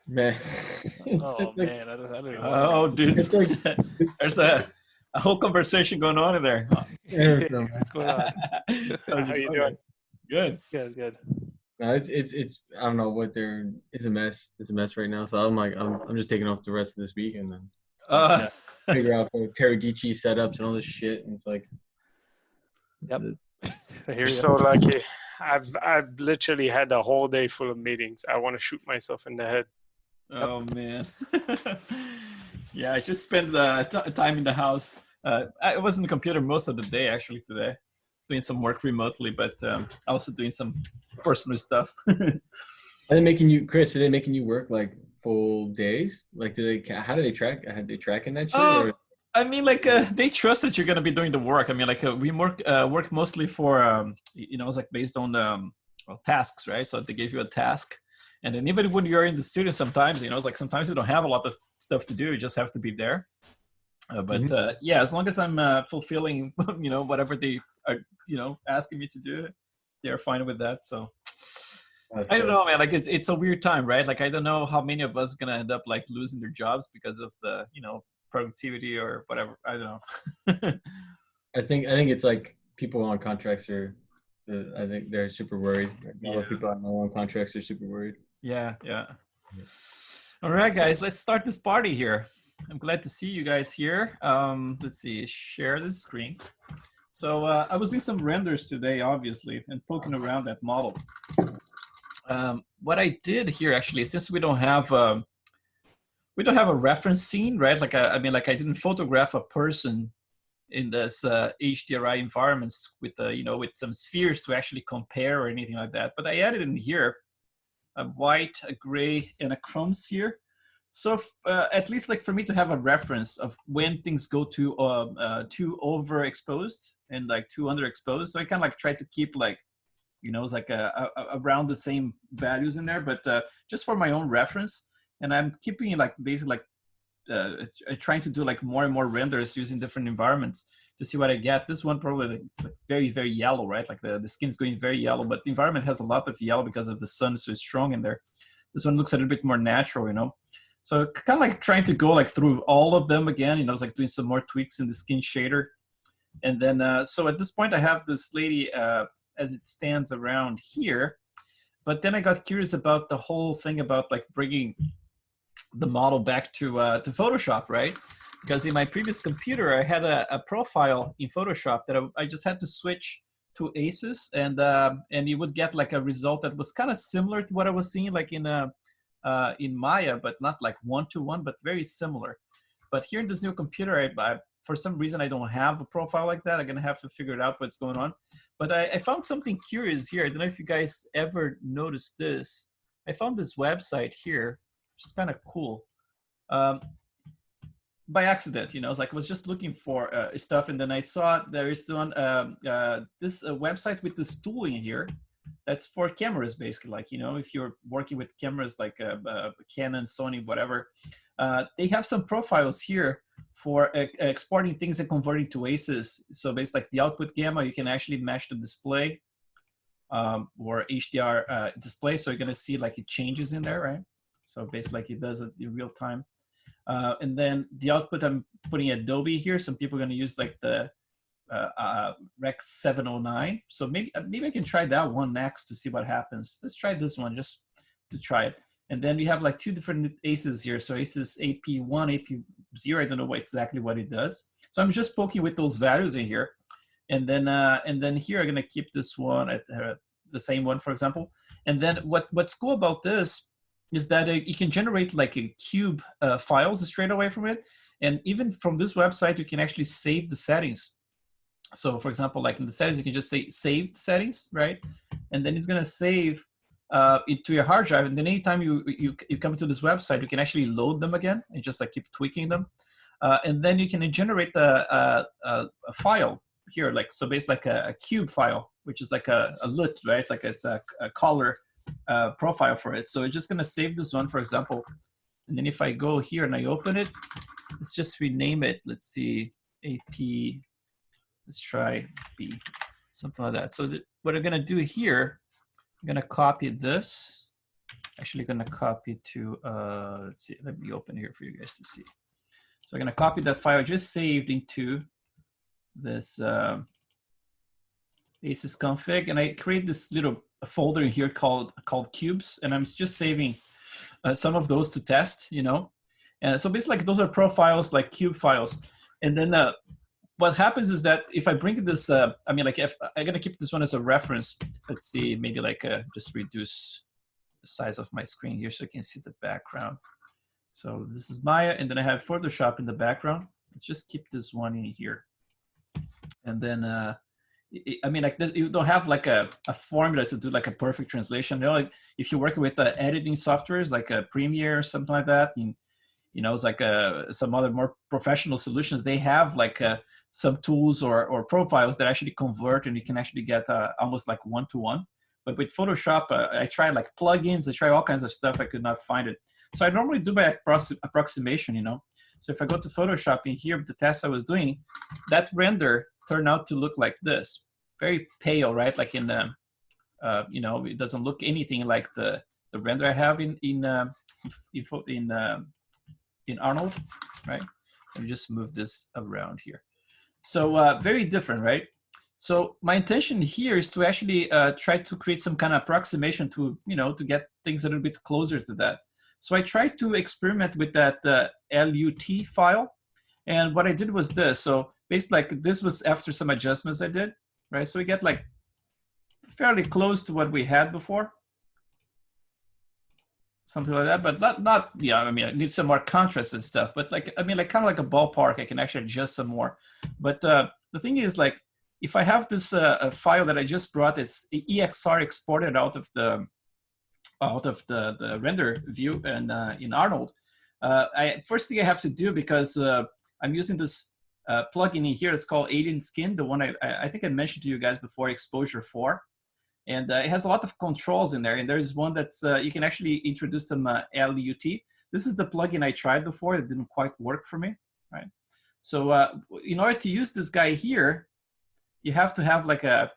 Man. Oh Like, man, I don't even want to Oh, know. dude, it's like, there's a whole conversation going on in there. yeah, so, What's going on? How's How it you going, doing? guys? Good. Good, good. no, it's I don't know what they're. It's a mess. It's a mess right now. So I'm like I'm just taking off the rest of this week and then trying Uh, to figure out the Terra DC setups and all this shit. And it's like, Yep. I hear You're you. so lucky. I've literally had a whole day full of meetings. I want to shoot myself in the head. oh man. Yeah, I just spent time in the house. I was on the computer most of the day actually today, doing some work remotely, but also doing some personal stuff. are they making you, Chris? Are they making you work like full days? Like, do they? How do they track? Have they tracking that shit? Or I mean, like they trust that you're gonna be doing the work. I mean, like we work mostly for it's like based on well, tasks, right? So they give you a task, and then even when you're in the studio, sometimes it's like sometimes you don't have a lot of stuff to do. You just have to be there. But yeah, as long as I'm fulfilling, whatever they are, asking me to do, they're fine with that. So I don't know, man. Like it's a weird time, right? Like I don't know how many of us are gonna end up like losing their jobs because of the productivity or whatever. I don't know. I think it's like people on contracts are. I think they're super worried. All the Yeah. people on contracts are super worried. Yeah, yeah. All right, guys, let's start this party here. I'm glad to see you guys here. Let's see, share the screen. So I was doing some renders today, obviously, and poking around that model. What I did here, actually, since we don't have a reference scene, right? Like I didn't photograph a person in this HDRI environments with with some spheres to actually compare or anything like that. But I added in here a white, a gray, and a chrome sphere. So at least like for me to have a reference of when things go too overexposed and like too underexposed. So I kind of like try to keep like it's like around the same values in there, but just for my own reference. And I'm keeping like basically like trying to do like more and more renders using different environments to see what I get. This one probably it's like very, very yellow, right? Like the skin is going very yellow, but the environment has a lot of yellow because of the sun so strong in there. This one looks a little bit more natural. So kind of like trying to go like through all of them again, it's like doing some more tweaks in the skin shader. And then, so at this point I have this lady as it stands around here, but then I got curious about the whole thing about like bringing the model back to Photoshop, right? Because in my previous computer, I had a profile in Photoshop that I just had to switch to ACES, and you would get like a result that was kind of similar to what I was seeing like in Maya, but not like one-to-one, but very similar. But here in this new computer, I for some reason I don't have a profile like that. I'm gonna have to figure it out what's going on. But I found something curious here. I don't know if you guys ever noticed this. I found this website here, which is kind of cool. By accident, it's like I was just looking for stuff, and then I saw there is one this website with this tool in here that's for cameras, basically. Like if you're working with cameras like Canon, Sony, whatever, they have some profiles here for exporting things and converting to ACES. So basically, like the output gamma, you can actually match the display or HDR display. So you're gonna see like it changes in there, right? So basically, like it does it in real time. And then the output, I'm putting Adobe here. Some people are going to use like the Rec 709. So maybe I can try that one next to see what happens. Let's try this one just to try it. And then we have like two different ACES here. So ACES AP1, AP0. I don't know exactly what it does. So I'm just poking with those values in here. And then here I'm going to keep this one at the same one, for example. And then what's cool about this is that you can generate like a cube files straight away from it. And even from this website, you can actually save the settings. So for example, like in the settings, you can just say save settings, right? And then it's gonna save it to your hard drive. And then anytime you come to this website, you can actually load them again and just like keep tweaking them. And then you can generate a file here, like, so basically like a cube file, which is like a LUT, right? Like it's a color profile for it. So it's just gonna save this one, for example. And then if I go here and I open it, let's just rename it. Let's see, AP, let's try B, something like that. So what I'm gonna do here, I'm gonna copy this Actually gonna copy to, let's see, let me open here for you guys to see. So I'm gonna copy that file I just saved into this ACES config, and I create this little folder in here called cubes, and I'm just saving some of those to test, you know. And so basically, like, those are profiles, like cube files. And then what happens is that if I bring this, I mean, like, if I'm gonna keep this one as a reference. Let's see, maybe like just reduce the size of my screen here so you can see the background. So this is Maya, and then I have Photoshop in the background. Let's just keep this one in here. And then, I mean, like, you don't have like a formula to do like a perfect translation. You know, like if you're working with editing softwares like a Premiere or something like that, and, you know, it's like some other more professional solutions. They have like some tools or profiles that actually convert, and you can actually get almost like one-to-one. But with Photoshop, I tried like plugins, I tried all kinds of stuff. I could not find it. So I normally do by approximation, you know. So if I go to Photoshop in here, the test I was doing, that render turned out to look like this. Very pale, right? Like in the, you know, it doesn't look anything like the render I have in Arnold, right? Let me just move this around here. So very different, right? So my intention here is to actually try to create some kind of approximation to, you know, to get things a little bit closer to that. So I tried to experiment with that LUT file. And what I did was this. So basically, like, this was after some adjustments I did, right? So we get like fairly close to what we had before. Something like that, but not, yeah, I mean, I need some more contrast and stuff, but like, I mean, like kind of like a ballpark, I can actually adjust some more. But the thing is, like, if I have this file that I just brought, it's EXR exported out of the render view and in Arnold. First thing I have to do, because I'm using this plugin in here, it's called Alien Skin, the one I think I mentioned to you guys before, Exposure 4. And it has a lot of controls in there. And there's one that's, you can actually introduce some LUT. This is the plugin I tried before. It didn't quite work for me, right? So in order to use this guy here, you have to have like a,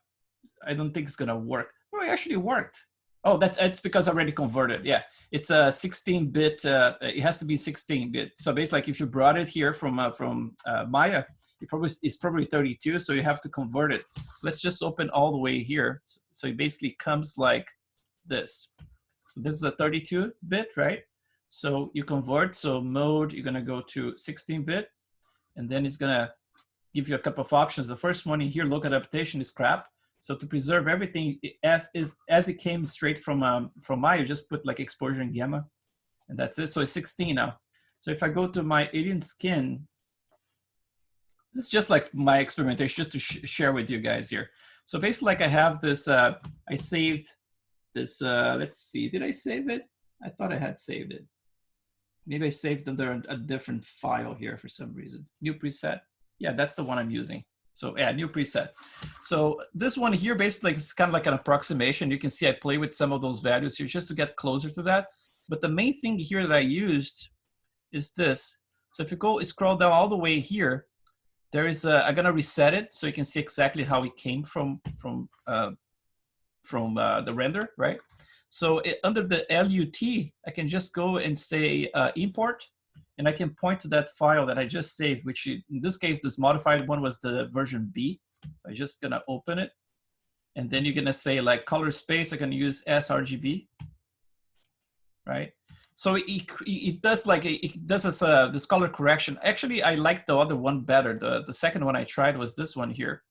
I don't think it's gonna work. Oh, it actually worked. Oh, that's because I already converted. Yeah, it's a 16-bit, it has to be 16-bit. So basically, like, if you brought it here from Maya, it's probably 32, so you have to convert it. Let's just open all the way here. So it basically comes like this. So this is a 32-bit, right? So you convert, so mode, you're gonna go to 16-bit, and then it's gonna give you a couple of options. The first one in here, local adaptation, is crap. So to preserve everything as it came straight from Maya, just put like exposure and gamma, and that's it. So it's 16 now. So if I go to my Alien Skin, this is just like my experimentation, just to share with you guys here. So basically, like, I have this, I saved this, let's see, did I save it? I thought I had saved it. Maybe I saved under a different file here for some reason. New preset. Yeah, that's the one I'm using. So yeah, new preset. So this one here basically is kind of like an approximation. You can see I play with some of those values here just to get closer to that. But the main thing here that I used is this. So if you go scroll down all the way here, there is I'm gonna reset it so you can see exactly how it came from the render, right? So under the LUT, I can just go and say import, and I can point to that file that I just saved, which in this case, this modified one was the version B. So I'm just gonna open it, and then you're gonna say like color space. I'm gonna use sRGB, right? So it does like it does this color correction. Actually, I like the other one better. The second one I tried was this one here.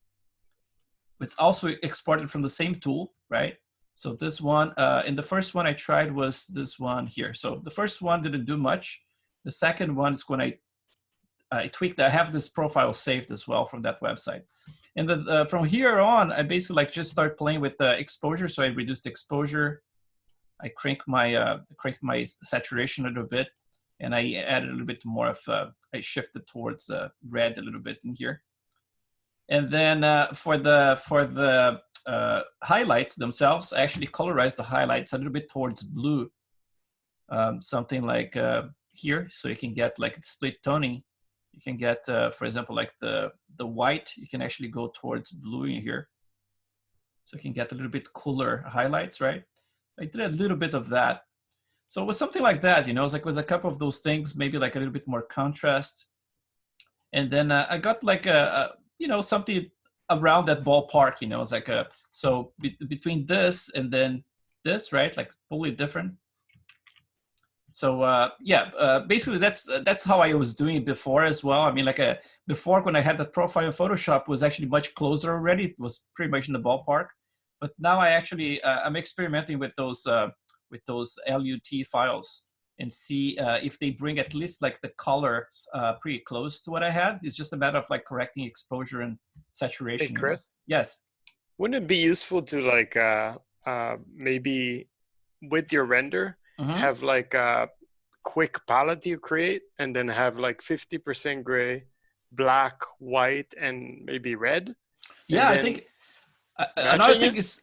It's also exported from the same tool, right? So this one, and the first one I tried was this one here. So the first one didn't do much. The second one is when I tweaked. I have this profile saved as well from that website. And then from here on, I basically like just start playing with the exposure. So I reduced the exposure. I crank my saturation a little bit, and I added a little bit more of, I shifted towards red a little bit in here. And then for the highlights themselves, I actually colorized the highlights a little bit towards blue, something like here, so you can get like split toning. You can get, for example, like the white, you can actually go towards blue in here. So you can get a little bit cooler highlights, right? I did a little bit of that. So it was something like that, you know, it was a couple of those things, maybe like a little bit more contrast. And then I got like you know, something around that ballpark, you know, it's like so between this and then this, right? Like totally different. So yeah, basically that's how I was doing it before as well. I mean, like before when I had the profile in Photoshop was actually much closer already. It was pretty much in the ballpark. But now I actually I'm experimenting with those LUT files and see if they bring at least like the color pretty close to what I had. It's just a matter of like correcting exposure and saturation. Hey, Chris? Yes. Wouldn't it be useful to like maybe with your render have like a quick palette you create and then have like 50% gray, black, white, and maybe red? Yeah, then, I think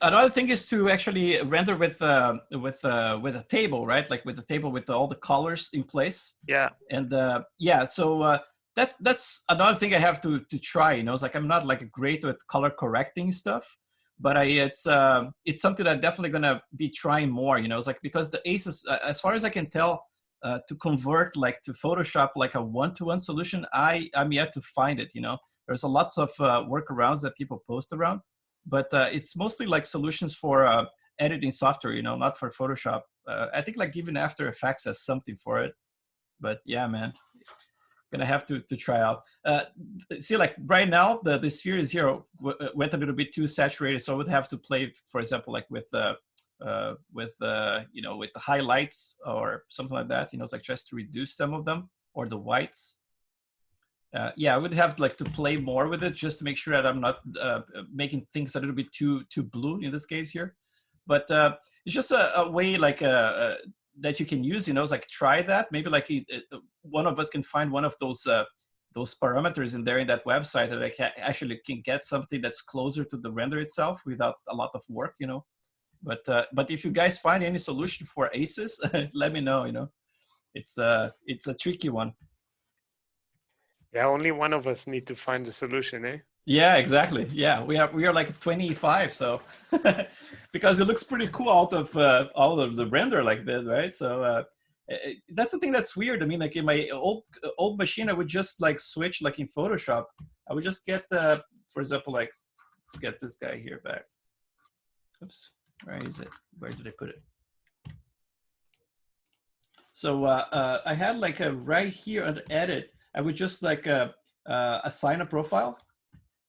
another thing is to actually render with a table, right? Like with a table with all the colors in place. Yeah. And yeah, so that's another thing I have to try. You know, it's like I'm not like great with color correcting stuff, but it's something that I'm definitely gonna be trying more. You know, it's like because the ACES, as far as I can tell, to convert like to Photoshop like a one-to-one solution, I'm yet to find it. You know, there's a lots of workarounds that people post around, but it's mostly like solutions for editing software. You know, not for Photoshop. I think like even After Effects has something for it, but yeah, man. Gonna have to try out. See, like right now, the sphere is here went a little bit too saturated, so I would have to play, for example, like with you know, with the highlights or something like that. You know, it's like just to reduce some of them or the whites. Yeah, I would have like to play more with it just to make sure that I'm not making things a little bit too blue in this case here. But it's just a way like that you can use, you know, it's like try that. Maybe like one of us can find one of those parameters in there in that website that I actually can get something that's closer to the render itself without a lot of work, you know. But if you guys find any solution for ACES, let me know. You know, it's a tricky one. Yeah, only one of us need to find the solution, eh? Yeah, exactly. Yeah, we are like 25, so because it looks pretty cool out of the render like this, right? So that's the thing that's weird. I mean, like in my old machine, I would just like switch, like in Photoshop, I would just get for example, like let's get this guy here back. Oops, where is it? Where did I put it? So I had like a right here on edit, I would just like assign a profile.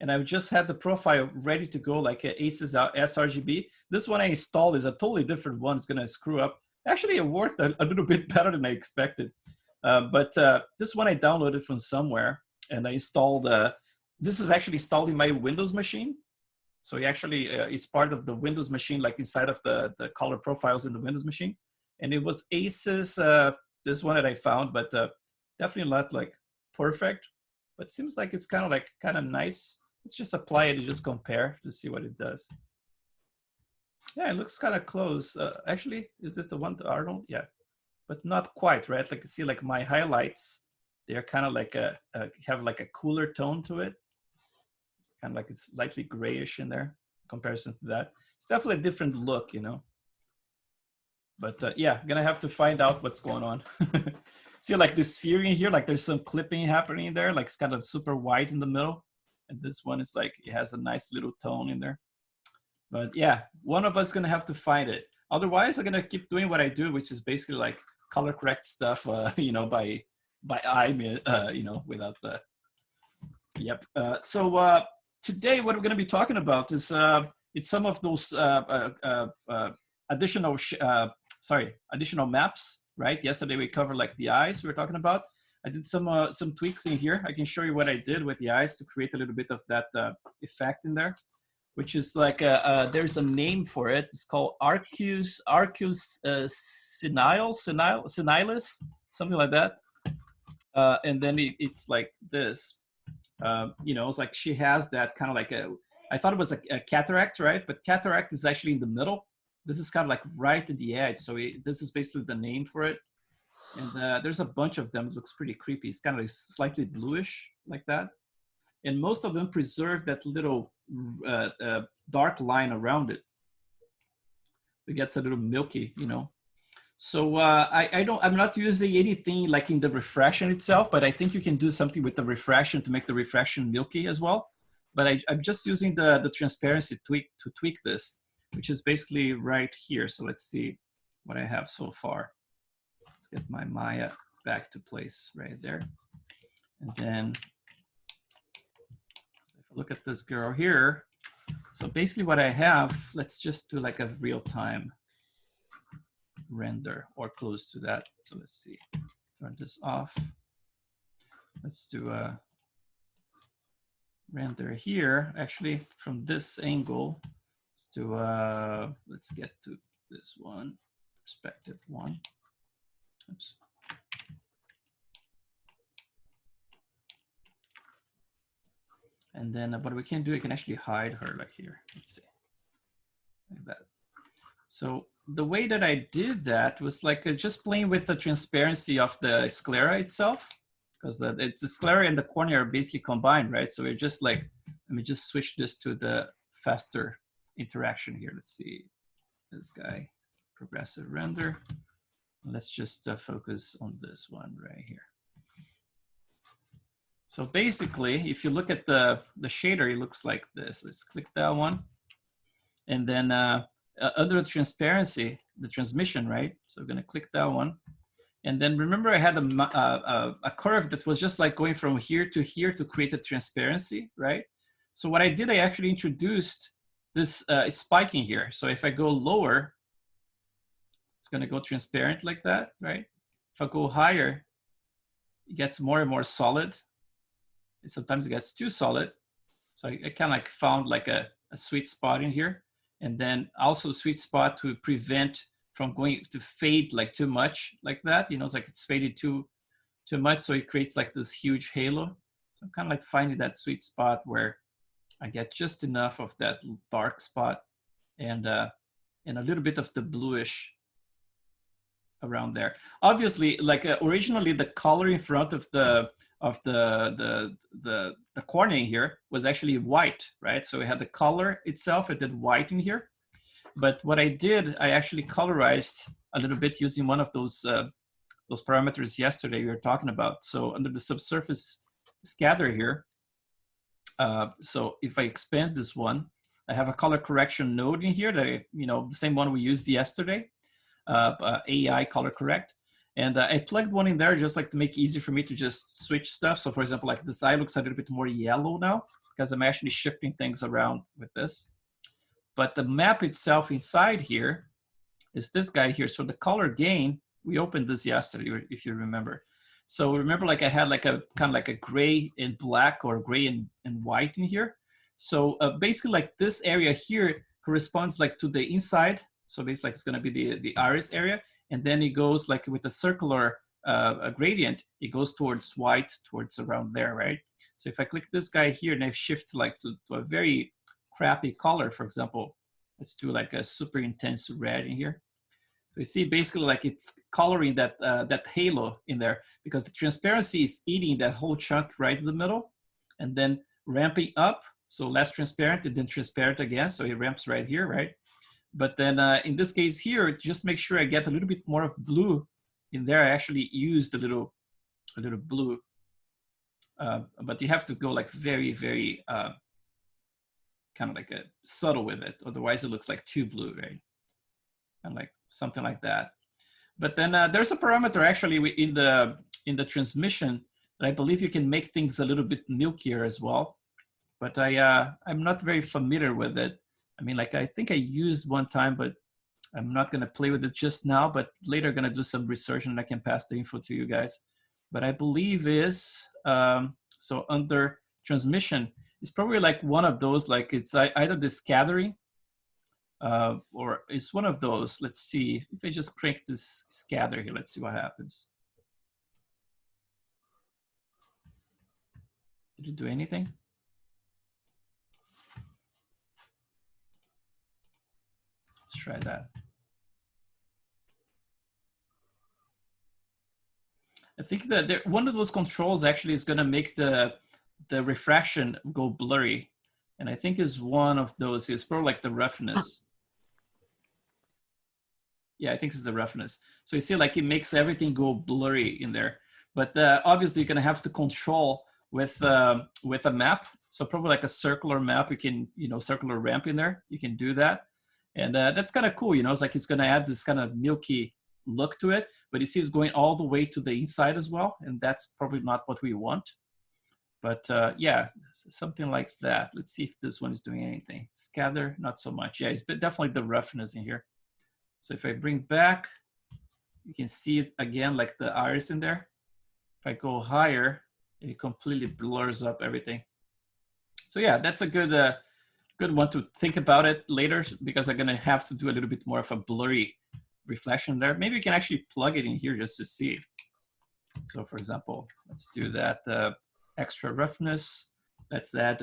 And I've just had the profile ready to go, like ACES sRGB. This one I installed is a totally different one. It's gonna screw up. Actually, it worked a little bit better than I expected. But this one I downloaded from somewhere, and I installed. This is actually installed in my Windows machine. So actually, it's part of the Windows machine, like inside of the color profiles in the Windows machine. And it was ACES, this one that I found, but definitely not like perfect. But it seems like it's kind of nice. Let's just apply it and just compare to see what it does. Yeah, it looks kind of close. Actually, is this the one to Arnold? Yeah, but not quite, right? Like you see, like my highlights, they're kind of like have like a cooler tone to it. Kind of like it's slightly grayish in there in comparison to that. It's definitely a different look, you know. But yeah, I'm gonna have to find out what's going on. See, like this sphere in here, like there's some clipping happening there, like it's kind of super white in the middle. And this one is like, it has a nice little tone in there. But yeah, one of us is gonna have to find it. Otherwise, I'm gonna keep doing what I do, which is basically like color correct stuff, you know, by eye, you know, without the, yep. So today, what we're gonna be talking about is, it's some of those additional maps, right? Yesterday we covered like the eyes we were talking about. I did some tweaks in here. I can show you what I did with the eyes to create a little bit of that effect in there, which is like there's a name for it. It's called Arcus Senilis, something like that. And then it's like this. You know, it's like she has that kind of like I thought it was a cataract, right? But cataract is actually in the middle. This is kind of like right at the edge. So this is basically the name for it. And there's a bunch of them. It looks pretty creepy. It's kind of like slightly bluish like that. And most of them preserve that little dark line around it. It gets a little milky, you know. So I'm not using anything like in the refraction itself, but I think you can do something with the refraction to make the refraction milky as well. But I'm just using the transparency tweak to tweak this, which is basically right here. So let's see what I have so far. Let's get my Maya back to place right there. And then so if I look at this girl here, so basically what I have, let's just do like a real time render or close to that. So let's see, turn this off. Let's do a render here. Actually, from this angle, let's do let's get to this one, perspective one. Oops. And then what we can do, we can actually hide her like here. Let's see, like that. So the way that I did that was like just playing with the transparency of the sclera itself, because it's the sclera and the cornea are basically combined, right? So we're just like, let me just switch this to the faster interaction here. Let's see, this guy, progressive render. Let's just focus on this one right here. So basically, if you look at the shader, it looks like this. Let's click that one. And then under the transparency, the transmission, right? So I'm gonna click that one. And then remember I had a curve that was just like going from here to create a transparency, right? So what I did, I actually introduced this spiking here. So if I go lower, it's gonna go transparent like that, right? If I go higher, it gets more and more solid. And sometimes it gets too solid. So I kind of like found like a sweet spot in here. And then also a sweet spot to prevent from going to fade like too much like that. You know, it's like it's faded too much. So it creates like this huge halo. So I'm kind of like finding that sweet spot where I get just enough of that dark spot and a little bit of the bluish around there. Obviously, like originally the color in front of the cornea here was actually white, right? So we had the color itself, it did white in here. But what I did, I actually colorized a little bit using one of those parameters yesterday we were talking about. So under the subsurface scatter here, so if I expand this one, I have a color correction node in here that, you know, the same one we used yesterday, AI color correct. And I plugged one in there just like to make it easy for me to just switch stuff. So for example, like this eye looks a little bit more yellow now because I'm actually shifting things around with this. But the map itself inside here is this guy here. So the color gain, we opened this yesterday, if you remember. So remember, like I had like a kind of like a gray and black or gray and white in here. So basically like this area here corresponds like to the inside. So basically like it's gonna be the iris area. And then it goes like with a circular gradient, it goes towards white, towards around there, right? So if I click this guy here and I shift like to a very crappy color, for example, let's do like a super intense red in here. So you see basically like it's coloring that, that halo in there because the transparency is eating that whole chunk right in the middle and then ramping up. So less transparent and then transparent again. So it ramps right here, right? But then in this case here, just make sure I get a little bit more of blue in there. I actually used a little blue, but you have to go like very, very kind of like a subtle with it. Otherwise it looks like too blue, right? And like something like that. But then there's a parameter actually in the transmission that I believe you can make things a little bit milkier as well. But I'm not very familiar with it. I mean, like I think I used one time, but I'm not gonna play with it just now, but later gonna do some research and I can pass the info to you guys. But I believe is, so under transmission, it's probably like one of those, like it's either the scattering or it's one of those. Let's see, if I just crank this scatter here, let's see what happens. Did it do anything? Let's try that. I think that one of those controls actually is going to make the refraction go blurry, and I think is one of those. It's probably like the roughness. Yeah, I think it's the roughness. So you see, like it makes everything go blurry in there. But obviously, you're gonna have to control with a map. So probably like a circular map. You can, circular ramp in there. You can do that, and that's kind of cool. It's like it's gonna add this kind of milky look to it. But you see, it's going all the way to the inside as well, and that's probably not what we want. But yeah, something like that. Let's see if this one is doing anything. Scatter, not so much. Yeah, it's definitely the roughness in here. So if I bring back, you can see it again, like the iris in there. If I go higher, it completely blurs up everything. So yeah, that's a good one to think about it later, because I'm gonna have to do a little bit more of a blurry reflection there. Maybe you can actually plug it in here just to see. So for example, let's do that. Extra roughness. Let's add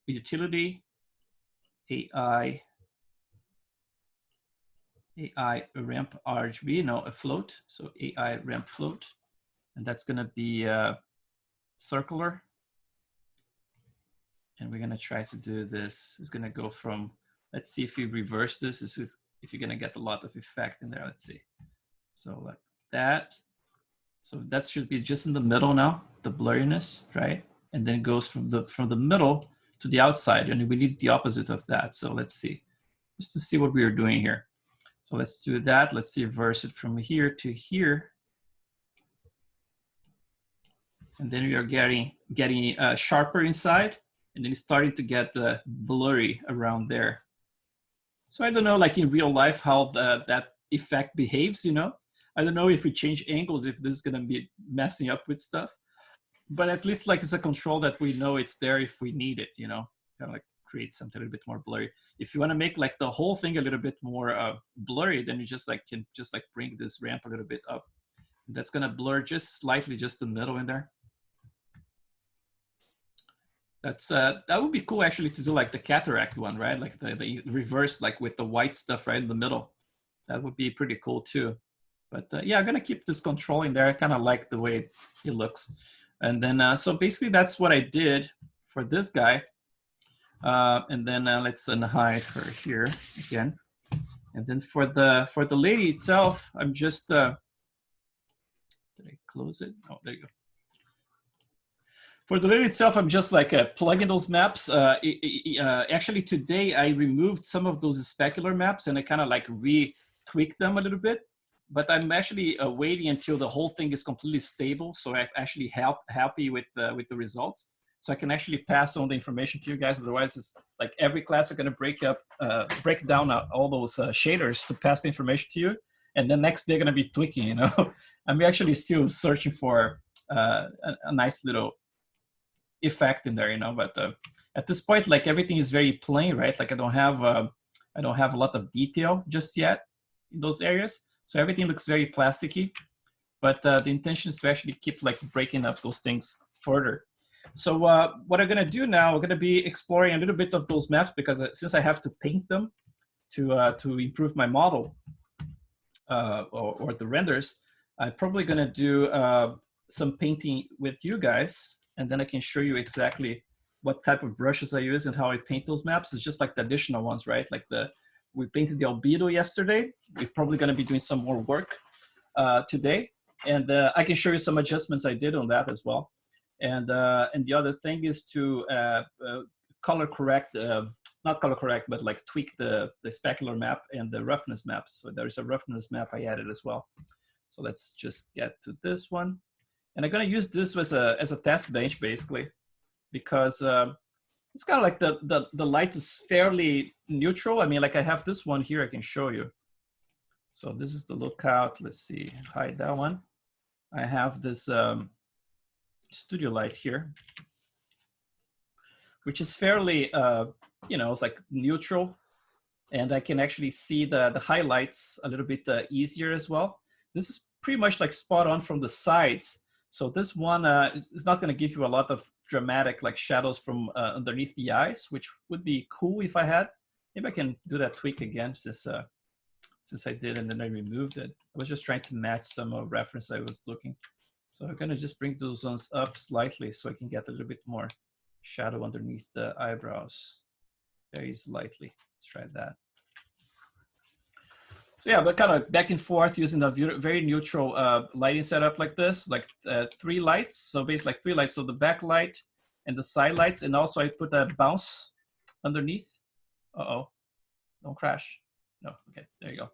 utility, AI ramp RGB, no, a float. So AI ramp float, and that's gonna be circular. And we're gonna try to do this. It's gonna go from, let's see if we reverse this. This is if you're gonna get a lot of effect in there. Let's see. So like that. So that should be just in the middle now, the blurriness, right? And then it goes from the middle to the outside, and we need the opposite of that. So let's see, just to see what we are doing here. So let's do that. Let's reverse it from here to here. And then we are getting sharper inside, and then it's starting to get blurry around there. So I don't know, like in real life, how that effect behaves, I don't know if we change angles, if this is gonna be messing up with stuff. But at least like it's a control that we know it's there if we need it, kind of like create something a little bit more blurry. If you want to make like the whole thing a little bit more blurry, then you can just bring this ramp a little bit up. That's gonna blur just slightly, just the middle in there. That's that would be cool actually to do like the cataract one, right? Like the reverse, like with the white stuff right in the middle. That would be pretty cool too. But yeah, I'm gonna keep this control in there. I kind of like the way it looks. And then, so basically that's what I did for this guy. And then let's unhide her here again. And then for the lady itself, I'm just, did I close it? Oh, there you go. For the lady itself, I'm just like plugging those maps. Actually today I removed some of those specular maps and I kind of like re-tweaked them a little bit. But I'm actually waiting until the whole thing is completely stable, so I'm actually happy with the results. So I can actually pass on the information to you guys. Otherwise, it's like every class I'm going to break down all those shaders to pass the information to you, and then next they're going to be tweaking. I'm actually still searching for a nice little effect in there, But at this point, like everything is very plain, right? Like I don't have a lot of detail just yet in those areas. So everything looks very plasticky, but the intention is to actually keep like breaking up those things further. So what I'm gonna do now, we're gonna be exploring a little bit of those maps because since I have to paint them to improve my model or the renders, I'm probably gonna do some painting with you guys, and then I can show you exactly what type of brushes I use and how I paint those maps. It's just like the additional ones, right? Like we painted the albedo yesterday. We're probably going to be doing some more work today. And I can show you some adjustments I did on that as well. And the other thing is to color correct, not color correct, but like tweak the specular map and the roughness map. So there is a roughness map I added as well. So let's just get to this one. And I'm going to use this as a test bench basically, because it's kind of like the light is fairly neutral. I mean, like I have this one here I can show you. So this is the lookout. Let's see, hide that one. I have this studio light here, which is fairly, it's like neutral. And I can actually see the highlights a little bit easier as well. This is pretty much like spot on from the sides. So this one is not going to give you a lot of dramatic like shadows from underneath the eyes, which would be cool if I had. Maybe I can do that tweak again since I did and then I removed it. I was just trying to match some reference I was looking. So I'm going to just bring those ones up slightly so I can get a little bit more shadow underneath the eyebrows. Very slightly. Let's try that. So yeah, but kind of back and forth using a very neutral lighting setup like this, like 3 lights. So basically like 3 lights. So the back light and the side lights. And also I put a bounce underneath. Uh-oh, don't crash. No, okay, there you go.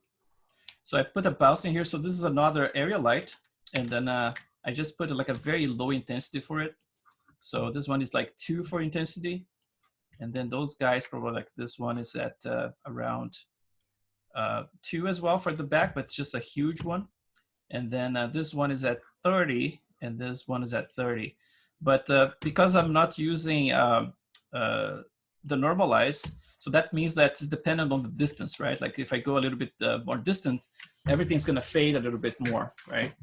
So I put a bounce in here. So this is another area light. And then I just put like a very low intensity for it. So this one is like 2 for intensity. And then those guys probably like this one is at around 2 as well for the back, but it's just a huge one. And then this one is at 30 and this one is at 30. But because I'm not using the normalize, so that means that it's dependent on the distance, right? Like if I go a little bit more distant, everything's gonna fade a little bit more, right?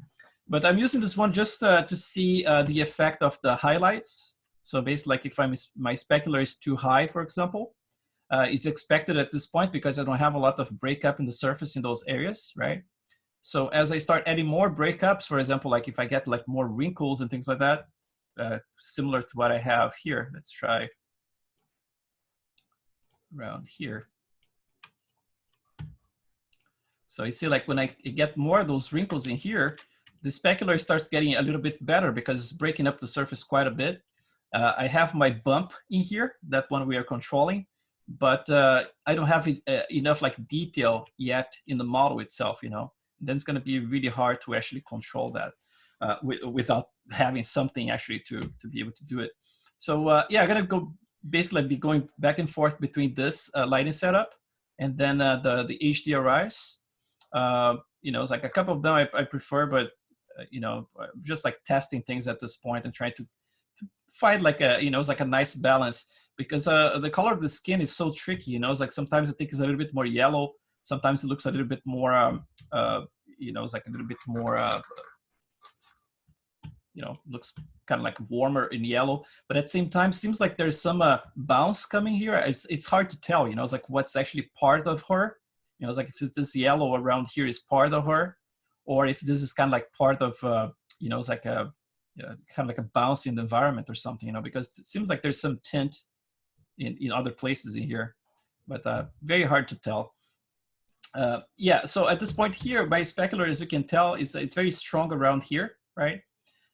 But I'm using this one just to see the effect of the highlights. So basically like if my specular is too high, for example, it's expected at this point because I don't have a lot of breakup in the surface in those areas, right? So as I start adding more breakups, for example, like if I get like more wrinkles and things like that, similar to what I have here, let's try around here. So you see like when I get more of those wrinkles in here, the specular starts getting a little bit better because it's breaking up the surface quite a bit. I have my bump in here, that one we are controlling, but I don't have enough like detail yet in the model itself, you know. Then it's going to be really hard to actually control that without having something actually to be able to do it. So yeah, I'm going to go basically be going back and forth between this lighting setup and then the HDRIs. You know, it's like a couple of them I prefer, but you know, just like testing things at this point and trying to find like a, you know, it's like a nice balance because the color of the skin is so tricky, you know. It's like sometimes I think it's a little bit more yellow, sometimes it looks a little bit more you know, it's like a little bit more you know, looks kind of like warmer in yellow, but at the same time seems like there's some bounce coming here. It's hard to tell, you know. It's like what's actually part of her, you know. It's like if this yellow around here is part of her, or if this is kind of like part of you know, it's like a kind of like a bounce in the environment or something, you know, because it seems like there's some tint in other places in here, but very hard to tell. Yeah, so at this point here, my specular, as you can tell, it's very strong around here, right?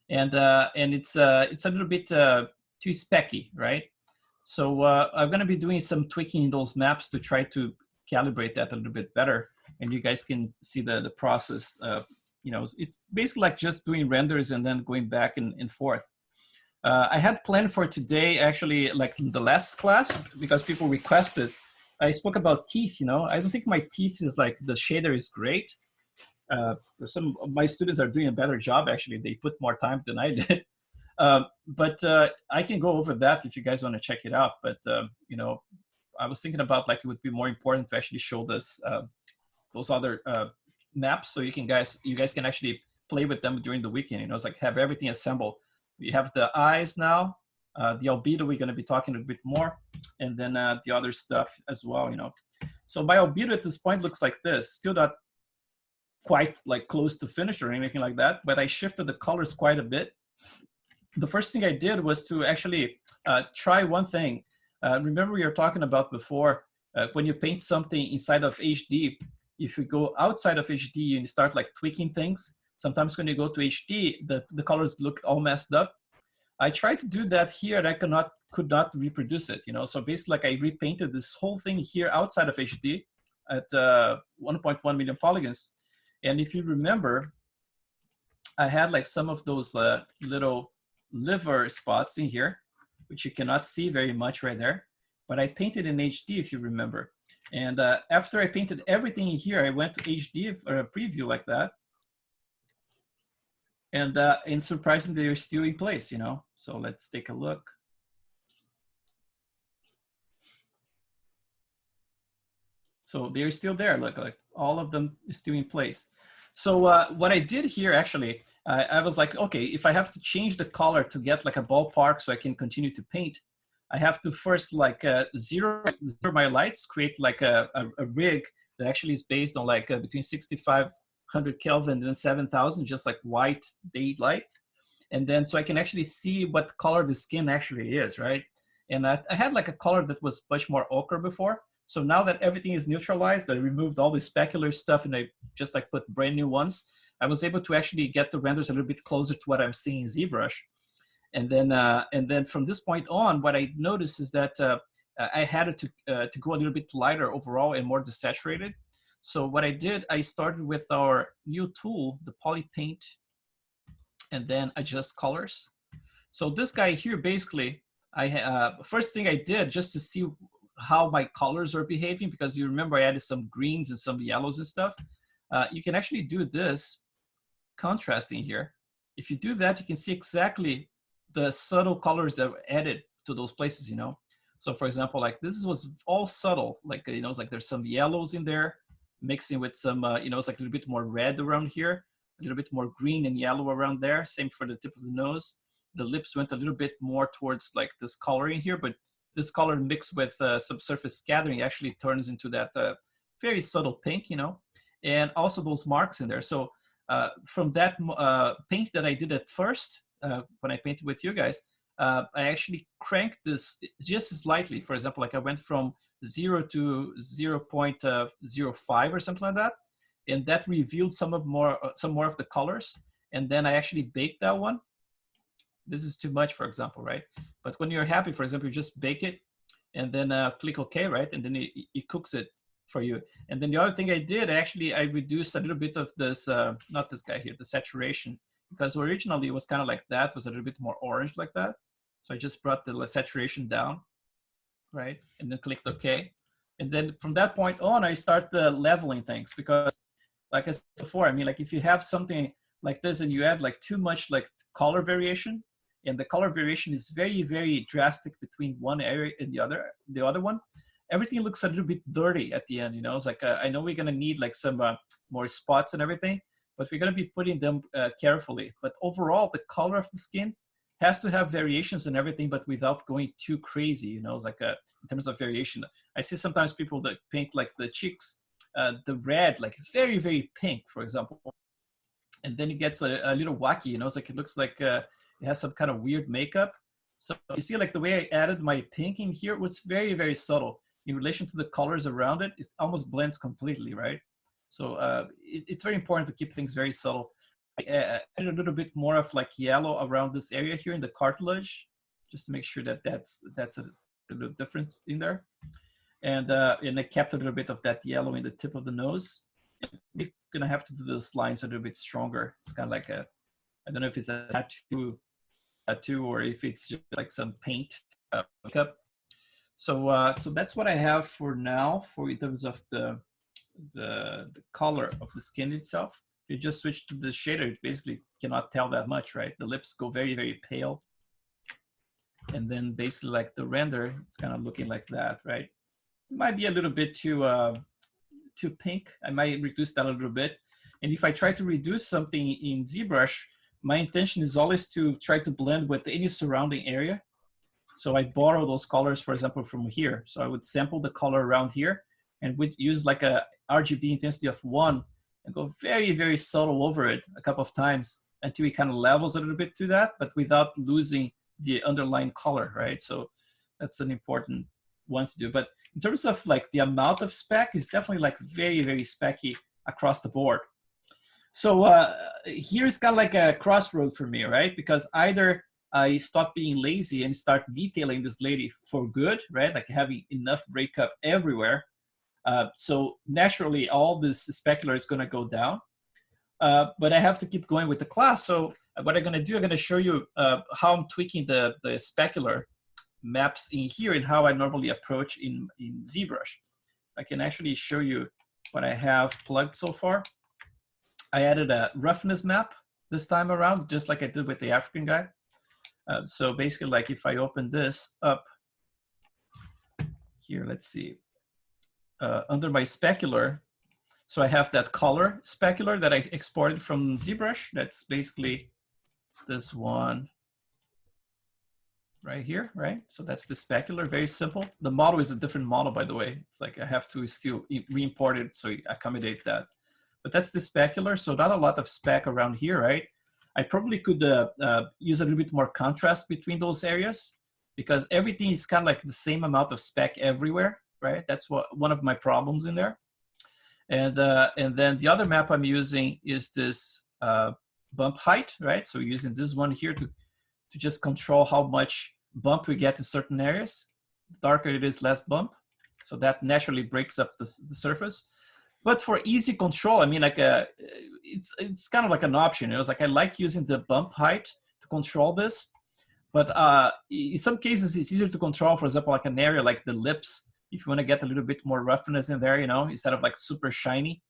And it's a little bit too specky, right? So I'm going to be doing some tweaking in those maps to try to calibrate that a little bit better, and you guys can see the process. You know, it's basically like just doing renders and then going back and forth. I had planned for today, actually, like the last class, because people requested, I spoke about teeth, you know. I don't think my teeth is like, the shader is great. Some of my students are doing a better job, actually. They put more time than I did. But I can go over that if you guys want to check it out. But, you know, I was thinking about like it would be more important to actually show this, those other maps, so you guys can actually play with them during the weekend. You know, it's like have everything assembled. We have the eyes now, the albedo we're going to be talking a bit more, and then the other stuff as well. You know, so my albedo at this point looks like this. Still not quite like close to finished or anything like that, but I shifted the colors quite a bit. The first thing I did was to actually try one thing. Remember we were talking about before when you paint something inside of HD. If you go outside of HD and start like tweaking things, sometimes when you go to HD, the colors look all messed up. I tried to do that here and I could not reproduce it, you know. So basically like I repainted this whole thing here outside of HD at 1.1 million polygons. And if you remember, I had like some of those little liver spots in here, which you cannot see very much right there, but I painted in HD if you remember. And after I painted everything in here, I went to HD for a preview like that. And surprisingly, they're still in place, you know. So let's take a look. So they're still there, look, like all of them is still in place. So what I did here, actually, I was like, okay, if I have to change the color to get like a ballpark so I can continue to paint, I have to first like zero my lights, create like a rig that actually is based on like between 6,500 Kelvin and 7,000, just like white daylight. And then so I can actually see what color the skin actually is, right? And I had like a color that was much more ochre before. So now that everything is neutralized, I removed all the specular stuff and I just like put brand new ones. I was able to actually get the renders a little bit closer to what I'm seeing in ZBrush. And then from this point on, what I noticed is that I had it to go a little bit lighter overall and more desaturated. So what I did, I started with our new tool, the Poly Paint, and then adjust colors. So this guy here, basically, first thing I did just to see how my colors are behaving, because you remember I added some greens and some yellows and stuff. You can actually do this contrasting here. If you do that, you can see exactly the subtle colors that were added to those places, you know. So for example, like this was all subtle, like, you know, it's like there's some yellows in there mixing with some, you know, it's like a little bit more red around here, a little bit more green and yellow around there. Same for the tip of the nose. The lips went a little bit more towards like this coloring here, but this color mixed with subsurface scattering actually turns into that very subtle pink, you know, and also those marks in there. So from that paint that I did at first, when I painted with you guys, I actually cranked this just slightly. For example, like I went from 0 to 0.05 or something like that, and that revealed some more of the colors. And then I actually baked that one. This is too much, for example, right? But when you're happy, for example, you just bake it and then click OK, right? And then it cooks it for you. And then the other thing I did, I reduced a little bit of this, not this guy here, the saturation, because originally it was kind of like that, was a little bit more orange like that. So I just brought the saturation down, right? And then clicked OK. And then from that point on, I start leveling things, because like I said before, I mean, like if you have something like this and you add like too much like color variation, and the color variation is very, very drastic between one area and the other one, everything looks a little bit dirty at the end, you know. It's like, I know we're gonna need like some more spots and everything, but we're gonna be putting them carefully. But overall, the color of the skin has to have variations and everything, but without going too crazy, you know. It's like in terms of variation, I see sometimes people that paint like the cheeks, the red, like very, very pink, for example. And then it gets a little wacky, you know. It's like, it looks like it has some kind of weird makeup. So you see like the way I added my pink in here was very, very subtle. In relation to the colors around it, it almost blends completely, right? So it's very important to keep things very subtle. I added a little bit more of like yellow around this area here in the cartilage, just to make sure that that's a little difference in there. And I kept a little bit of that yellow in the tip of the nose. We're gonna have to do those lines a little bit stronger. It's kind of like I don't know if it's a tattoo or if it's just like some paint makeup. So that's what I have for now in terms of the color of the skin itself. If you just switch to the shader, it basically cannot tell that much, right? The lips go very, very pale. And then basically like the render, it's kind of looking like that, right? It might be a little bit too pink. I might reduce that a little bit. And if I try to reduce something in ZBrush, my intention is always to try to blend with any surrounding area. So I borrow those colors, for example, from here. So I would sample the color around here and would use like a RGB intensity of 1 and go very, very subtle over it a couple of times until it kind of levels a little bit to that, but without losing the underlying color, right? So that's an important one to do. But in terms of like the amount of spec, is definitely like very, very specky across the board. So here's kind of like a crossroad for me, right? Because either I stop being lazy and start detailing this lady for good, right? Like having enough breakup everywhere. So naturally, all this specular is going to go down. But I have to keep going with the class. So what I'm going to do, I'm going to show you how I'm tweaking the specular maps in here and how I normally approach in ZBrush. I can actually show you what I have plugged so far. I added a roughness map this time around, just like I did with the African guy. So basically, like if I open this up here, let's see, under my specular, so I have that color specular that I exported from ZBrush. That's basically this one right here, right? So that's the specular, very simple. The model is a different model, by the way. It's like I have to still re-import it so accommodate that. But that's the specular, so not a lot of spec around here, right? I probably could use a little bit more contrast between those areas because everything is kind of like the same amount of spec everywhere. right? That's one of my problems in there. And then the other map I'm using is this bump height, right? So using this one here to just control how much bump we get in certain areas. The darker it is, less bump. So that naturally breaks up the surface. But for easy control, I mean, like it's kind of like an option. It was like I like using the bump height to control this. But in some cases, it's easier to control, for example, like an area like the lips. If you want to get a little bit more roughness in there, you know, instead of like super shiny,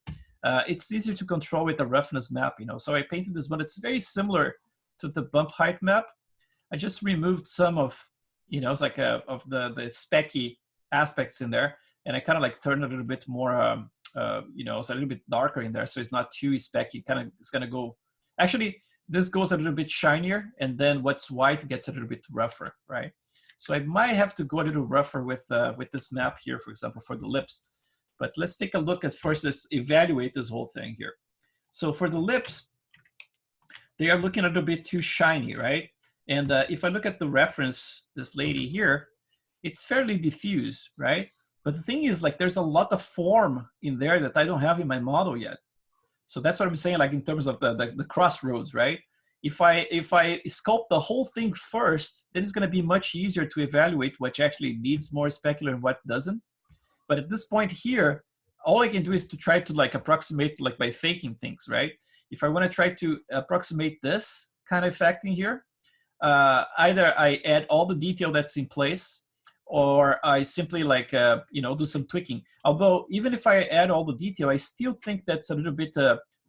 it's easier to control with the roughness map, you know. So I painted this one. It's very similar to the bump height map. I just removed some of, you know, it's like of the specky aspects in there, and I kind of like turned a little bit more, you know, it's a little bit darker in there, so it's not too specky. Kind of, it's gonna go. Actually, this goes a little bit shinier, and then what's white gets a little bit rougher, right? So I might have to go a little rougher with this map here, for example, for the lips. But let's take a look at first. Let's evaluate this whole thing here. So for the lips, they are looking a little bit too shiny, right? And if I look at the reference, this lady here, it's fairly diffuse, right? But the thing is, like, there's a lot of form in there that I don't have in my model yet. So that's what I'm saying, like in terms of the crossroads, right? If I sculpt the whole thing first, then it's going to be much easier to evaluate what actually needs more specular and what doesn't. But at this point here, all I can do is to try to like approximate like by faking things, right? If I want to try to approximate this kind of effect in here, either I add all the detail that's in place, or I simply like, you know, do some tweaking. Although even if I add all the detail, I still think that's a little bit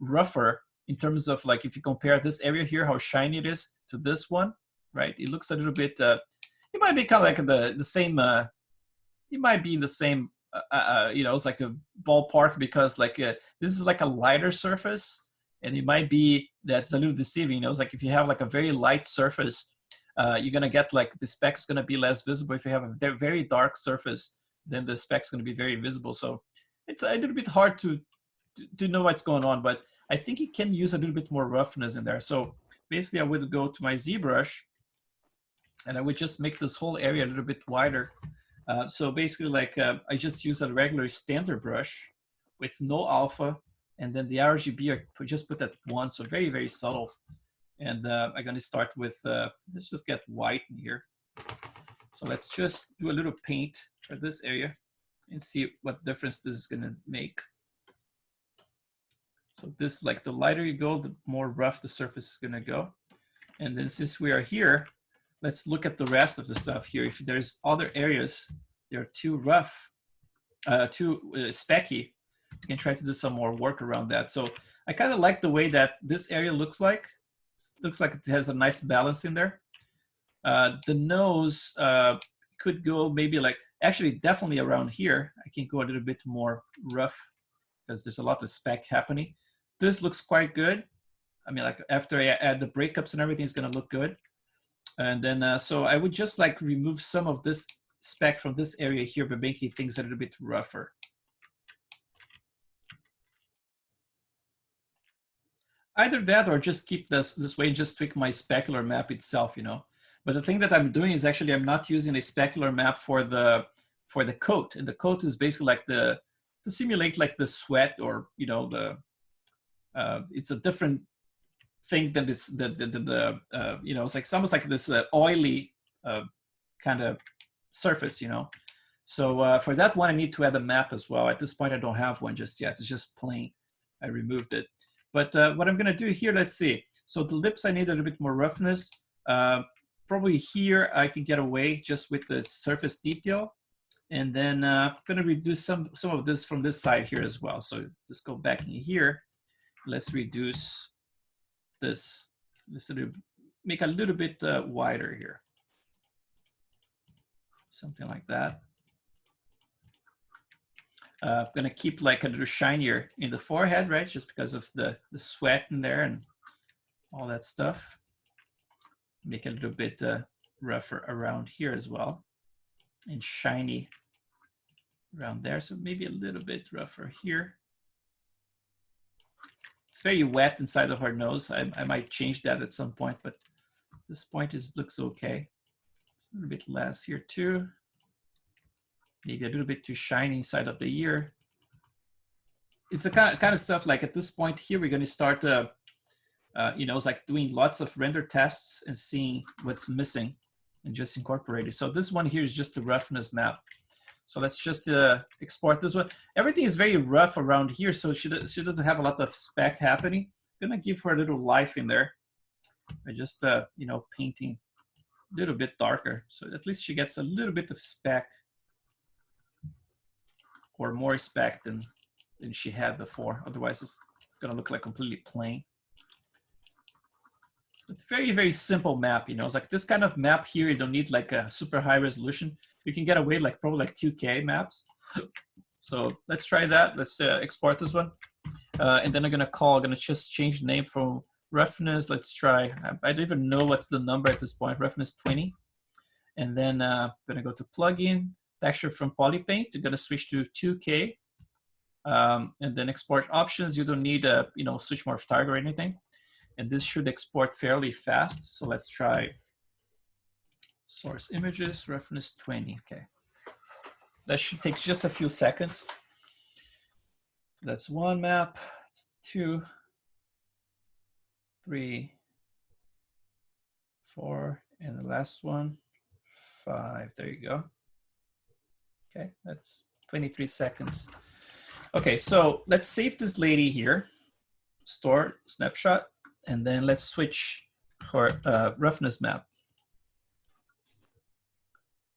rougher in terms of like, if you compare this area here, how shiny it is to this one, right? It looks a little bit, it might be kind of like the same, it might be in the same, you know, it's like a ballpark, because like this is like a lighter surface, and it might be that's a little deceiving. You know, it's like if you have like a very light surface, you're gonna get like the speck is gonna be less visible. If you have a very dark surface, then the speck is gonna be very visible. So it's a little bit hard to know what's going on, but I think it can use a little bit more roughness in there. So basically I would go to my ZBrush, and I would just make this whole area a little bit wider. So basically like I just use a regular standard brush with no alpha, and then the RGB I just put at 1, so very, very subtle. And I'm gonna start with, let's just get white in here. So let's just do a little paint for this area and see what difference this is gonna make. So this, like the lighter you go, the more rough the surface is gonna go. And then since we are here, let's look at the rest of the stuff here. If there's other areas that are too rough, too specky, you can try to do some more work around that. So I kind of like the way that this area looks like. It looks like it has a nice balance in there. The nose could go maybe like, actually definitely around here, I can go a little bit more rough because there's a lot of speck happening. This looks quite good. I mean, like after I add the breakups and everything, it's gonna look good. And then, so I would just like remove some of this speck from this area here by making things a little bit rougher. Either that or just keep this way and just tweak my specular map itself, you know. But the thing that I'm doing is actually I'm not using a specular map for the coat. And the coat is basically like to simulate like the sweat, or, you know, it's a different thing than this, you know, it's like it's almost like this oily kind of surface, you know. So for that one, I need to add a map as well. At this point, I don't have one just yet. It's just plain. I removed it. But what I'm gonna do here, let's see. So the lips, I need a little bit more roughness. Probably here, I can get away just with the surface detail. And then I'm gonna reduce some of this from this side here as well. So just go back in here. Let's reduce this. Let's sort of make a little bit wider here. Something like that. I'm gonna keep like a little shinier in the forehead, right? Just because of the sweat in there and all that stuff. Make it a little bit rougher around here as well, and shiny around there. So maybe a little bit rougher here. It's very wet inside of our nose. I might change that at some point, but at this point looks okay. It's a little bit less here too. maybe a little bit too shiny inside of the ear. It's the kind of stuff like at this point here, we're going to start, you know, it's like doing lots of render tests and seeing what's missing and just incorporate it. So this one here is just the roughness map. So let's just export this one. Everything is very rough around here, so she doesn't have a lot of spec happening. I'm gonna give her a little life in there by just, you know, painting a little bit darker. So at least she gets a little bit of spec, or more spec than she had before. Otherwise, it's gonna look like completely plain. It's very, very simple map, you know. It's like this kind of map here, you don't need like a super high resolution. You can get away like probably like 2K maps. So let's try that. Let's export this one. And then I'm gonna just change the name from roughness. Let's try, I don't even know what's the number at this point, roughness 20. And then I'm gonna go to plugin, texture from Polypaint. You're gonna switch to 2K. And then export options. You don't need a, you know, switch morph target or anything. And this should export fairly fast. So let's try source images, roughness 20. Okay. That should take just a few seconds. That's one map. It's 2, 3, 4, and the last one, 5. There you go. Okay, that's 23 seconds. Okay, so let's save this lady here, store snapshot, and then let's switch her roughness map.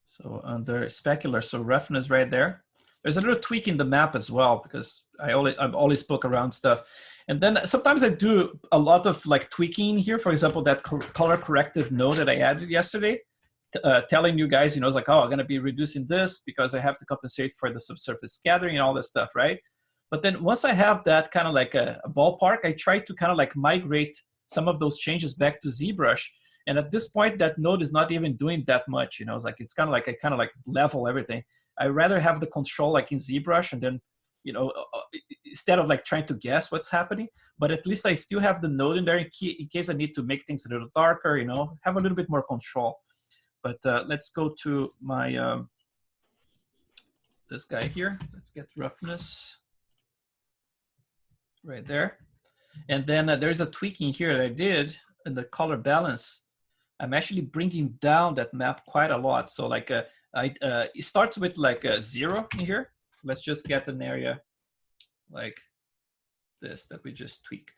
So under specular, so roughness right there. There's a little tweak in the map as well because I've always poke around stuff. And then sometimes I do a lot of like tweaking here. For example, that color corrective node that I added yesterday, telling you guys, you know, it's like, oh, I'm gonna be reducing this because I have to compensate for the subsurface scattering and all this stuff, right? But then once I have that kind of like a ballpark, I try to kind of like migrate some of those changes back to ZBrush. And at this point, that node is not even doing that much. You know, it's like, it's kind of like, I kind of like level everything. I rather have the control like in ZBrush and then, you know, instead of like trying to guess what's happening, but at least I still have the node in there in case I need to make things a little darker, you know, have a little bit more control. But let's go to my, this guy here. Let's get roughness right there. And then there's a tweaking here that I did in the color balance. I'm actually bringing down that map quite a lot. So like it starts with like a 0 in here. So let's just get an area like this that we just tweaked.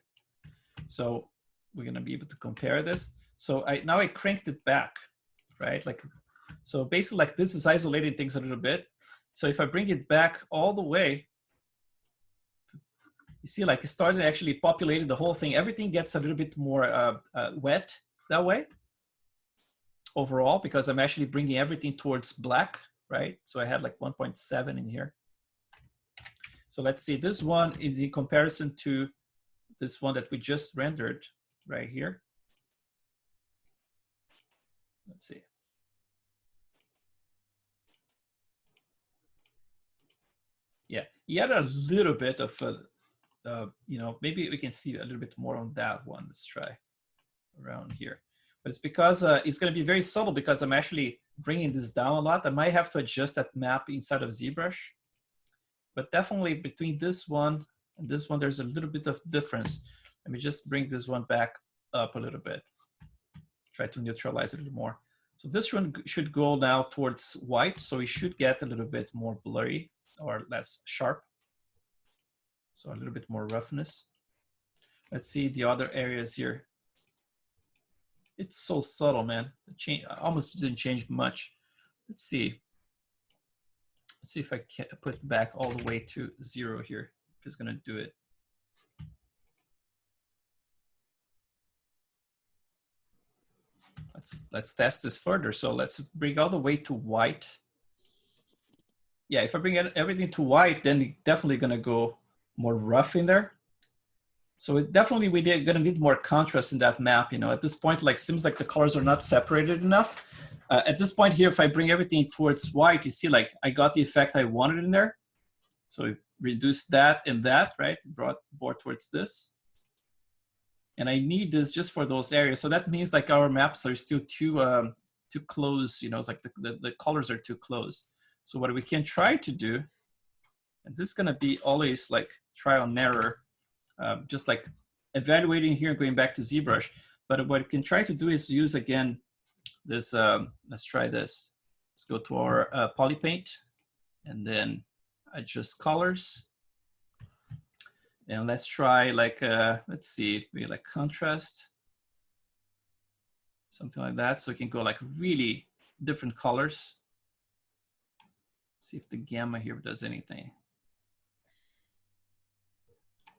So we're gonna be able to compare this. So now I cranked it back, right? Like, so basically like this is isolating things a little bit. So if I bring it back all the way, you see like it started actually populating the whole thing. Everything gets a little bit more wet that way overall, because I'm actually bringing everything towards black, right? So I had like 1.7 in here. So let's see, this one is in comparison to this one that we just rendered right here. Let's see. Yeah, he had a little bit of, you know, maybe we can see a little bit more on that one. Let's try around here. But it's because it's going to be very subtle because I'm actually bringing this down a lot. I might have to adjust that map inside of ZBrush. But definitely between this one and this one, there's a little bit of difference. Let me just bring this one back up a little bit. Try to neutralize it a little more. So this one should go now towards white. So we should get a little bit more blurry or less sharp. So a little bit more roughness. Let's see the other areas here. It's so subtle, man. It almost didn't change much. Let's see. Let's see if I can put it back all the way to 0 here. If it's gonna do it. Let's test this further. So let's bring all the way to white. Yeah, if I bring everything to white, then it's definitely gonna go more rough in there. So it definitely we're gonna need more contrast in that map. You know, at this point, like seems like the colors are not separated enough. At this point here, if I bring everything towards white, you see like I got the effect I wanted in there. So reduce that and that, right? Brought more towards this. And I need this just for those areas. So that means like our maps are still too close. You know, it's like the colors are too close. So what we can try to do, and this is gonna be always like trial and error, just like evaluating here and going back to ZBrush. But what we can try to do is use again this, let's try this. Let's go to our polypaint and then adjust colors. And let's try like, let's see, maybe like contrast, something like that. So we can go like really different colors. See if the gamma here does anything.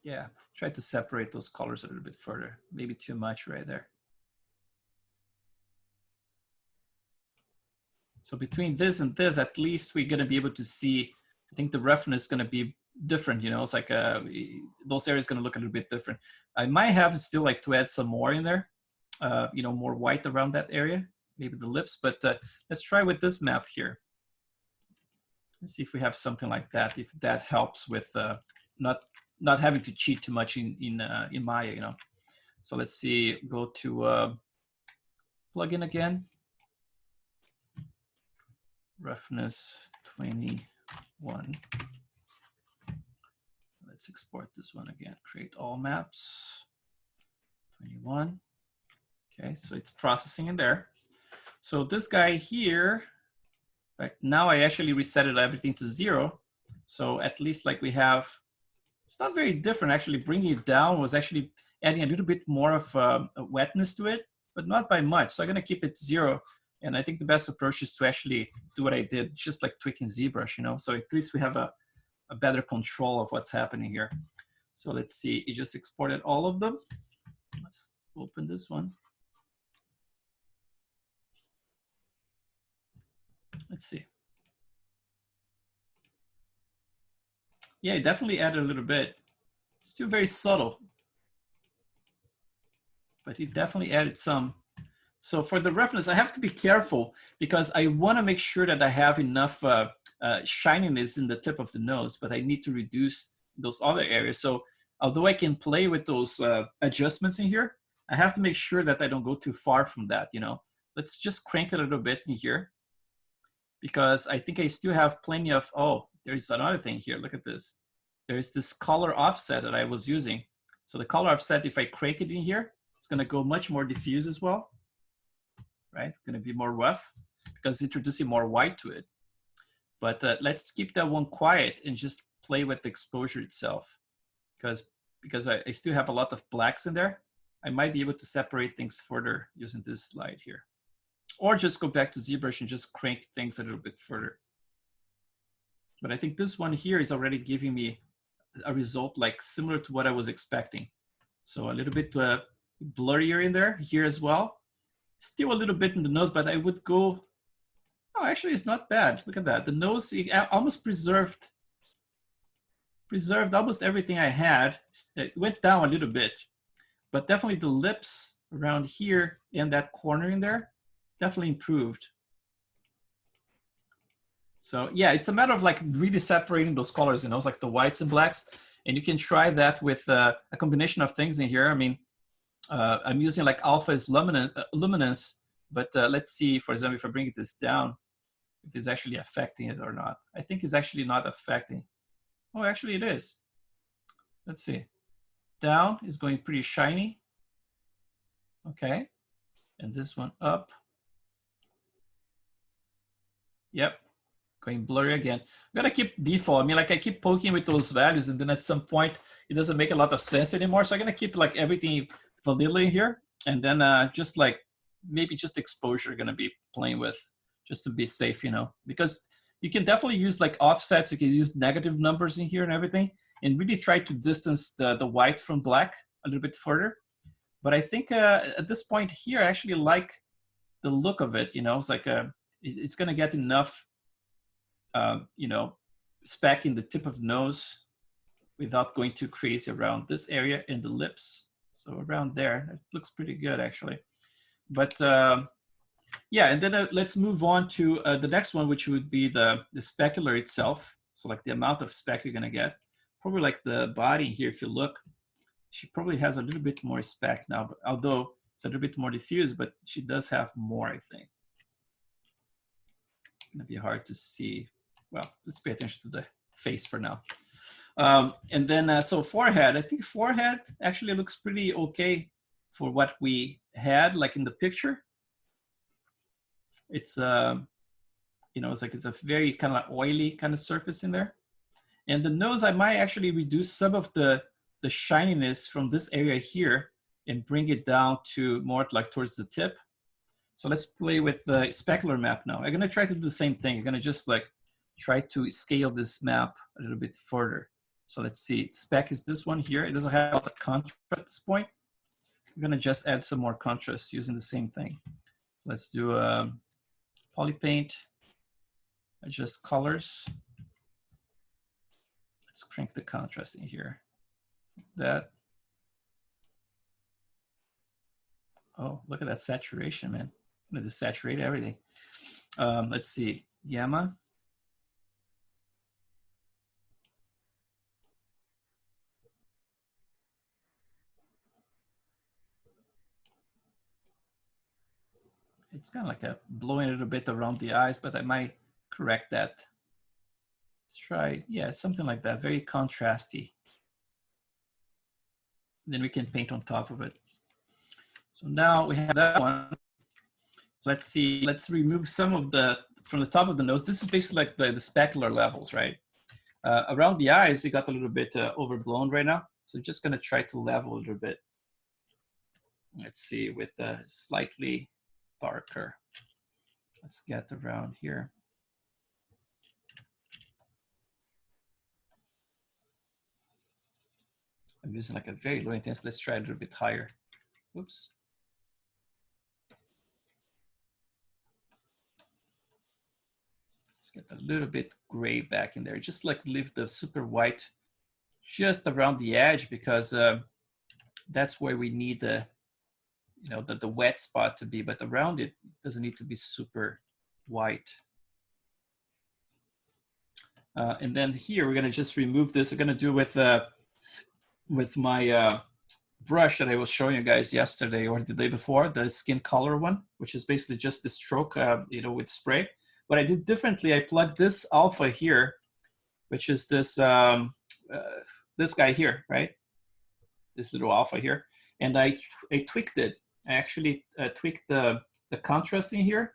Yeah, try to separate those colors a little bit further. Maybe too much right there. So between this and this, at least we're gonna be able to see, I think the roughness is gonna be different, you know, it's like those areas gonna look a little bit different. I might have still like to add some more in there, you know, more white around that area, maybe the lips, but let's try with this map here. Let's see if we have something like that, if that helps with not having to cheat too much in Maya, you know. So let's see, go to plugin again. Roughness 21. Let's export this one again. Create all maps. 21. Okay, so it's processing in there. So this guy here, right now I actually reset everything to 0. So at least like we have, it's not very different actually. Bringing it down was actually adding a little bit more of a wetness to it, but not by much. So I'm gonna keep it 0. And I think the best approach is to actually do what I did, just like tweaking ZBrush, you know? So at least we have a better control of what's happening here. So let's see, it just exported all of them. Let's open this one. Let's see. Yeah, it definitely added a little bit. Still very subtle, but it definitely added some. So for the roughness, I have to be careful because I want to make sure that I have enough shininess in the tip of the nose, but I need to reduce those other areas. So although I can play with those adjustments in here, I have to make sure that I don't go too far from that, you know. Let's just crank it a little bit in here because I think I still have plenty of, oh, there's another thing here. Look at this. There's this color offset that I was using. So the color offset, if I crank it in here, it's going to go much more diffuse as well, right? It's going to be more rough because it's introducing more white to it. But let's keep that one quiet and just play with the exposure itself. Because I still have a lot of blacks in there, I might be able to separate things further using this slide here. Or just go back to ZBrush and just crank things a little bit further. But I think this one here is already giving me a result like similar to what I was expecting. So a little bit blurrier in there here as well. Still a little bit in the nose, but I would go, oh, actually it's not bad. Look at that. The nose almost preserved almost everything I had. It went down a little bit, but definitely the lips around here and that corner in there definitely improved. So yeah, it's a matter of like really separating those colors, you know, it's like the whites and blacks. And you can try that with a combination of things in here. I mean, I'm using like alpha as luminance, but let's see, for example, if I bring this down, if it's actually affecting it or not. I think it's actually not affecting. Oh, actually it is. Let's see. Down is going pretty shiny. Okay. And this one up. Yep. Going blurry again. I'm gonna keep default. I mean, like I keep poking with those values and then at some point it doesn't make a lot of sense anymore. So I'm gonna keep like everything vanilla here. And then just like maybe just exposure gonna be playing with just to be safe, you know, because you can definitely use like offsets. You can use negative numbers in here and everything and really try to distance the white from black a little bit further. But I think at this point here, I actually like the look of it. You know, it's like it's gonna get enough, you know, speck in the tip of the nose without going too crazy around this area and the lips. So around there, it looks pretty good actually. But yeah, and then let's move on to the next one, which would be the specular itself. So like the amount of speck you're gonna get. Probably like the body here, if you look, she probably has a little bit more speck now, but although it's a little bit more diffuse, but she does have more, I think. It's gonna be hard to see. well, let's pay attention to the face for now. And then, so forehead, I think forehead actually looks pretty okay for what we had, like in the picture. It's, you know, it's a very kind of oily kind of surface in there. And the nose, I might actually reduce some of the shininess from this area here and bring it down to more like towards the tip. So let's play with the specular map now. I'm gonna try to do the same thing. I'm gonna just like try to scale this map a little bit further. So let's see, spec is this one here. It doesn't have a lot of contrast at this point. I'm gonna just add some more contrast using the same thing. Let's do poly paint, adjust colors. Let's crank the contrast in here. That. Oh, look at that saturation, man. I'm gonna desaturate everything. Let's see, gamma. It's kind of like a blowing it a bit around the eyes, but I might correct that. Let's try, yeah, something like that, very contrasty. Then we can paint on top of it. So now we have that one. So let's see, let's remove some of the, from the top of the nose. This is basically like the specular levels, right? Around the eyes, it got a little bit overblown right now. So I'm just gonna try to level a little bit. Let's see, with slightly darker. Let's get around here. I'm using like a very low intensity. Let's try a little bit higher. Oops. Let's get a little bit gray back in there. Just like leave the super white just around the edge, because that's where we need the, you know, the wet spot to be, but around it doesn't need to be super white. And then here, we're gonna just remove this. I'm gonna do with my brush that I was showing you guys yesterday or the day before, the skin color one, which is basically just the stroke, you know, with spray. What I did differently, I plugged this alpha here, which is this, this guy here, right? This little alpha here. And I tweaked it. I actually tweaked the contrast in here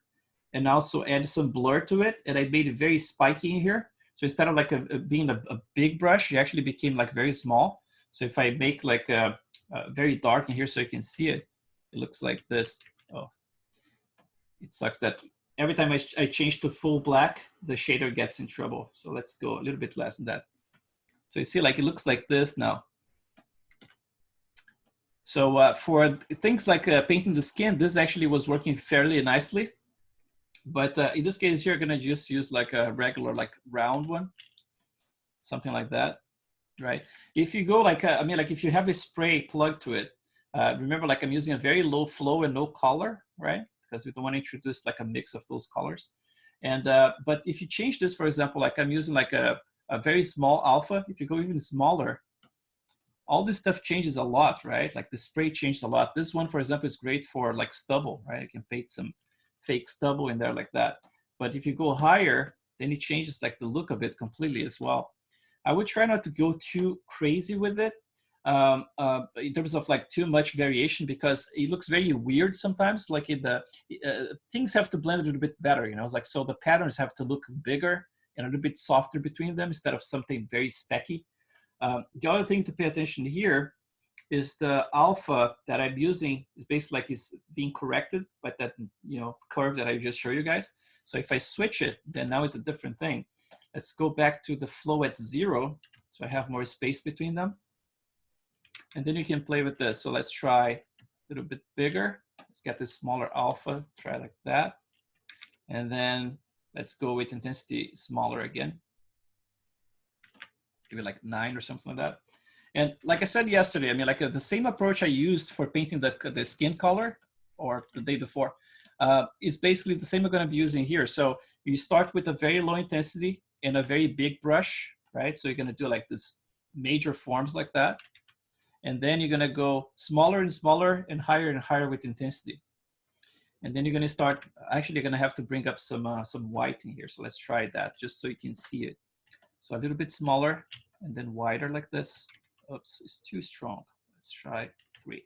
and also added some blur to it. And I made it very spiky in here. So instead of like being a big brush, it actually became like very small. So if I make like a very dark in here so you can see it, it looks like this. Oh, it sucks that every time I change to full black, the shader gets in trouble. So let's go a little bit less than that. So you see like it looks like this now. So for things like painting the skin, this actually was working fairly nicely. But in this case, you're gonna just use like a regular, like round one, something like that, right? If you go like, I mean, like if you have a spray plugged to it, remember like I'm using a very low flow and no color, right? Because we don't want to introduce like a mix of those colors. And, but if you change this, for example, like I'm using like a very small alpha, if you go even smaller, all this stuff changes a lot, right? Like the spray changed a lot. This one, for example, is great for like stubble, right? You can paint some fake stubble in there like that. But if you go higher, then it changes like the look of it completely as well. I would try not to go too crazy with it in terms of like too much variation, because it looks very weird sometimes. Like in the things have to blend a little bit better, you know. It's like, so the patterns have to look bigger and a little bit softer between them instead of something very specky. The other thing to pay attention here is the alpha that I'm using is basically like is being corrected by that, you know, curve that I just showed you guys. So if I switch it, then now it's a different thing. Let's go back to the flow at 0. So I have more space between them. And then you can play with this. So let's try a little bit bigger. Let's get this smaller alpha, try like that. And then let's go with intensity smaller again. Give it like 9 or something like that. And like I said yesterday, I mean, like the same approach I used for painting the skin color or the day before is basically the same I'm going to be using here. So you start with a very low intensity and a very big brush, right? So you're going to do like this major forms like that. And then you're going to go smaller and smaller and higher with intensity. And then you're gonna start, actually you're gonna have to bring up some white in here. So let's try that just so you can see it. So a little bit smaller and then wider like this. Oops, it's too strong. Let's try 3.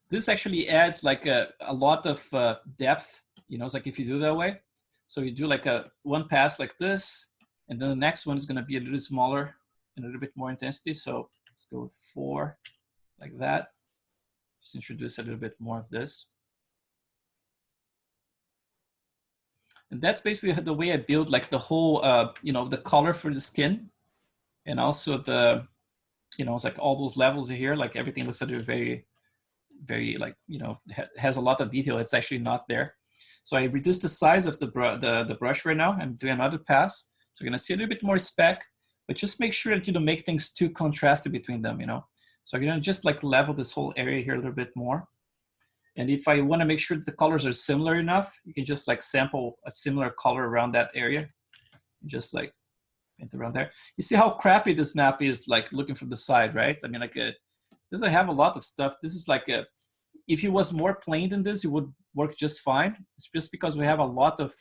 This actually adds like a lot of depth, you know, it's like if you do that way. So you do like one pass like this, and then the next one is gonna be a little smaller and a little bit more intensity. So let's go 4 like that. Just introduce a little bit more of this. And that's basically the way I build like the whole, you know, the color for the skin. And also the, you know, it's like all those levels here, like everything looks a little very, very like, you know, has a lot of detail. It's actually not there. So I reduced the size of the brush right now. I'm doing another pass. So you're gonna see a little bit more speck, but just make sure that you don't make things too contrasted between them, you know. So I'm gonna just like level this whole area here a little bit more. And if I wanna make sure that the colors are similar enough, you can just like sample a similar color around that area. Just like paint around there. You see how crappy this map is, like looking from the side, right? I mean, like it doesn't have a lot of stuff. This is like if it was more plain than this, it would work just fine. It's just because we have a lot of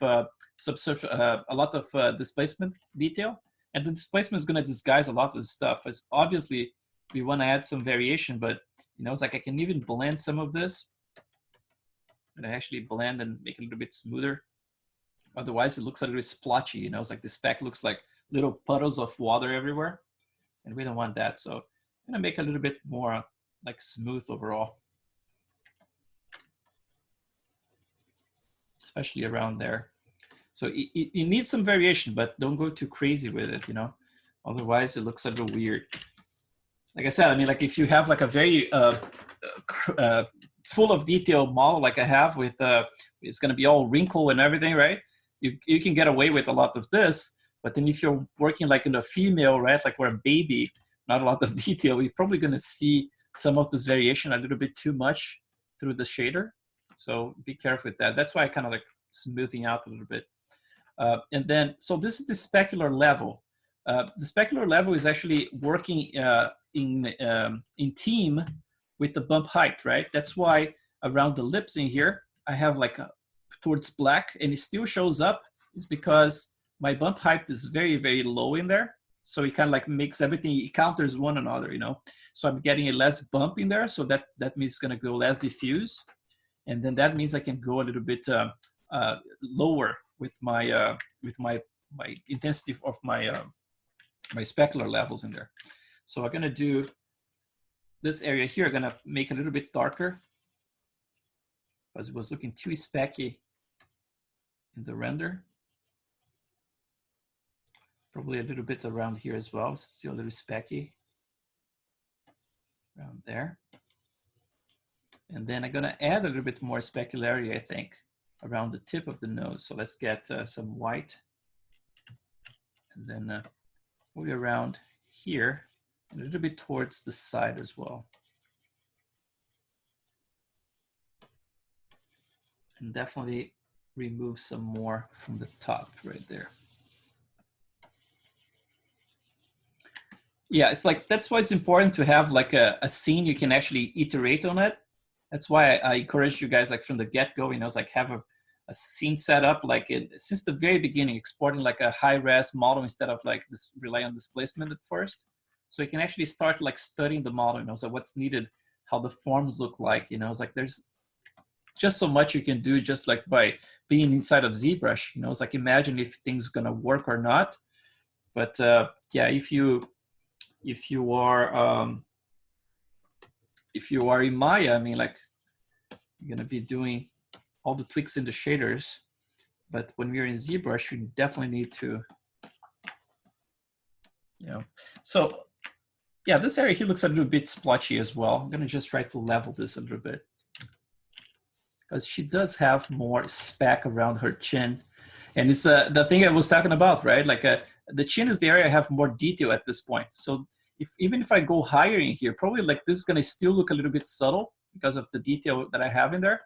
displacement detail, and the displacement is going to disguise a lot of this stuff. It's obviously we want to add some variation, but you know, it's like I can even blend some of this. And I actually blend and make it a little bit smoother. Otherwise, it looks a little splotchy. You know, it's like the speck looks like little puddles of water everywhere, and we don't want that. So I'm gonna make a little bit more like smooth overall, especially around there. So you need some variation, but don't go too crazy with it, you know. Otherwise, it looks a little weird. Like I said, I mean, like if you have like a very full of detail model like I have with, it's gonna be all wrinkle and everything, right? You can get away with a lot of this, but then if you're working like in a female, right, like we're a baby, not a lot of detail, you're probably gonna see some of this variation a little bit too much through the shader. So be careful with that. That's why I kind of like smoothing out a little bit. And then, so this is the specular level. The specular level is actually working in team with the bump height, right? That's why around the lips in here, I have like towards black, and it still shows up. It's because my bump height is very, very low in there. So it kind of like makes everything, it counters one another, you know? So I'm getting a less bump in there. So that means it's gonna go less diffuse. And then that means I can go a little bit lower with my intensity of my my specular levels in there. So I'm gonna do this area here. I'm gonna make a little bit darker because it was looking too specky in the render. Probably a little bit around here as well. Still a little specky around there. And then I'm gonna add a little bit more specularity, I think, around the tip of the nose. So let's get some white. And then move around here, a little bit towards the side as well. And definitely remove some more from the top right there. Yeah, it's like, that's why it's important to have like a scene you can actually iterate on it. That's why I encourage you guys, like from the get-go, you know, it's like have a scene set up like since the very beginning, exporting like a high-res model instead of like this rely on displacement at first. So you can actually start like studying the model, you know, so what's needed, how the forms look like, you know, it's like there's just so much you can do just like by being inside of ZBrush, you know, it's like imagine if things gonna work or not. But yeah, if you are in Maya, I mean, like you're gonna be doing all the tweaks in the shaders, but when we're in ZBrush, you definitely need to, you know. So yeah, this area here looks a little bit splotchy as well. I'm gonna just try to level this a little bit because she does have more speck around her chin. And it's the thing I was talking about, right? Like the chin is the area I have more detail at this point. So even if I go higher in here, probably like this is gonna still look a little bit subtle because of the detail that I have in there.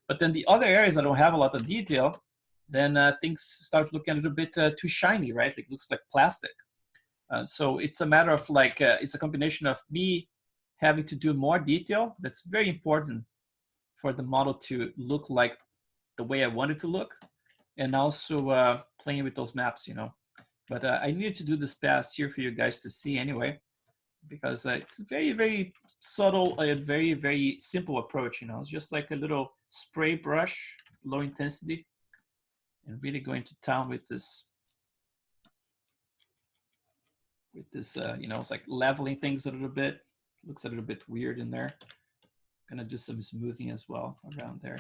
But then the other areas I don't have a lot of detail, then things start looking a little bit too shiny, right? It looks like plastic. So it's a matter of like, it's a combination of me having to do more detail. That's very important for the model to look like the way I want it to look, and also playing with those maps, you know. But I needed to do this pass here for you guys to see anyway, because it's very, very subtle and very, very simple approach, you know. It's just like a little spray brush, low intensity, and really going to town with this, you know, it's like leveling things a little bit. Looks a little bit weird in there. Gonna do some smoothing as well around there.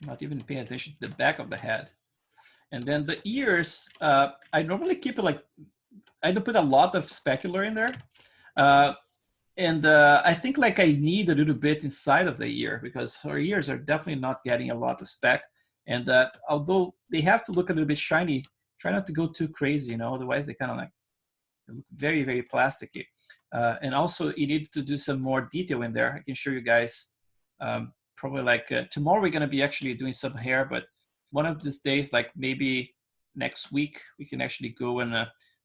Not even paying attention to the back of the head. And then the ears, I normally keep it like, I don't put a lot of specular in there. And I think like I need a little bit inside of the ear, because her ears are definitely not getting a lot of spec. And although they have to look a little bit shiny, try not to go too crazy, you know, otherwise they kind of like look very, very plasticky. And also you need to do some more detail in there. I can show you guys probably like tomorrow we're going to be actually doing some hair, but one of these days, like maybe next week, we can actually go and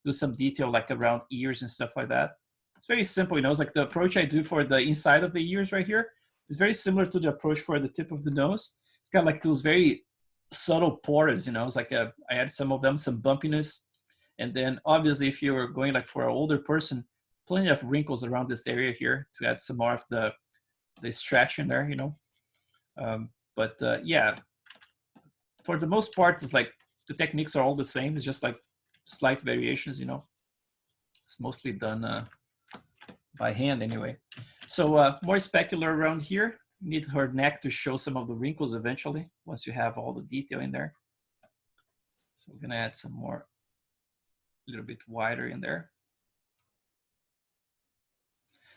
do some detail like around ears and stuff like that. It's very simple, you know, it's like the approach I do for the inside of the ears right here is very similar to the approach for the tip of the nose. It's got like those very subtle pores, you know, it's like I add some of them, some bumpiness. And then obviously if you're going like for an older person, plenty of wrinkles around this area here to add some more of the stretch in there, you know. Yeah, for the most part, it's like the techniques are all the same. It's just like slight variations, you know. It's mostly done by hand anyway. So more specular around here. You need her neck to show some of the wrinkles eventually, once you have all the detail in there. So we're gonna add some more, a little bit wider in there.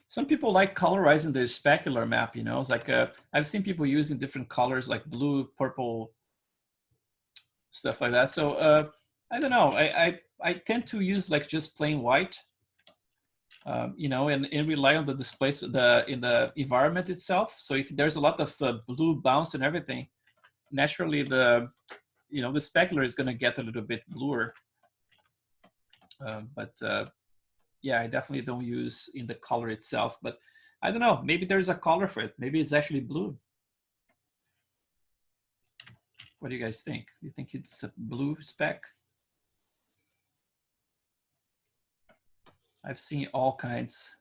Some people like colorizing the specular map, you know. It's like I've seen people using different colors like blue, purple, stuff like that. So I don't know. I tend to use like just plain white, you know, and rely on the displays in the environment itself. So if there's a lot of blue bounce and everything, naturally the specular is going to get a little bit bluer. Yeah, I definitely don't use in the color itself, but I don't know, maybe there's a color for it. Maybe it's actually blue. What do you guys think? Do you think it's a blue spec? I've seen all kinds.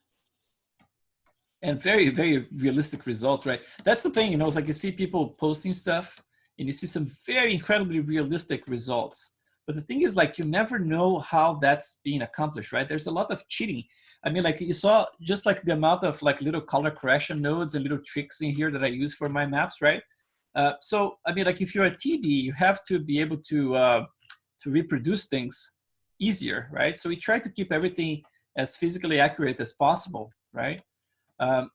And very, very realistic results, right? That's the thing, you know, it's like you see people posting stuff and you see some very incredibly realistic results. But the thing is, like, you never know how that's being accomplished, right? There's a lot of cheating. I mean, like you saw just like the amount of like little color correction nodes and little tricks in here that I use for my maps, right? So, I mean, like if you're a TD, you have to be able to reproduce things easier, right? So we try to keep everything as physically accurate as possible, right?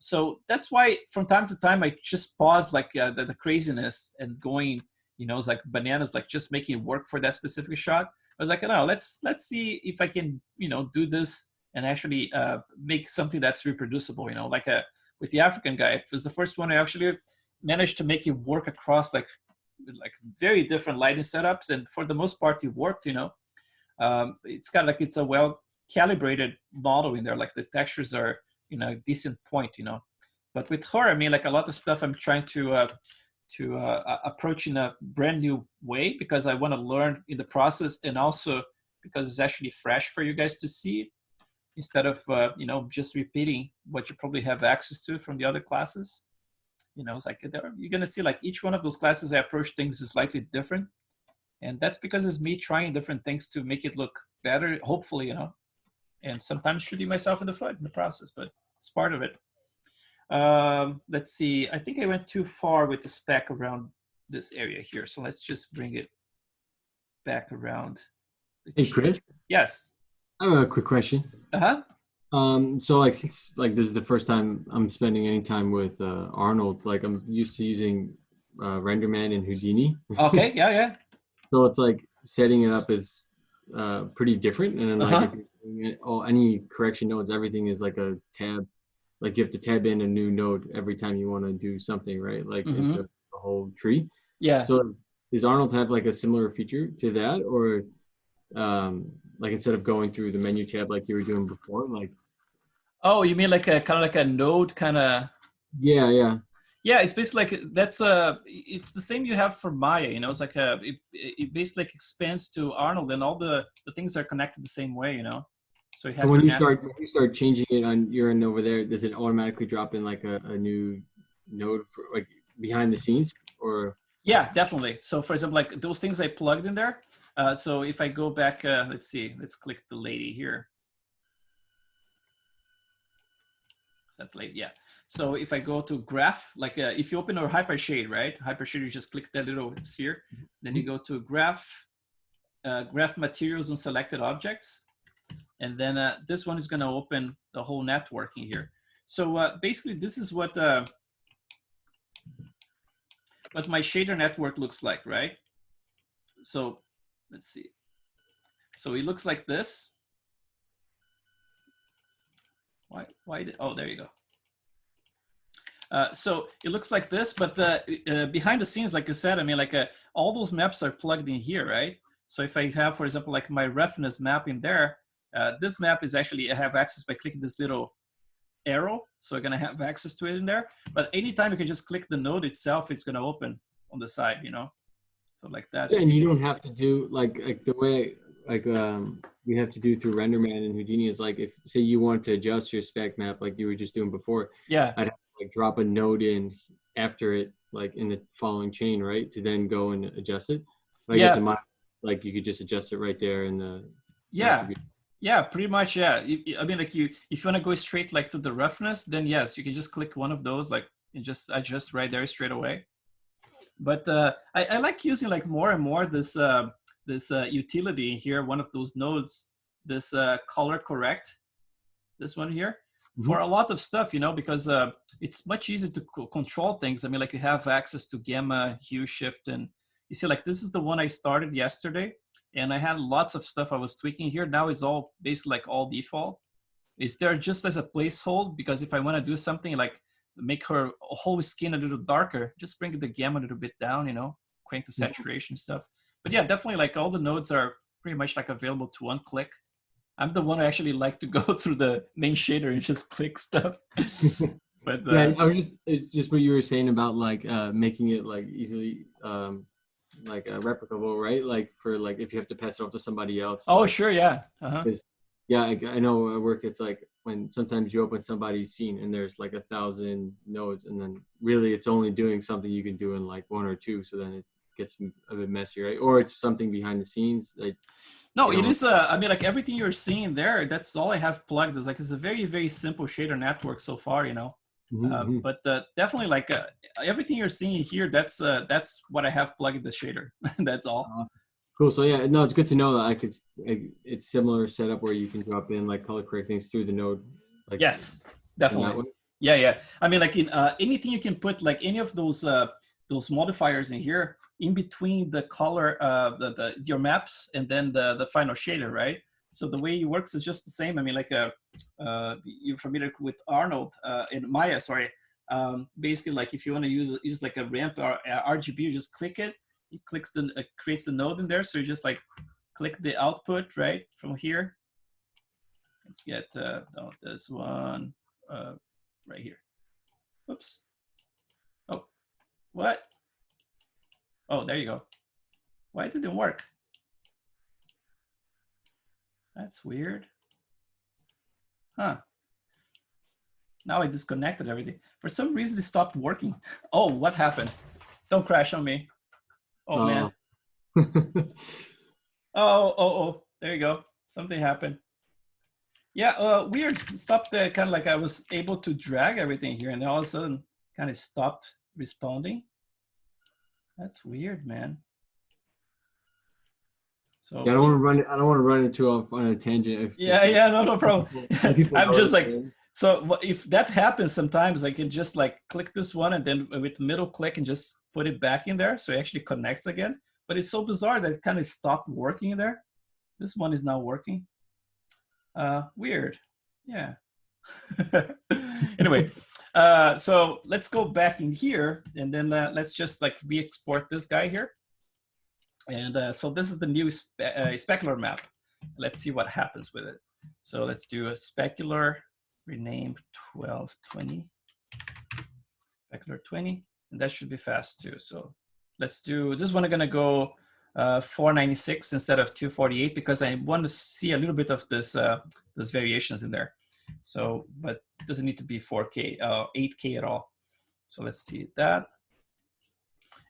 So that's why from time to time, I just pause like the craziness and going, you know, it's like bananas, like just making it work for that specific shot. I was like, no, let's see if I can, you know, do this and actually make something that's reproducible, you know, like with the African guy. It was the first one I actually managed to make it work across like very different lighting setups. And for the most part, it worked, you know. It's kind of like it's a well calibrated model in there, like the textures are, you know, decent point, you know. But with her, I mean, like a lot of stuff I'm trying to approach in a brand new way because I want to learn in the process, and also because it's actually fresh for you guys to see instead of you know, just repeating what you probably have access to from the other classes. You know, it's like you're gonna see like each one of those classes I approach things is slightly different, and that's because it's me trying different things to make it look better, hopefully, you know, and sometimes shooting myself in the foot in the process, but it's part of it. Let's see, I think I went too far with the spec around this area here, so let's just bring it back around. Hey Chris. Yes. I have a quick question. So like, since like this is the first time I'm spending any time with Arnold, like I'm used to using RenderMan and Houdini. Okay. Yeah. So it's like setting it up is pretty different, and then like any correction nodes, everything is like a tab. Like you have to tab in a new node every time you want to do something, right? Like it's a whole tree. Yeah. So does Arnold have like a similar feature to that, or like instead of going through the menu tab like you were doing before, like? Oh, you mean like a kind of like a node kind of? Yeah, yeah. Yeah, it's basically like that's it's the same you have for Maya. You know, it's like it basically like expands to Arnold, and all the things are connected the same way. You know, so you have. So when you start changing it on your end over there, does it automatically drop in like a new node for like behind the scenes, or? Yeah, definitely. So for example, like those things I plugged in there. So if I go back, let's see, let's click the lady here. Is that lady? Yeah. So if I go to graph, like if you open our Hypershade, right? Hypershade, you just click that little sphere. Then you go to graph, graph materials and selected objects. And then this one is going to open the whole networking here. So basically, this is what my shader network looks like, right? So let's see. So it looks like this. Why did, oh, there you go. So it looks like this, but behind the scenes, like you said, I mean, like all those maps are plugged in here, right? So if I have, for example, like my roughness map in there, this map is actually, I have access by clicking this little arrow. So I'm gonna have access to it in there. But anytime you can just click the node itself, it's gonna open on the side, you know? So like that. Yeah, and you don't have to do like the way we have to do through RenderMan and Houdini is like, if say you want to adjust your spec map like you were just doing before, yeah, I'd have to like drop a node in after it, like in the following chain, right, to then go and adjust it. But I guess in my, like you could just adjust it right there in the yeah, pretty much. Yeah, I mean, like if you want to go straight like to the roughness, then yes, you can just click one of those, like and just adjust right there straight away. But I like using like more and more this this utility here, one of those nodes, this color correct, this one here, for a lot of stuff, you know, because it's much easier to control things. I mean, like you have access to gamma, hue shift, and you see, like this is the one I started yesterday, and I had lots of stuff I was tweaking here. Now it's all basically like all default. It's there just as a placeholder, because if I want to do something like make her whole skin a little darker, just bring the gamma a little bit down, you know, crank the saturation stuff. But yeah, definitely like all the nodes are pretty much like available to one click. I'm the one who actually like to go through the main shader and just click stuff. But yeah, I was it's just what you were saying about like making it like easily like replicable, right? Like for like if you have to pass it off to somebody else. Oh, like, sure, yeah. Yeah, I know at work it's like when sometimes you open somebody's scene and there's like 1,000 nodes, and then really it's only doing something you can do in like one or two, so then it gets a bit messy, right? Or it's something behind the scenes. Like, no, it is. I mean, like everything you're seeing there, that's all I have plugged. Is like it's a very, very simple shader network so far, you know. But definitely, like everything you're seeing here, that's what I have plugged in the shader. That's all. Cool. So yeah, no, it's good to know that it's similar setup where you can drop in like color correct things through the node. Like, yes, definitely. Yeah. I mean, like in anything you can put like any of those modifiers in here in between the color, your maps and then the final shader, right? So the way it works is just the same. I mean, like you're familiar with Arnold in Maya, sorry. Basically, like if you want to use like a ramp or RGB, you just click it. It clicks creates the node in there. So you just like click the output right from here. Let's get this one right here. Oops. Oh, what? Oh, there you go. Why did it work? That's weird. Huh. Now I disconnected everything. For some reason, it stopped working. Oh, what happened? Don't crash on me. Oh, man. Oh, there you go. Something happened. Yeah, weird. Stopped kind of like I was able to drag everything here, and then all of a sudden kind of stopped responding. That's weird, man. So yeah, I don't want to run it. I don't want to run it too off on a tangent. No problem. I'm just like, so if that happens sometimes, I can just like click this one and then with middle click and just put it back in there, so it actually connects again. But it's so bizarre that it kind of stopped working in there. This one is now working. Weird. Yeah. Anyway, so let's go back in here and then let's just like re-export this guy here. And so this is the new specular map. Let's see what happens with it. So let's do a specular, rename 1220, specular 20, and that should be fast too. So let's do this one. I'm gonna go 496 instead of 248 because I want to see a little bit of this those variations in there. So, but it doesn't need to be 4K, 8K at all. So let's see that.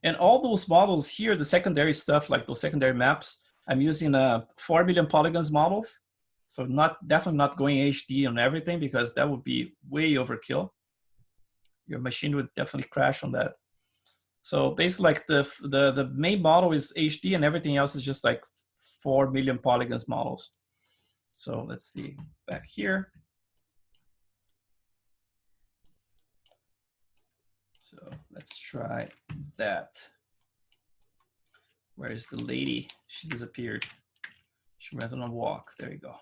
And all those models here, the secondary stuff, like those secondary maps, I'm using 4 million polygons models. So definitely not going HD on everything because that would be way overkill. Your machine would definitely crash on that. So basically like the main model is HD and everything else is just like 4 million polygons models. So let's see back here. So let's try that. Where is the lady? She disappeared. She went on a walk. There you go.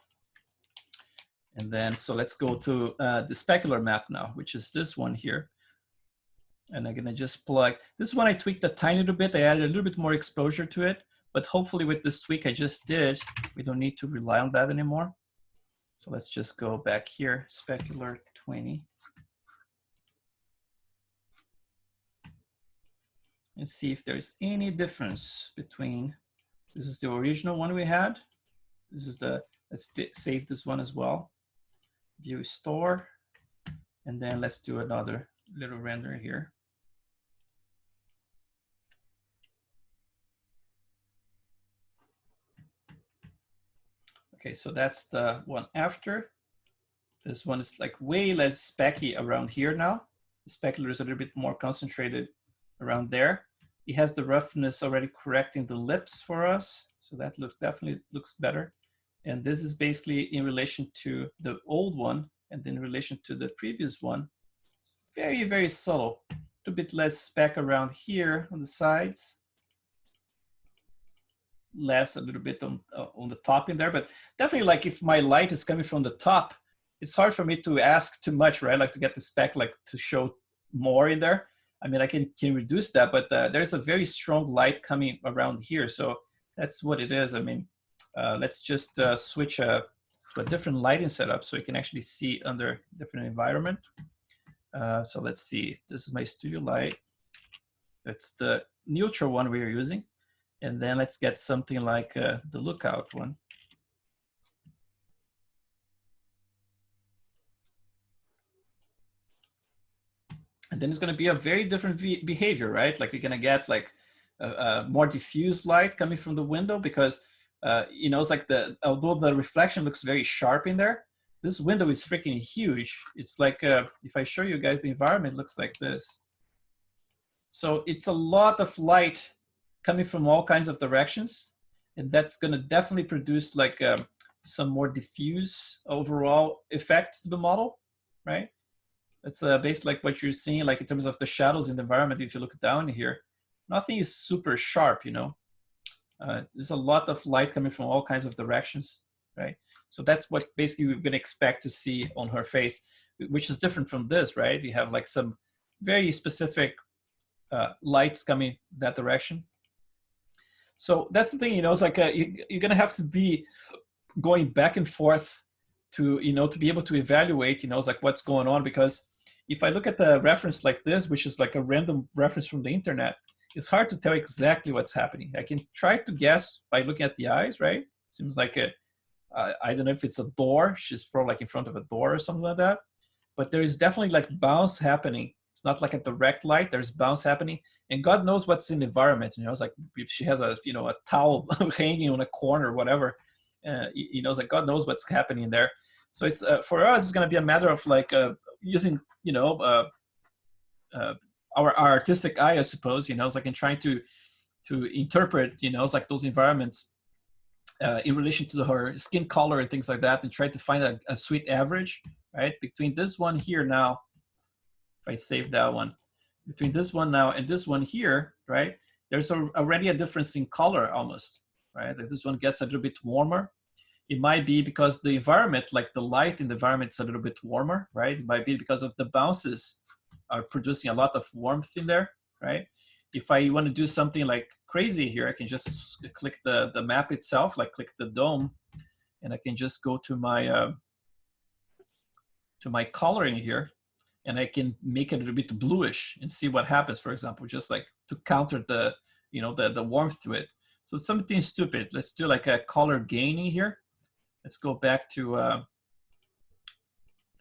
And then, so let's go to the specular map now, which is this one here. And I'm gonna just plug, this one I tweaked a tiny little bit. I added a little bit more exposure to it, but hopefully with this tweak I just did, we don't need to rely on that anymore. So let's just go back here, specular 20. And see if there's any difference between, this is the original one we had. This is the, let's save this one as well. View store. And then let's do another little render here. Okay, so that's the one after. This one is like way less specky around here now. The specular is a little bit more concentrated around there. It has the roughness already correcting the lips for us. So that definitely looks better. And this is basically in relation to the old one and then in relation to the previous one. It's very, very subtle. A little bit less speck around here on the sides. Less a little bit on the top in there, but definitely like if my light is coming from the top, it's hard for me to ask too much, right? Like to get the speck like to show more in there. I mean, I can reduce that, but there's a very strong light coming around here. So that's what it is. I mean, let's just switch to a different lighting setup so you can actually see under different environment. So let's see, this is my studio light. It's the neutral one we are using. And then let's get something like the lookout one. And then it's going to be a very different behavior, right? Like you're going to get like a more diffuse light coming from the window because, you know, it's like although the reflection looks very sharp in there, this window is freaking huge. It's like, if I show you guys the environment, it looks like this. So it's a lot of light coming from all kinds of directions. And that's going to definitely produce like some more diffuse overall effect to the model, right? It's based like what you're seeing, like in terms of the shadows in the environment. If you look down here, nothing is super sharp, you know. There's a lot of light coming from all kinds of directions, right? So that's what basically we're gonna expect to see on her face, which is different from this, right? You have like some very specific lights coming that direction. So that's the thing, you know, it's like you're gonna have to be going back and forth to, you know, to be able to evaluate, you know, it's like what's going on. Because if I look at the reference like this, which is like a random reference from the internet, it's hard to tell exactly what's happening. I can try to guess by looking at the eyes, right? Seems like I don't know if it's a door. She's probably like in front of a door or something like that. But there is definitely like bounce happening. It's not like a direct light. There's bounce happening, and God knows what's in the environment. You know, it's like if she has a, you know, a towel hanging on a corner or whatever. You know, it's like God knows what's happening there. So it's for us, it's going to be a matter of like using, you know, our artistic eye, I suppose. You know, it's like in trying to interpret, you know, it's like those environments in relation to her skin color and things like that, and try to find a sweet average, right, between this one here now. If I save that one, between this one now and this one here, right, there's already a difference in color almost, right? Like this one gets a little bit warmer. It might be because the environment, like the light in the environment is a little bit warmer, right? It might be because of the bounces are producing a lot of warmth in there, right? If I want to do something like crazy here, I can just click the map itself, like click the dome, and I can just go to my coloring here, and I can make it a little bit bluish and see what happens, for example, just like to counter the, you know, the warmth to it. So something stupid. Let's do like a color gaining here. Let's go back to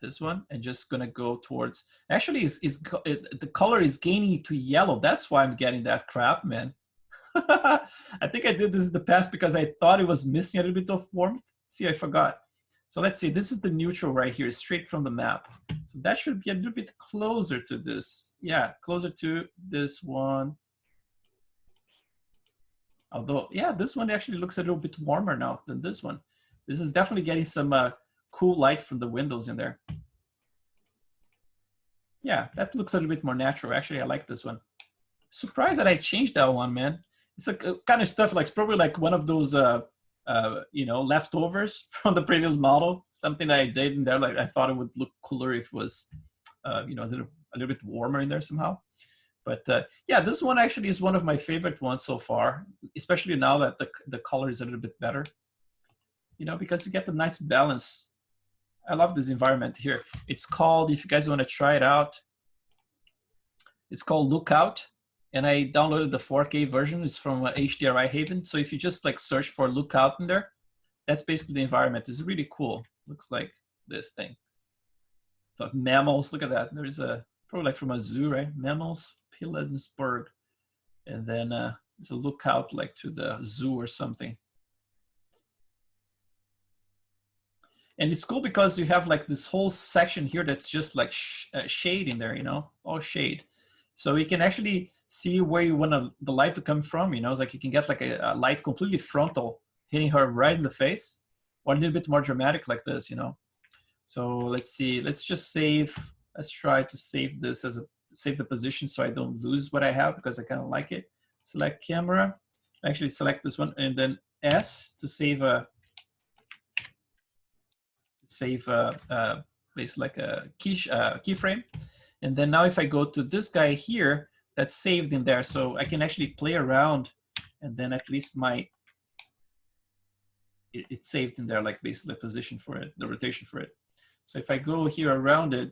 this one and just gonna go towards, actually the color is gaining to yellow. That's why I'm getting that crap, man. I think I did this in the past because I thought it was missing a little bit of warmth. See, I forgot. So let's see, this is the neutral right here, straight from the map. So that should be a little bit closer to this. Yeah, closer to this one. Although, yeah, this one actually looks a little bit warmer now than this one. This is definitely getting some cool light from the windows in there. Yeah, that looks a little bit more natural. Actually, I like this one. Surprised that I changed that one, man. It's like kind of stuff like, it's probably like one of those, you know, leftovers from the previous model. Something that I did in there, like I thought it would look cooler if it was, you know, a little bit warmer in there somehow. But yeah, this one actually is one of my favorite ones so far, especially now that the color is a little bit better. You know, because you get the nice balance. I love this environment here. It's called, if you guys want to try it out, it's called Lookout. And I downloaded the 4K version. It's from HDRI Haven. So if you just like search for Lookout in there, that's basically the environment. It's really cool. Looks like this thing. So mammals, look at that. There's a, probably like from a zoo, right? Mammals, Pilanesberg. And then there's a lookout like to the zoo or something. And it's cool because you have like this whole section here that's just like shade in there, you know, all shade. So you can actually see where you want the light to come from, you know. It's like you can get like a light completely frontal hitting her right in the face, or a little bit more dramatic like this, you know. So let's see, let's just save, let's try to save this as a, save the position so I don't lose what I have because I kind of like it. Select camera, actually select this one, and then S to save a, basically like a keyframe. And then now if I go to this guy here, that's saved in there. So I can actually play around and then at least it's saved in there, like basically the position for it, the rotation for it. So if I go here around it,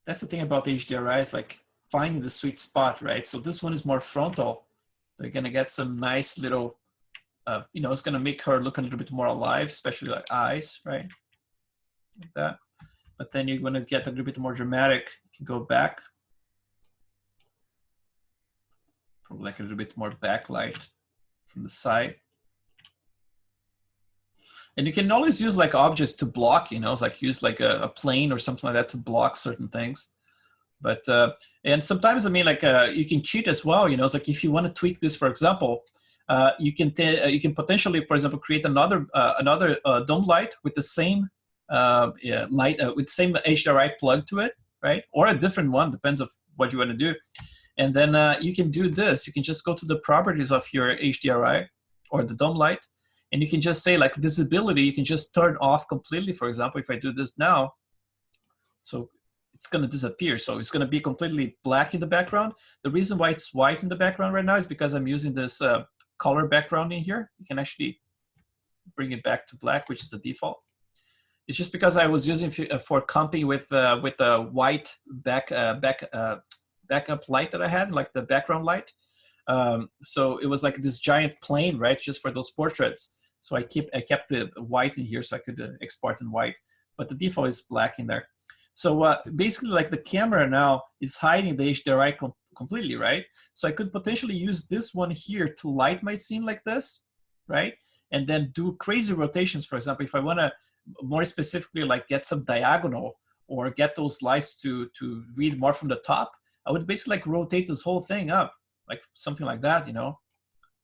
that's the thing about HDRI, is like finding the sweet spot, right? So this one is more frontal. They're gonna get some nice little, you know, it's gonna make her look a little bit more alive, especially like eyes, right? Like that. But then you're gonna get a little bit more dramatic. You can go back. Probably like a little bit more backlight from the side. And you can always use like objects to block, you know, it's like use like a plane or something like that to block certain things. But, and sometimes, I mean, like you can cheat as well, you know, it's like if you want to tweak this, for example, you can potentially, for example, create another dome light with the same light, with the same HDRI plug to it, right? Or a different one, depends on what you want to do. And then you can do this. You can just go to the properties of your HDRI or the dome light, and you can just say like visibility, you can just turn off completely. For example, if I do this now, so it's going to disappear. So it's going to be completely black in the background. The reason why it's white in the background right now is because I'm using this color background in here. You can actually bring it back to black, which is the default. It's just because I was using for comping with the white backup light that I had, like the background light. So it was like this giant plane, right? Just for those portraits. So I kept the white in here so I could export in white, but the default is black in there. So basically like the camera now is hiding the HDRI completely, right? So I could potentially use this one here to light my scene like this, right? And then do crazy rotations. For example, if I want to more specifically like get some diagonal or get those lights to read more from the top, I would basically like rotate this whole thing up, like something like that, you know,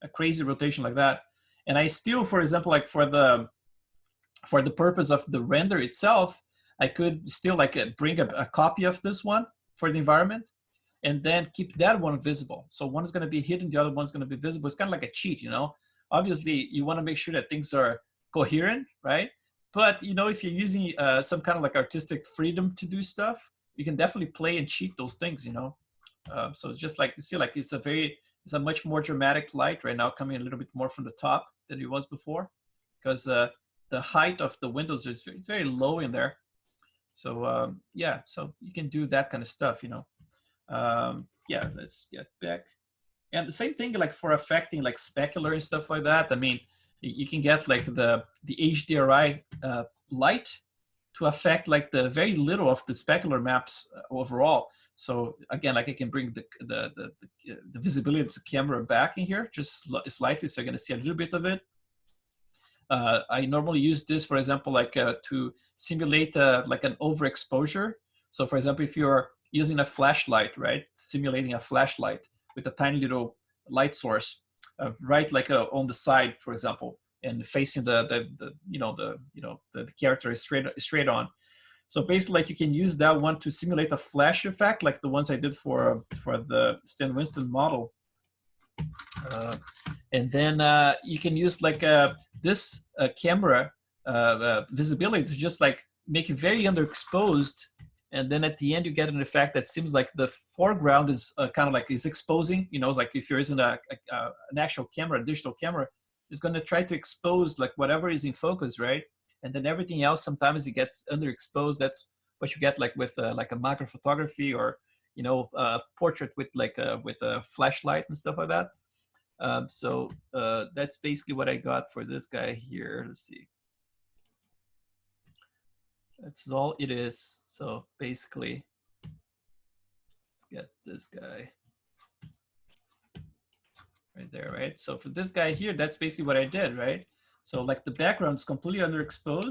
a crazy rotation like that. And I still, for example, like for the purpose of the render itself, I could still like bring a copy of this one for the environment and then keep that one visible. So one is going to be hidden, the other one's going to be visible. It's kind of like a cheat, you know. Obviously, you want to make sure that things are coherent, right? But, you know, if you're using some kind of like artistic freedom to do stuff, you can definitely play and cheat those things, you know. So it's just like, you see, like it's a much more dramatic light right now, coming a little bit more from the top than it was before, because the height of the windows is it's very low in there. So yeah, so you can do that kind of stuff, you know. Yeah, let's get back. And the same thing like for affecting like specular and stuff like that. I mean, you can get like the HDRI light to affect like the very little of the specular maps overall. So again, like I can bring the visibility to camera back in here just slightly, so you're going to see a little bit of it. I normally use this, for example, like to simulate like an overexposure. So for example, if you're using a flashlight, right, simulating a flashlight with a tiny little light source, right, like on the side, for example, and facing the character is straight on. So basically, like you can use that one to simulate a flash effect, like the ones I did for the Stan Winston model. And then you can use like this camera visibility to just like make it very underexposed. And then at the end, you get an effect that seems like the foreground is kind of like is exposing. You know, it's like if there isn't an actual camera, a digital camera, it's going to try to expose like whatever is in focus, right? And then everything else, sometimes it gets underexposed. That's what you get like with like a macro photography, or you know, portrait with like with a flashlight and stuff like that. So that's basically what I got for this guy here. Let's see. That's all it is. So basically, let's get this guy right there, right? So for this guy here, that's basically what I did, right? So like the background is completely underexposed.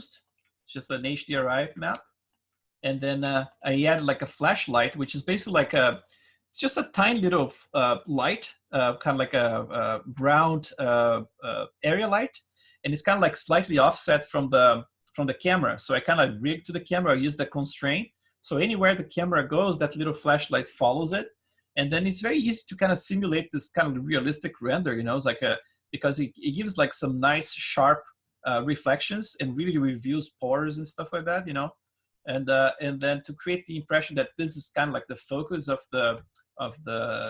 It's just an HDRI map. And then I added like a flashlight, which is basically like it's just a tiny little light, kind of like a round area light. And it's kind of like slightly offset from the camera. So I kind of rig to the camera, I use the constraint. So anywhere the camera goes, that little flashlight follows it. And then it's very easy to kind of simulate this kind of realistic render, you know, it's like because it gives like some nice sharp reflections and really reveals pores and stuff like that, you know. And then to create the impression that this is kind of like the focus of the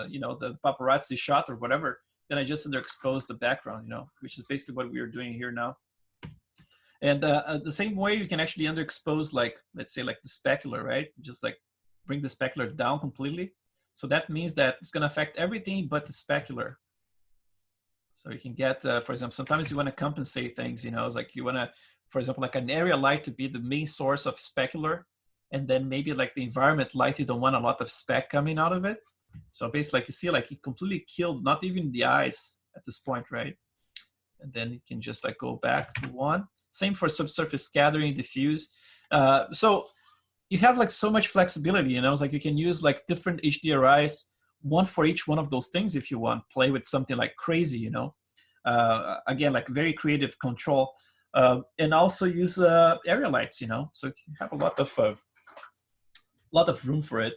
you know, the paparazzi shot or whatever, then I just underexpose the background, you know, which is basically what we are doing here now. And the same way you can actually underexpose, like, let's say like the specular, right? Just like bring the specular down completely. So that means that it's going to affect everything but the specular. So you can get, for example, sometimes you want to compensate things, you know, it's like you want to, for example, like an area light to be the main source of specular. And then maybe like the environment light, you don't want a lot of speck coming out of it. So basically, like you see, like it completely killed, not even the eyes at this point, right? And then you can just like go back to one. Same for subsurface scattering, diffuse. So you have like so much flexibility, you know, it's like you can use like different HDRIs, one for each one of those things if you want, play with something like crazy, you know. Again, like very creative control. And also use area lights, you know, so you have a lot of room for it.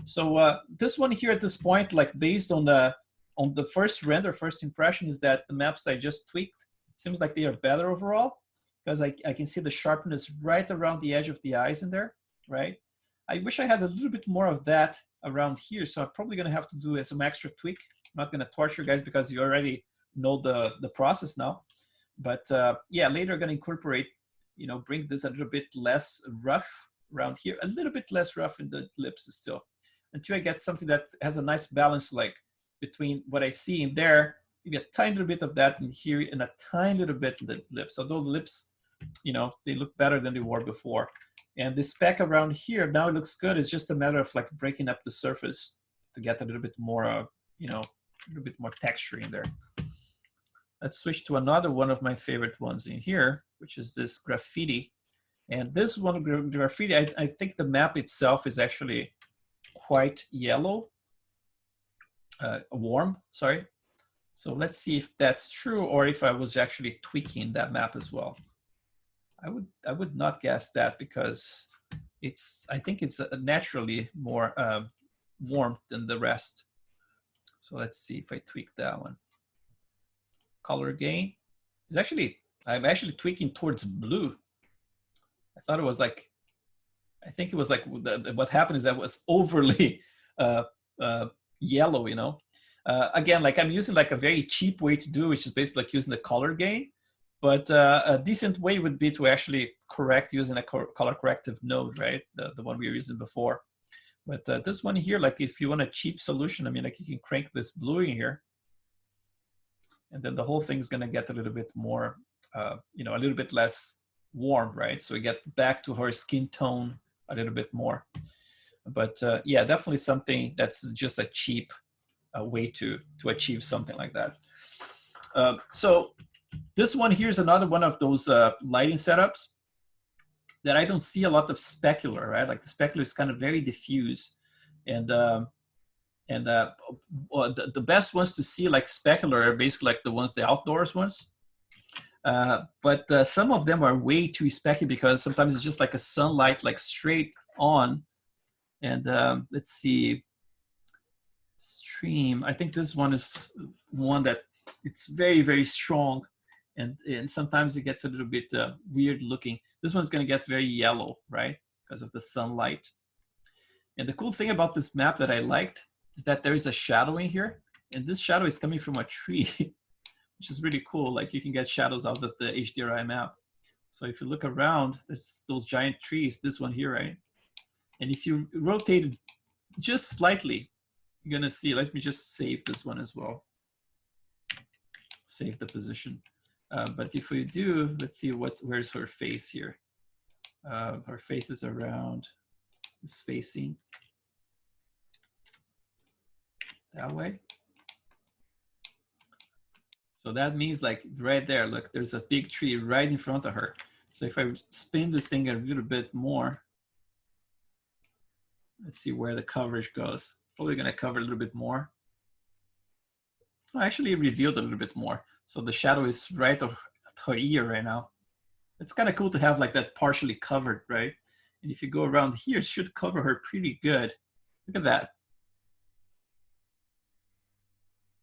So this one here at this point, like based on the first render, first impression, is that the maps I just tweaked seems like they are better overall, because I can see the sharpness right around the edge of the eyes in there, right? I wish I had a little bit more of that around here, so I'm probably gonna have to do some extra tweak. I'm not gonna torture you guys because you already know the process now. But yeah, later I'm gonna incorporate, you know, bring this a little bit less rough around here, a little bit less rough in the lips still, until I get something that has a nice balance, like between what I see in there, maybe a tiny little bit of that in here, and a tiny little bit in the lips. Although the lips, you know, they look better than they were before. And the speck around here, now it looks good. It's just a matter of like breaking up the surface to get a little bit more, you know, a little bit more texture in there. Let's switch to another one of my favorite ones in here, which is this graffiti. And this one, graffiti, I think the map itself is actually quite yellow, warm, sorry. So let's see if that's true, or if I was actually tweaking that map as well. I would not guess that, because I think it's naturally more warm than the rest. So let's see if I tweak that one. Color gain. I'm actually tweaking towards blue. I thought it was like, I think it was like what happened is that it was overly yellow, you know. Again, like I'm using like a very cheap way to do, which is basically like using the color gain. But a decent way would be to actually correct using a color corrective node, right? The one we were using before. But this one here, like if you want a cheap solution, I mean, like you can crank this blue in here, and then the whole thing's gonna get a little bit more, you know, a little bit less warm, right? So we get back to her skin tone a little bit more. But yeah, definitely something that's just a cheap way to achieve something like that. So this one here is another one of those lighting setups that I don't see a lot of specular, right? Like the specular is kind of very diffuse, and the best ones to see like specular are basically like the ones, the outdoors ones. But some of them are way too specky because sometimes it's just like a sunlight like straight on. And let's see, stream. I think this one is one that it's very, very strong. And sometimes it gets a little bit weird looking. This one's gonna get very yellow, right? Because of the sunlight. And the cool thing about this map that I liked is that there is a shadow in here. And this shadow is coming from a tree, which is really cool. Like you can get shadows out of the HDRI map. So if you look around, there's those giant trees, this one here, right? And if you rotate it just slightly, you're gonna see, let me just save this one as well. Save the position. But if we do, let's see where's her face here. Her face is around this facing that way. So that means like right there, look, there's a big tree right in front of her. So if I spin this thing a little bit more, let's see where the coverage goes. Probably gonna cover a little bit more. Oh, actually it revealed a little bit more. So the shadow is right at her ear right now. It's kind of cool to have like that partially covered, right? And if you go around here, it should cover her pretty good. Look at that.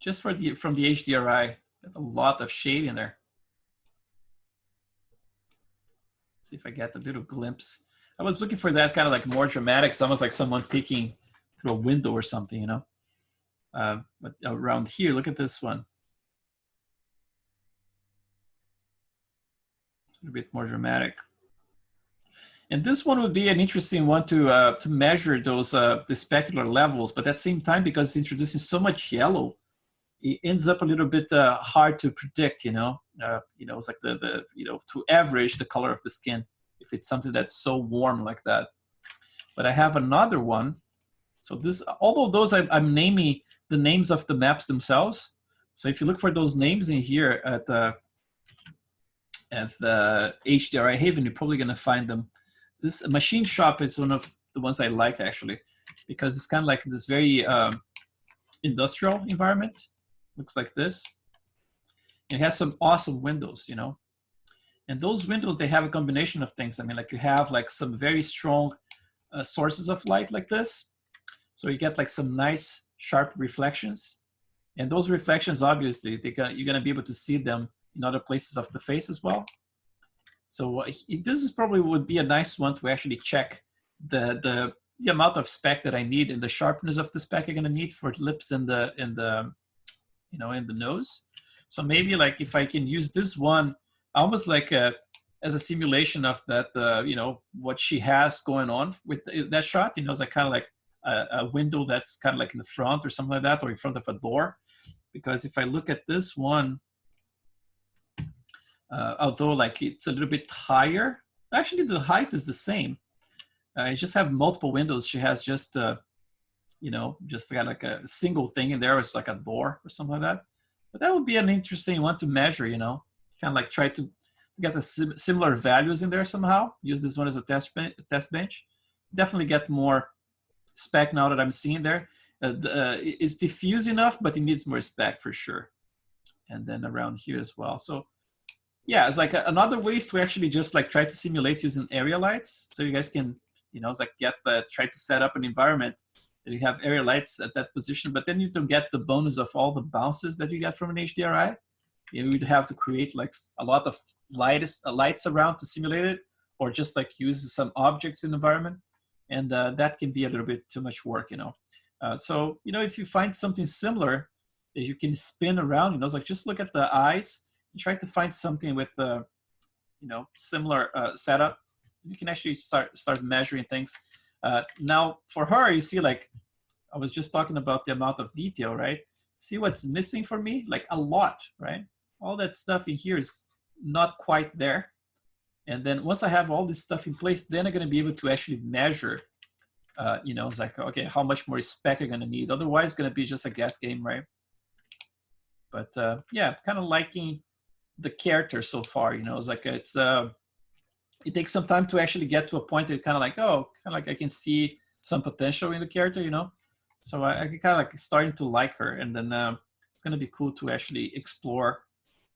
Just from the HDRI, a lot of shade in there. Let's see if I get a little glimpse. I was looking for that kind of like more dramatic. It's almost like someone peeking through a window or something, you know? But around here, look at this one. It's a bit more dramatic. And this one would be an interesting one to measure those the specular levels, but at the same time, because it's introducing so much yellow, it ends up a little bit hard to predict, you know? It's like to average the color of the skin if it's something that's so warm like that. But I have another one. So this, although those I'm naming the names of the maps themselves. So if you look for those names in here at the HDRI Haven, you're probably gonna find them. This machine shop is one of the ones I like actually, because it's kind of like this very industrial environment. Looks like this. It has some awesome windows, you know. And those windows, they have a combination of things. I mean, like you have like some very strong sources of light like this. So you get like some nice sharp reflections. And those reflections, obviously, you're gonna be able to see them in other places of the face as well. So this is probably would be a nice one to actually check the amount of speck that I need and the sharpness of the speck I'm gonna need for lips and the nose. So maybe like if I can use this one almost like as a simulation of that, what she has going on with that shot, it's like kind of like a window that's kind of like in the front or something like that, or in front of a door. Because if I look at this one, although like it's a little bit higher, actually the height is the same. I just have multiple windows. She has just, just got like a single thing in there. It's like a door or something like that. But that would be an interesting one to measure, kind of like try to get the similar values in there somehow. Use this one as a test bench. Definitely get more spec now that I'm seeing there. It's diffuse enough, but it needs more spec for sure. And then around here as well. So yeah, it's like another ways to actually just like try to simulate using area lights. So you guys can, it's like try to set up an environment that you have area lights at that position, but then you don't get the bonus of all the bounces that you get from an HDRI. You would have to create like a lot of lights around to simulate it, or just like use some objects in the environment. And that can be a little bit too much work, So, you know, if you find something similar that you can spin around, you know, it's like just look at the eyes and try to find something with the, you know, similar setup. You can actually start measuring things. Now, for her, you see, like, I was just talking about the amount of detail, right? See what's missing for me? Like a lot, right? All that stuff in here is not quite there. And then once I have all this stuff in place, then I'm going to be able to actually measure, you know, it's like, okay, how much more spec I'm going to need. Otherwise, it's going to be just a guess game, right? But yeah, kind of liking the character so far, you know, it's like it's, it takes some time to actually get to a point that kind of like, oh, kind of like I can see some potential in the character, you know? So I can kind of like starting to like her. And then it's going to be cool to actually explore,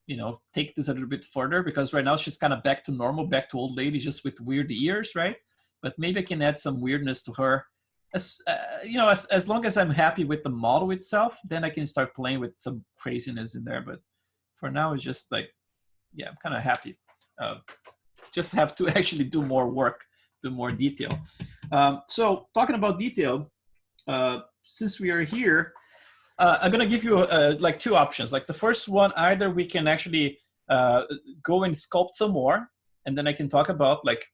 you know, take this a little bit further, because right now she's kind of back to normal, back to old lady, just with weird ears, right? But maybe I can add some weirdness to her. As you know, as long as I'm happy with the model itself, then I can start playing with some craziness in there. But for now, it's just like, yeah, I'm kind of happy. Just have to actually do more work, do more detail. So talking about detail, since we are here, I'm gonna give you like two options. Like the first one, either we can actually go and sculpt some more, and then I can talk about like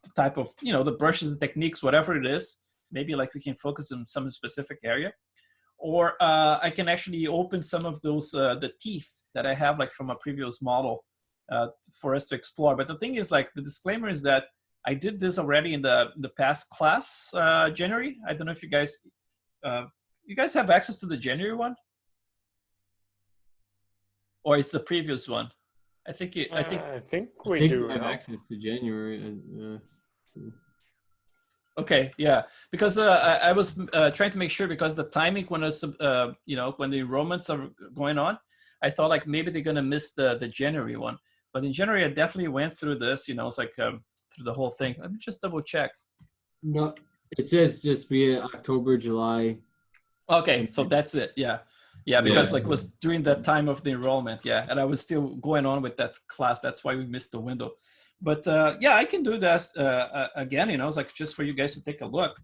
the type of, you know, the brushes, the techniques, whatever it is. Maybe like we can focus on some specific area, or I can actually open some of those the teeth that I have like from a previous model for us to explore. But the thing is, like, the disclaimer is that I did this already in the past class, January. I don't know if you guys have access to the January one, or it's the previous one. I think I think we do have now. access to January. Okay, yeah, because I was trying to make sure, because the timing when it's you know, when the enrollments are going on, I thought like maybe they're gonna miss the January one. But in January, I definitely went through this. You know, it's like through the whole thing. Let me just double check. No, it says just be October, July. Okay, so that's it. Yeah, yeah, because like it was during that time of the enrollment. Yeah, and I was still going on with that class. That's why we missed the window. But yeah, I can do this again. You know, it's like just for you guys to take a look.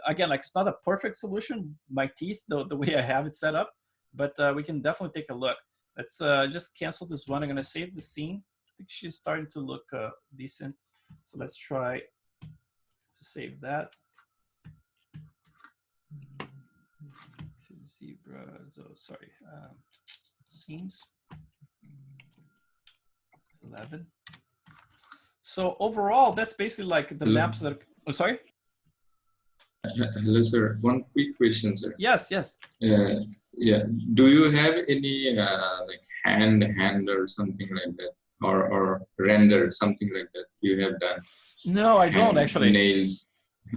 Again, like it's not a perfect solution, my teeth, the way I have it set up, but we can definitely take a look. Let's just cancel this one. I'm gonna save the scene. I think she's starting to look decent. So let's try to save that. Zebra, so sorry, scenes 11. So overall, that's basically like the maps that. Oh, sorry. Hello, sir. One quick question, sir. Yes, yes. Yeah. Do you have any like hand or something like that, or render something like that you have done? No, I don't actually. Nails.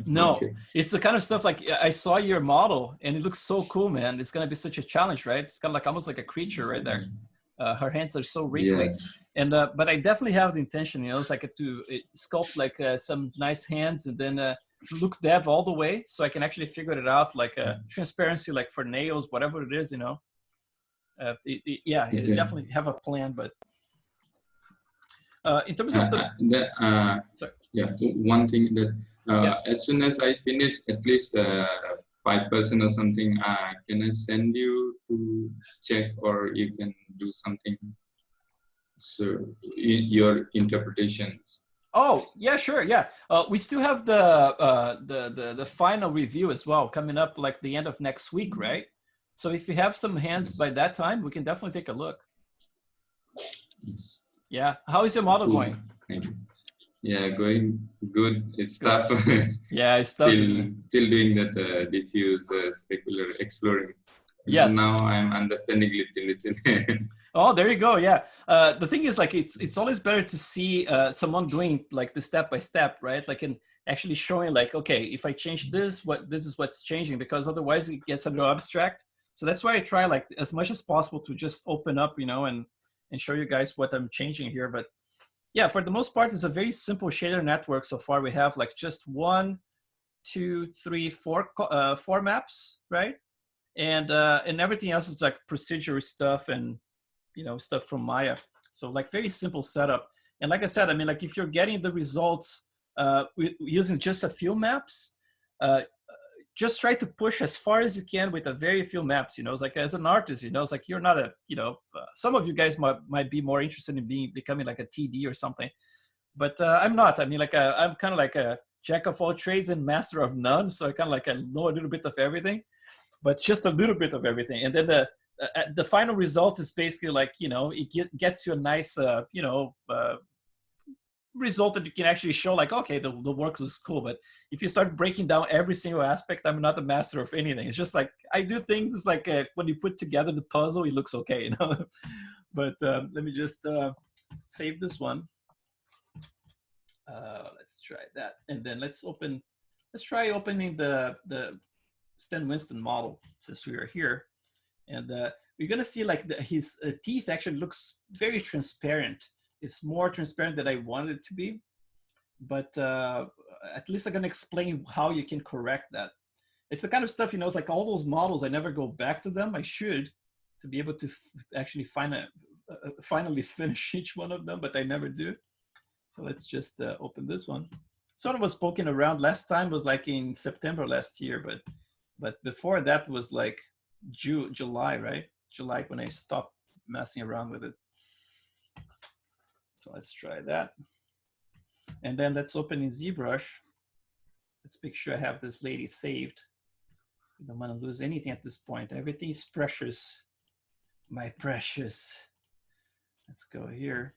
No, okay. It's the kind of stuff like I saw your model and it looks so cool, man. It's gonna be such a challenge, right? It's kind of like almost like a creature right there. Her hands are so wrinkly. Yes. And but I definitely have the intention, you know, it's like to sculpt like some nice hands, and then look dev all the way, so I can actually figure it out, like transparency, like for nails, whatever it is, you know. Yeah, okay. Definitely have a plan, but in terms of yeah, one thing that as soon as I finish at least 5% or something, can I send you to check, or you can do something? So your interpretations. Oh yeah, sure, yeah. We still have the final review as well coming up, like the end of next week, right? So if you have some hands by that time, we can definitely take a look. Yes. Yeah. How is your model going? Thank you. Yeah, going good. It's tough. Yeah, it's tough. Still doing that diffuse, specular exploring. Yes. Now I'm understanding little. Oh, there you go. Yeah. The thing is, like, it's always better to see someone doing like the step by step, right? Like, and actually showing, like, okay, if I change this, this is what's changing, because otherwise it gets a little abstract. So that's why I try, like, as much as possible to just open up, you know, and show you guys what I'm changing here. But yeah, for the most part, it's a very simple shader network so far. We have like just 1, 2, 3, 4 maps, right? And everything else is like procedure stuff and, you know, stuff from Maya. So like very simple setup. And like I said, I mean, like if you're getting the results using just a few maps, just try to push as far as you can with a very few maps. You know, it's like as an artist, you know, it's like you're not a, you know, some of you guys might be more interested in becoming like a TD or something, but I'm not. I mean, like I'm kind of like a jack of all trades and master of none. So I kind of like I know a little bit of everything, but just a little bit of everything. And then the final result is basically like, you know, it gets you a nice, you know, result that you can actually show like, okay, the work was cool. But if you start breaking down every single aspect, I'm not a master of anything. It's just like I do things like when you put together the puzzle, it looks okay, you know. But let me just save this one. Let's try that, and then let's try opening the Stan Winston model since we are here. And we're gonna see like his teeth actually looks very transparent. It's more transparent than I wanted it to be, but at least I'm gonna explain how you can correct that. It's the kind of stuff, you know, it's like all those models, I never go back to them. I should, to be able to actually finally finish each one of them, but I never do. So let's just open this one. Sort of was poking around last time was like in September last year, but before that was like July, right? July when I stopped messing around with it. So let's try that. And then let's open in ZBrush. Let's make sure I have this lady saved. I don't want to lose anything at this point. Everything is precious. My precious. Let's go here.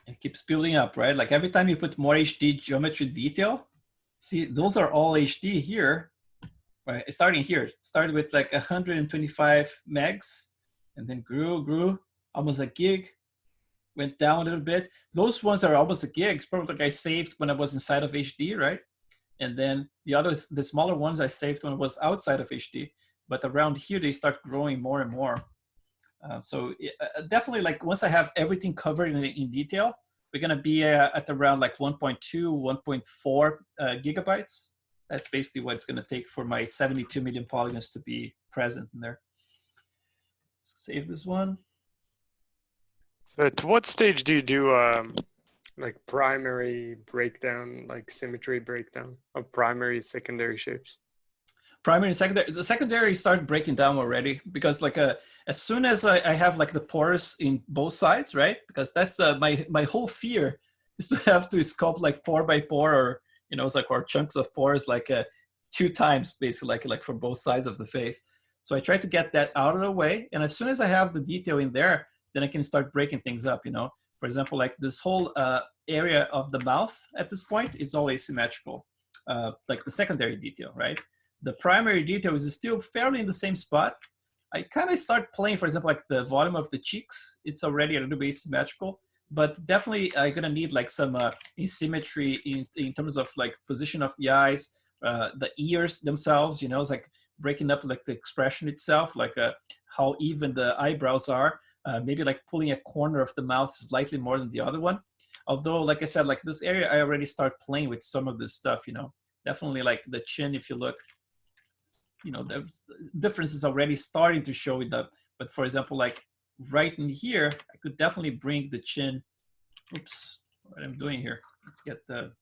It keeps building up, right? Like every time you put more HD geometry detail, see, those are all HD here. Right, starting here, started with like 125 megs, and then grew almost a gig, went down a little bit. Those ones are almost a gig, probably like I saved when I was inside of HD, right? And then the smaller ones I saved when I was outside of HD. But around here, they start growing more and more. So definitely, like once I have everything covered in detail, we're gonna be at around like 1.2, 1.4 gigabytes. That's basically what it's going to take for my 72 million polygons to be present in there. Save this one. So to what stage do you do like primary breakdown, like symmetry breakdown of primary, secondary shapes? Primary and secondary. The secondary started breaking down already because like as soon as I have like the pores in both sides, right? Because that's my whole fear is to have to sculpt like pore by pore, or you know, it's like or chunks of pores like 2 times basically, like for both sides of the face. So I try to get that out of the way, and as soon as I have the detail in there, then I can start breaking things up. You know, for example, like this whole area of the mouth at this point is all asymmetrical, like the secondary detail, right? The primary detail is still fairly in the same spot. I kind of start playing, for example, like the volume of the cheeks. It's already a little bit asymmetrical. But definitely I'm gonna need like some asymmetry in terms of like position of the eyes, the ears themselves, you know, it's like breaking up like the expression itself, like how even the eyebrows are, maybe like pulling a corner of the mouth slightly more than the other one. Although, like I said, like this area, I already start playing with some of this stuff, you know, definitely like the chin, if you look, you know, the difference is already starting to show it up. But for example, like right in here, I could definitely bring the chin. Oops, what I'm doing here. Let's get the.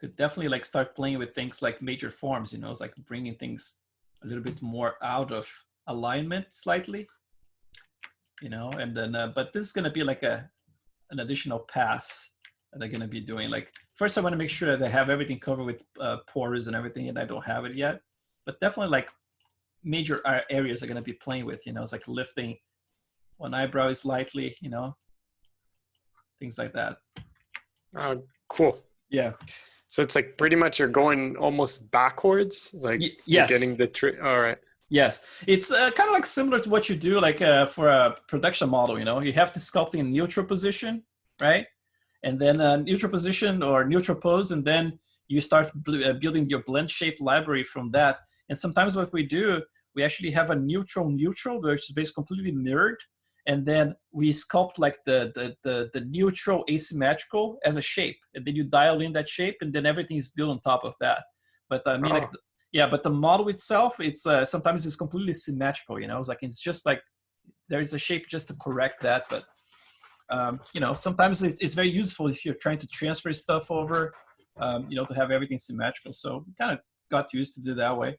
Could definitely like start playing with things like major forms. You know, it's like bringing things a little bit more out of alignment slightly. You know, and then but this is gonna be like an additional pass that I'm gonna be doing. Like first, I want to make sure that I have everything covered with pores and everything, and I don't have it yet. But definitely like major areas I'm going to be playing with, you know, it's like lifting one eyebrow slightly, you know, things like that. Cool. Yeah. So it's like pretty much you're going almost backwards, like yes. You're getting the trick. All right. Yes. It's kind of like similar to what you do like for a production model, you know, you have to sculpt in neutral position, right? And then neutral position or neutral pose, and then you start building your blend shape library from that. And sometimes what we do, we actually have a neutral, which is basically completely mirrored. And then we sculpt like the neutral asymmetrical as a shape. And then you dial in that shape, and then everything is built on top of that. But I mean, like, yeah, but the model itself, it's sometimes it's completely symmetrical, you know, it's just like there's a shape just to correct that. But You know, sometimes it's very useful if you're trying to transfer stuff over, you know, to have everything symmetrical. So we kind of got used to do that way.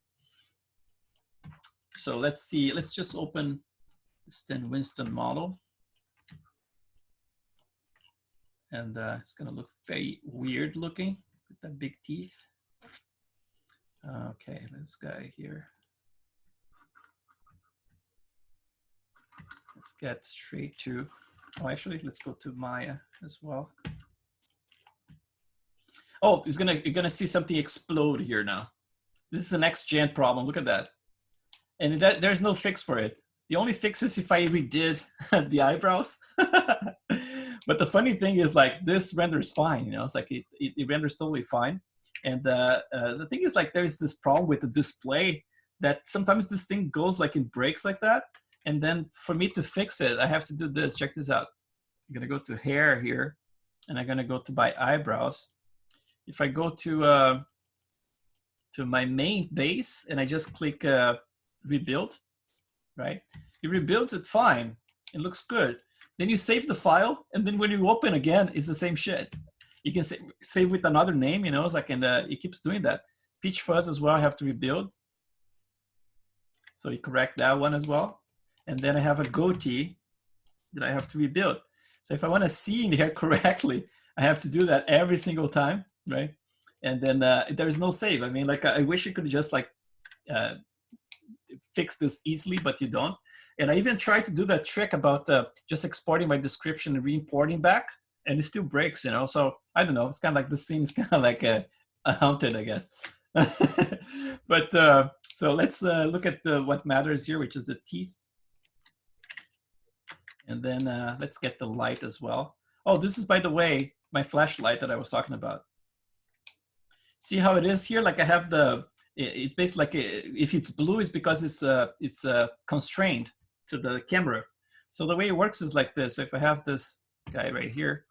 So let's see, let's just open the Stan Winston model. And it's gonna look very weird looking with the big teeth. Okay, this guy here. Let's get straight to, oh, actually, let's go to Maya as well. Oh, you're gonna see something explode here now. This is a next gen problem, look at that. And there's no fix for it. The only fix is if I redid the eyebrows. But the funny thing is, like, this renders fine, you know, it's like it renders totally fine. And the thing is, like, there's this problem with the display that sometimes this thing goes like it breaks like that. And then for me to fix it, I have to do this. Check this out. I'm gonna go to hair here, and I'm gonna go to my eyebrows. If I go to my main base and I just click rebuild, right? It rebuilds it fine. It looks good. Then you save the file, and then when you open again, it's the same shit. You can save with another name, you know, it's like, and it keeps doing that. Peach fuzz as well, I have to rebuild. So you correct that one as well. And then I have a goatee that I have to rebuild. So if I want to see in here correctly, I have to do that every single time, right? And then there's no save. I mean, like, I wish you could just like fix this easily, but you don't. And I even tried to do that trick about just exporting my description and re-importing back, and it still breaks, you know? So I don't know, it's kind of like, the scene is kind of like a haunted, I guess. But so let's look at what matters here, which is the teeth. And then let's get the light as well. Oh, this is, by the way, my flashlight that I was talking about. See how it is here? Like, I have it's basically like, if it's blue, it's because it's constrained to the camera. So the way it works is like this. So if I have this guy right here,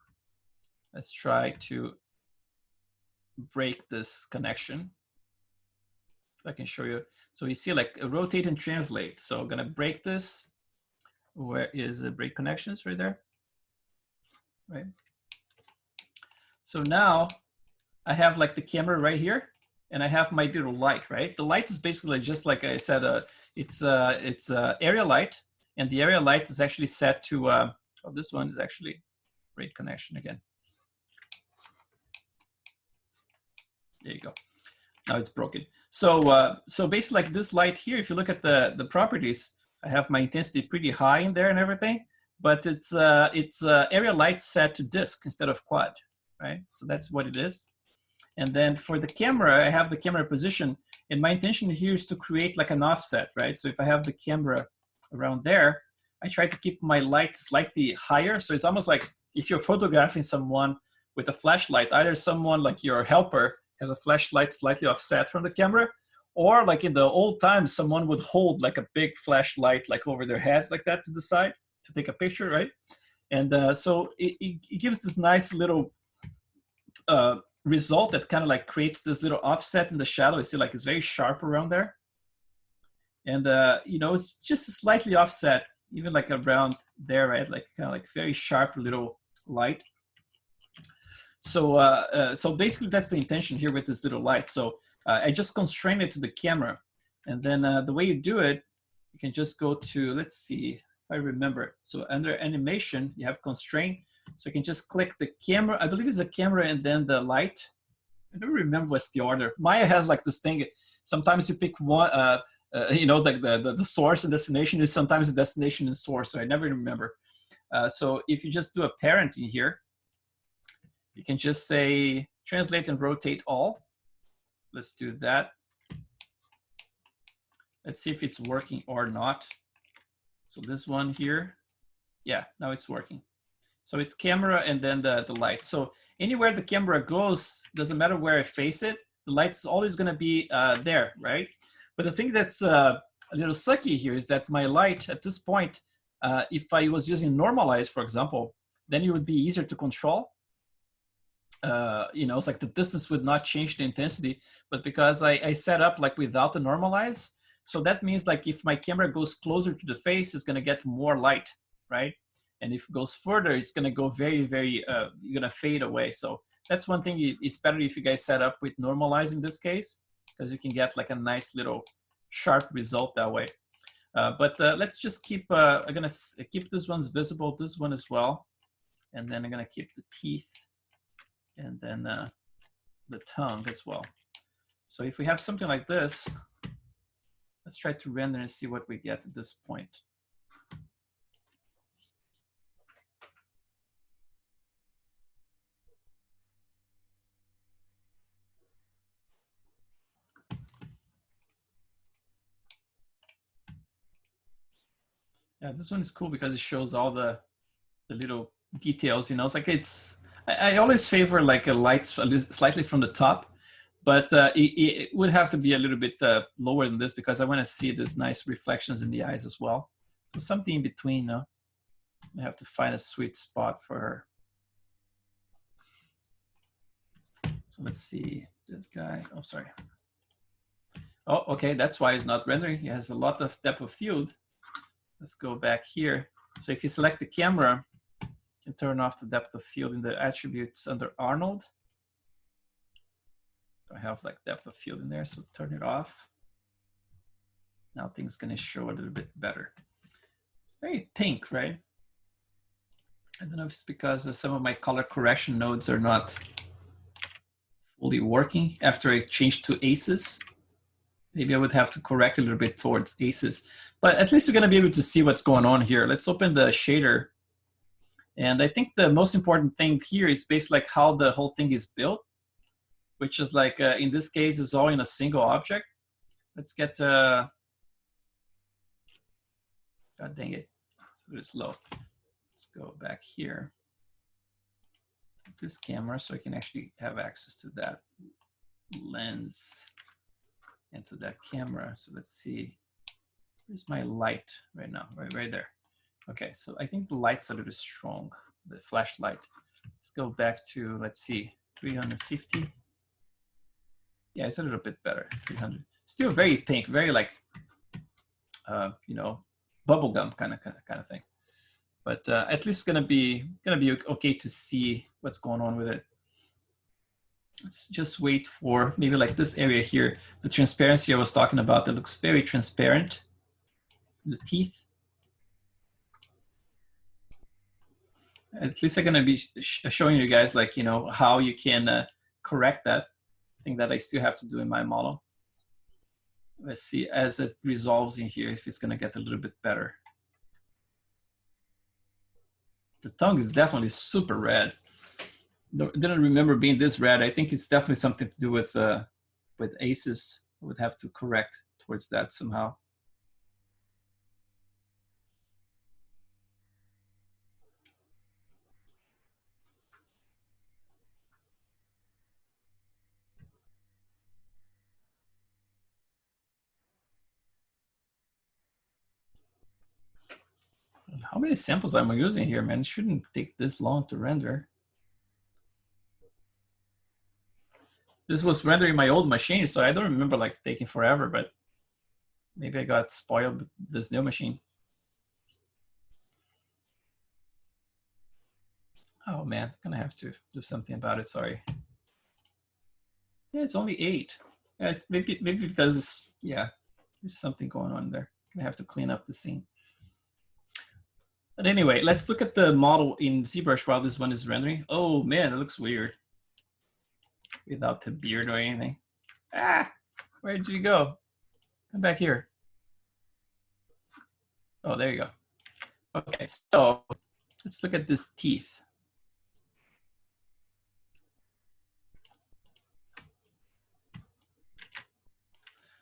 let's try to break this connection. If I can show you. So you see, like, rotate and translate. So I'm gonna break this. Where is the break connections? Right there, right? So now I have like the camera right here, and I have my little light, right? The light is basically just like I said, it's area light, and the area light is actually set to, oh, this one is actually break connection again. There you go. Now it's broken. So so basically, like, this light here, if you look at the properties, I have my intensity pretty high in there and everything, but it's area light set to disk instead of quad, right? So that's what it is. And then for the camera, I have the camera position, and my intention here is to create like an offset, right? So if I have the camera around there, I try to keep my light slightly higher. So it's almost like if you're photographing someone with a flashlight, either someone like your helper has a flashlight slightly offset from the camera, or like in the old times, someone would hold like a big flashlight like over their heads like that to the side to take a picture, right? And so it gives this nice little result that kind of like creates this little offset in the shadow. You see, like, it's very sharp around there. And, you know, it's just slightly offset, even like around there, right? Like kind of like very sharp little light. So, so basically that's the intention here with this little light. So I just constrain it to the camera. And then the way you do it, you can just go to, let's see if I remember. So under animation, you have constraint. So you can just click the camera. I believe it's the camera and then the light. I don't remember what's the order. Maya has like this thing. Sometimes you pick one, you know, like the source and destination is sometimes the destination and source. So I never remember. So if you just do a parent in here, you can just say translate and rotate all. Let's do that. Let's see if it's working or not. So this one here, yeah, now it's working. So it's camera and then the light. So anywhere the camera goes, doesn't matter where I face it, the light's always gonna be there, right? But the thing that's a little sucky here is that my light at this point, if I was using normalize, for example, then it would be easier to control. You know, it's like the distance would not change the intensity, but because I set up like without the normalize, so that means like if my camera goes closer to the face, it's gonna get more light, right? And if it goes further, it's going to go very, very, you're going to fade away. So that's one thing. It's better if you guys set up with normalize in this case, because you can get like a nice little sharp result that way. But let's just keep, I'm going to keep this one's visible, this one as well. And then I'm going to keep the teeth and then the tongue as well. So if we have something like this, let's try to render and see what we get at this point. Yeah, this one is cool because it shows all the little details, you know. It's like I always favor like a light slightly from the top, but it would have to be a little bit lower than this because I want to see this nice reflections in the eyes as well. So something in between, no? I have to find a sweet spot for her. So let's see this guy. Oh, sorry. Oh, okay, that's why it's not rendering. He has a lot of depth of field. Let's go back here. So if you select the camera, you can turn off the depth of field in the attributes under Arnold. I have like depth of field in there, so turn it off. Now things gonna show a little bit better. It's very pink, right? I don't know if it's because some of my color correction nodes are not fully working after I changed to aces. Maybe I would have to correct a little bit towards aces, but at least you're gonna be able to see what's going on here. Let's open the shader. And I think the most important thing here is basically like how the whole thing is built, which is like, in this case, is all in a single object. Let's get, God dang it, it's a little slow. Let's go back here. This camera so I can actually have access to that lens and to that camera. So let's see, where's my light right now? Right there. Okay, so I think the light's a little strong, the flashlight. Let's go back to, let's see, 350. Yeah, it's a little bit better, 300. Still very pink, very like, you know, bubblegum kind of thing. But at least it's gonna be okay to see what's going on with it. Let's just wait for maybe like this area here, the transparency I was talking about that looks very transparent. The teeth. At least I'm gonna be showing you guys like, you know, how you can correct that thing that I still have to do in my model. Let's see as it resolves in here if it's gonna get a little bit better. The tongue is definitely super red. Didn't remember being this red. I think it's definitely something to do with aces. I would have to correct towards that somehow. How many samples am I using here, man? It shouldn't take this long to render. This was rendering my old machine, so I don't remember like taking forever, but maybe I got spoiled with this new machine. Oh man, I'm gonna have to do something about it, sorry. Yeah, it's only 8. Yeah, it's maybe because it's, yeah, there's something going on there. I'm gonna have to clean up the scene. But anyway, let's look at the model in ZBrush while this one is rendering. Oh man, it looks weird. Without the beard or anything. Ah, where did you go? Come back here. Oh, there you go. Okay, so let's look at this teeth.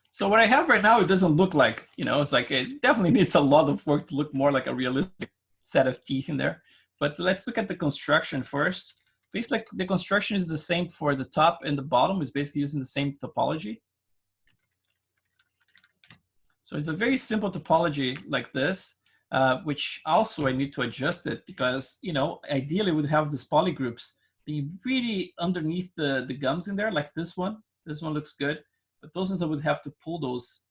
So what I have right now, it doesn't look like, you know, it's like it definitely needs a lot of work to look more like a realistic set of teeth in there. But let's look at the construction first. Basically, the construction is the same for the top and the bottom. It's basically using the same topology. So it's a very simple topology like this, which also I need to adjust it because, you know, ideally would have these polygroups be really underneath the gums in there, like this one. This one looks good, but those ones I would have to pull those,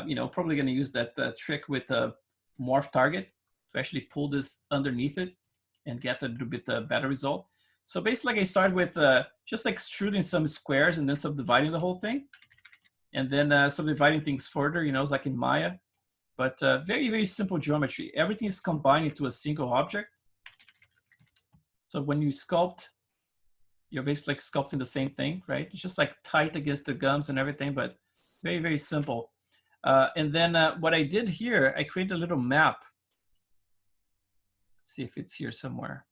you know, probably going to use that trick with a morph target to actually pull this underneath it and get a little bit better result. So basically, I started with just like extruding some squares and then subdividing the whole thing. And then subdividing things further, you know, it's like in Maya. But very, very simple geometry. Everything is combined into a single object. So when you sculpt, you're basically like sculpting the same thing, right? It's just like tight against the gums and everything, but very, very simple. And then what I did here, I created a little map. Let's see if it's here somewhere.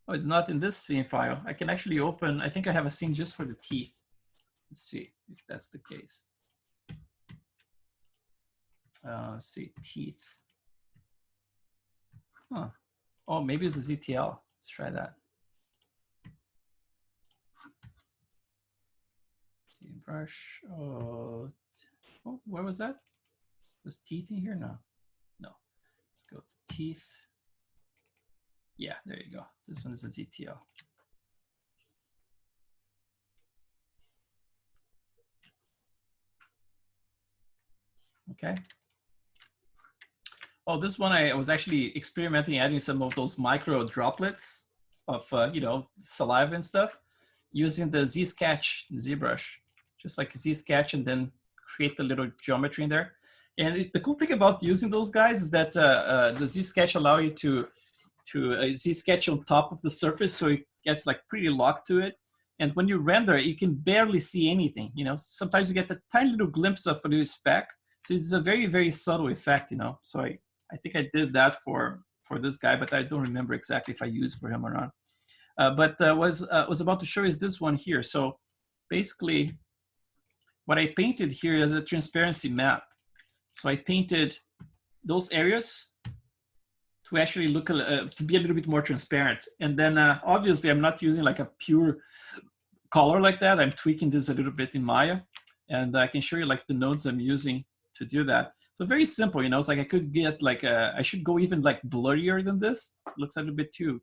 Oh, it's not in this scene file. I can actually open, I think I have a scene just for the teeth. Let's see if that's the case. Let's see, teeth. Huh. Oh, maybe it's a ZTL. Let's try that. Let's see, brush. Oh, where was that? Was teeth in here? No. No. Let's go to teeth. Yeah, there you go. This one is a ZTL. Okay. Oh, this one I was actually experimenting adding some of those micro droplets of, you know, saliva and stuff using the Z-Sketch ZBrush, just like Z-Sketch, and then create the little geometry in there. And the cool thing about using those guys is that the Z-Sketch allow you to Z-Sketch on top of the surface, so it gets like pretty locked to it. And when you render it, you can barely see anything. You know, sometimes you get a tiny little glimpse of a little speck. So it's a very, very subtle effect, you know. So I think I did that for this guy, but I don't remember exactly if I used for him or not. But was about to show is this one here. So basically, what I painted here is a transparency map. So I painted those areas to actually look to be a little bit more transparent. And then obviously I'm not using like a pure color like that. I'm tweaking this a little bit in Maya, and I can show you like the nodes I'm using to do that. So very simple, you know, it's like I could get like I should go even like blurrier than this. It looks a little bit too,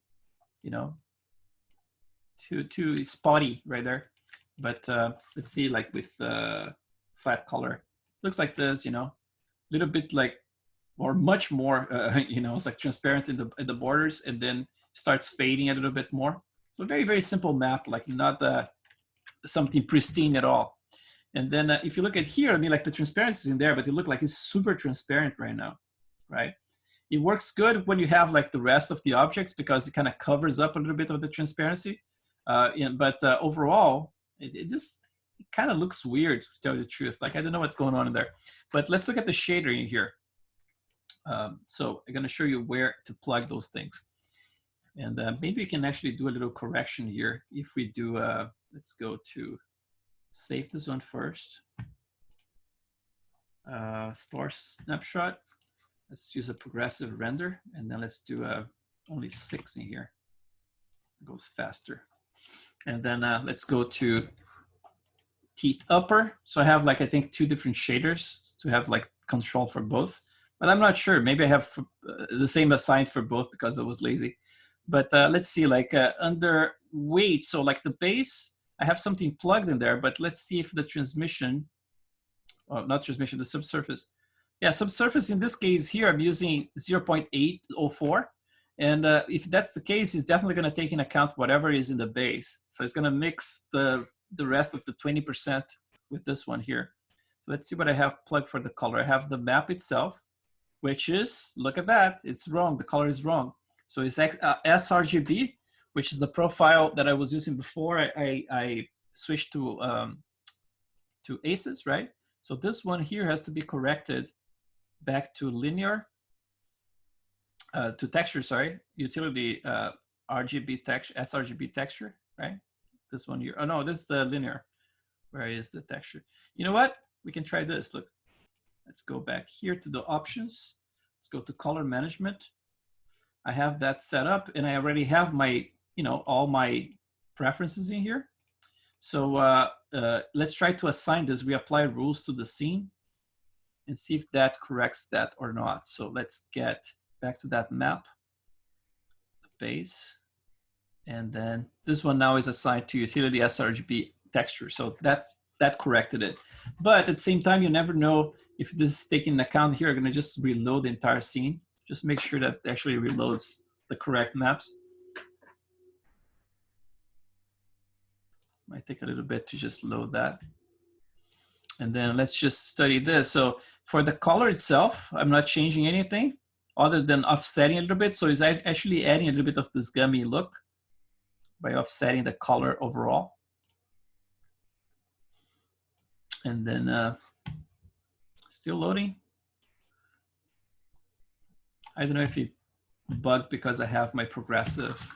you know, too spotty right there. But let's see, like with flat color, looks like this, you know, a little bit like, or much more, you know, it's like transparent in the borders, and then starts fading a little bit more. So very, very simple map, like not something pristine at all. And then if you look at here, I mean, like the transparency is in there, but it looks like it's super transparent right now, right? It works good when you have like the rest of the objects because it kind of covers up a little bit of the transparency. But overall, it just kind of looks weird, to tell you the truth. Like, I don't know what's going on in there. But let's look at the shader in here. So I'm going to show you where to plug those things. And maybe we can actually do a little correction here. If we do, let's go to save this one first. Store snapshot. Let's use a progressive render. And then let's do only 6 in here. It goes faster. And then let's go to teeth upper. So I have like, I think 2 different shaders to have like control for both. But I'm not sure. Maybe I have the same assigned for both because I was lazy. But let's see, like under weight, so like the base, I have something plugged in there, but let's see if the transmission, oh, not transmission, the subsurface. Yeah, subsurface in this case here, I'm using 0.804. And if that's the case, it's definitely going to take into account whatever is in the base. So it's going to mix the rest of the 20% with this one here. So let's see what I have plugged for the color. I have the map itself, which is, look at that, it's wrong, the color is wrong. So it's sRGB, which is the profile that I was using before I switched to ACES, right? So this one here has to be corrected back to linear, to texture, sorry, utility RGB texture, sRGB texture, right? This one here, oh no, this is the linear. Where is the texture? You know what? We can try this, look. Let's go back here to the options. Let's go to color management. I have that set up and I already have my, you know, all my preferences in here. So let's try to assign this. We apply rules to the scene and see if that corrects that or not. So let's get back to that map, the base. And then this one now is assigned to utility sRGB texture. So that that corrected it. But at the same time, you never know if this is taken into account here. I'm going to just reload the entire scene. Just make sure that it actually reloads the correct maps. Might take a little bit to just load that. And then let's just study this. So for the color itself, I'm not changing anything other than offsetting a little bit. So it's actually adding a little bit of this gummy look by offsetting the color overall. And then still loading. I don't know if it bugged because I have my progressive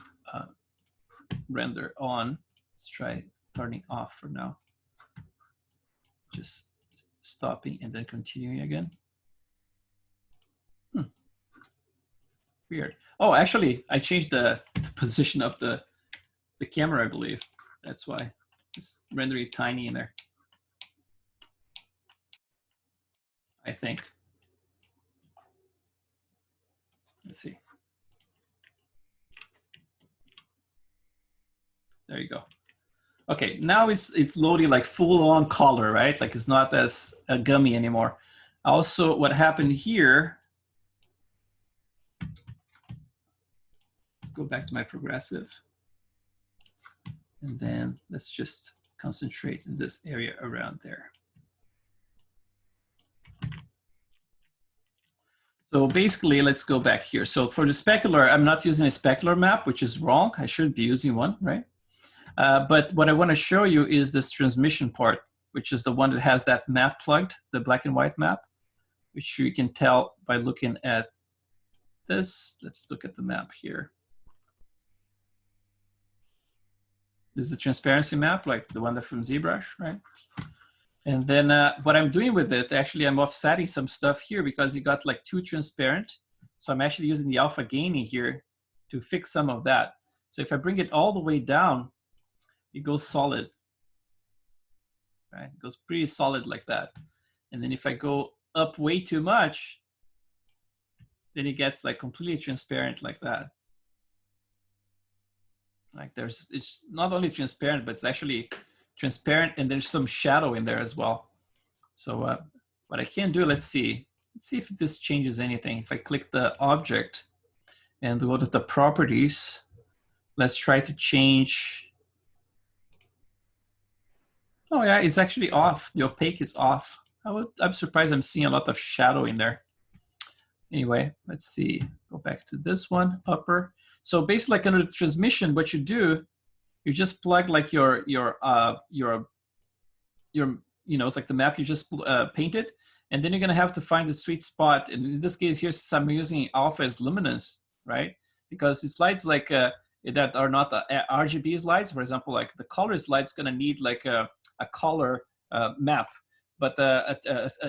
render on. Let's try turning off for now. Just stopping and then continuing again. Weird. Oh, actually, I changed the position of the camera, I believe. That's why it's rendering tiny in there. I think. Let's see. There you go. Okay, now it's loading like full on color, right? Like it's not as gummy anymore. Also, what happened here, let's go back to my progressive. And then let's just concentrate in this area around there. So basically, let's go back here. So for the specular, I'm not using a specular map, which is wrong. I should be using one, right? But what I want to show you is this transmission part, which is the one that has that map plugged, the black and white map, which you can tell by looking at this. Let's look at the map here. This is the transparency map, like the one that's from ZBrush, right? And then what I'm doing with it, actually, I'm offsetting some stuff here because it got like too transparent. So I'm actually using the alpha gaining here to fix some of that. So if I bring it all the way down, it goes solid, right? It goes pretty solid like that. And then if I go up way too much, then it gets like completely transparent like that. Like it's not only transparent, but it's actually transparent and there's some shadow in there as well. So what I can do, let's see if this changes anything. If I click the object and go to the properties, let's try to change. Oh yeah, it's actually off. The opaque is off. I'm surprised I'm seeing a lot of shadow in there. Anyway, let's see. Go back to this one, upper. So basically, like under the transmission, what you do, you just plug like your you know, it's like the map you just painted, and then you're gonna have to find the sweet spot. And in this case here, since I'm using alpha as luminance, right? Because it's lights like that are not the RGB slides. For example, like the color slide's gonna need like a color map, but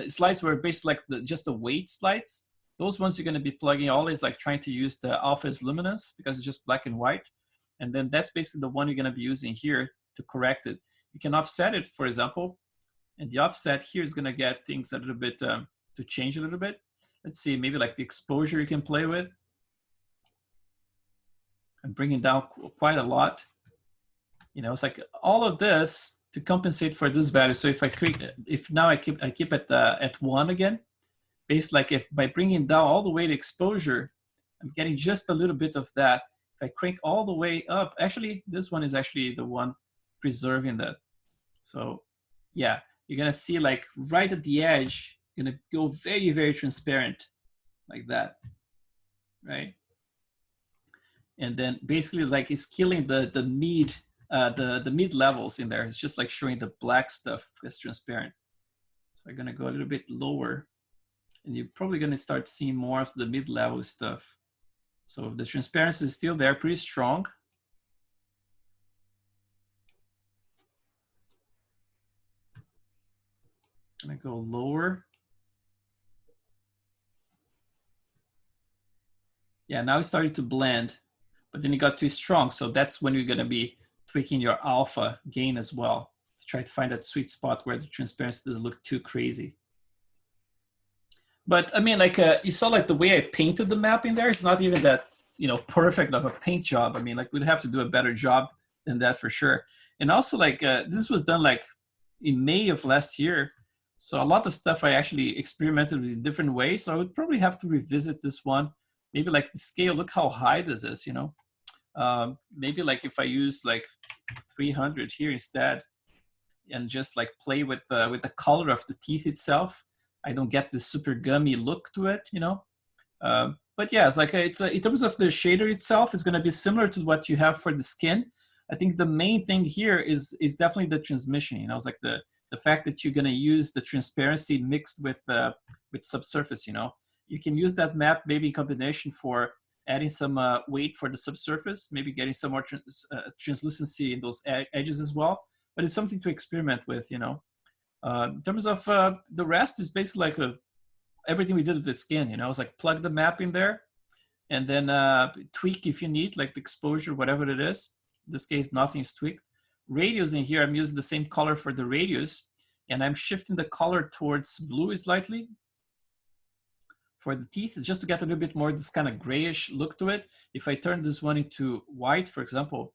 slides were basically like just the weight slides. Those ones you're gonna be plugging always like trying to use the alpha as luminance because it's just black and white. And then that's basically the one you're gonna be using here to correct it. You can offset it, for example, and the offset here is gonna get things a little bit, to change a little bit. Let's see, maybe like the exposure you can play with. And bring it down quite a lot. You know, it's like all of this to compensate for this value. So if I create, if now I keep at 1 again, based like if by bringing down all the way the exposure, I'm getting just a little bit of that. If I crank all the way up, actually, this one is actually the one preserving that. So yeah, you're gonna see like right at the edge, gonna go very, very transparent like that, right? And then basically like it's killing the mid levels in there. It's just like showing the black stuff as transparent. So I'm gonna go a little bit lower and you're probably gonna start seeing more of the mid-level stuff. So the transparency is still there, pretty strong. Gonna go lower. Yeah, now it's starting to blend, but then it got too strong. So that's when you're gonna be tweaking your alpha gain as well to try to find that sweet spot where the transparency doesn't look too crazy. But I mean, like you saw like the way I painted the map in there, it's not even that, you know, perfect of a paint job. I mean, like we'd have to do a better job than that for sure. And also like this was done like, in May of last year. So a lot of stuff I actually experimented with in different ways. So I would probably have to revisit this one. Maybe like the scale, look how high this is, you know. Maybe like if I use like 300 here instead and just like play with the color of the teeth itself, I don't get this super gummy look to it, you know. But yeah, it's like in terms of the shader itself, it's going to be similar to what you have for the skin. I think the main thing here is definitely the transmission. You know, it's like the fact that you're going to use the transparency mixed with subsurface. You know, you can use that map maybe in combination for adding some weight for the subsurface, maybe getting some more translucency in those edges as well. But it's something to experiment with. You know, in terms of the rest is basically like everything we did with the skin. You know, it's like plug the map in there, and then tweak if you need, like the exposure, whatever it is. In this case, nothing is tweaked. Radius in here, I'm using the same color for the radius, and I'm shifting the color towards blue slightly for the teeth, just to get a little bit more this kind of grayish look to it. If I turn this one into white, for example,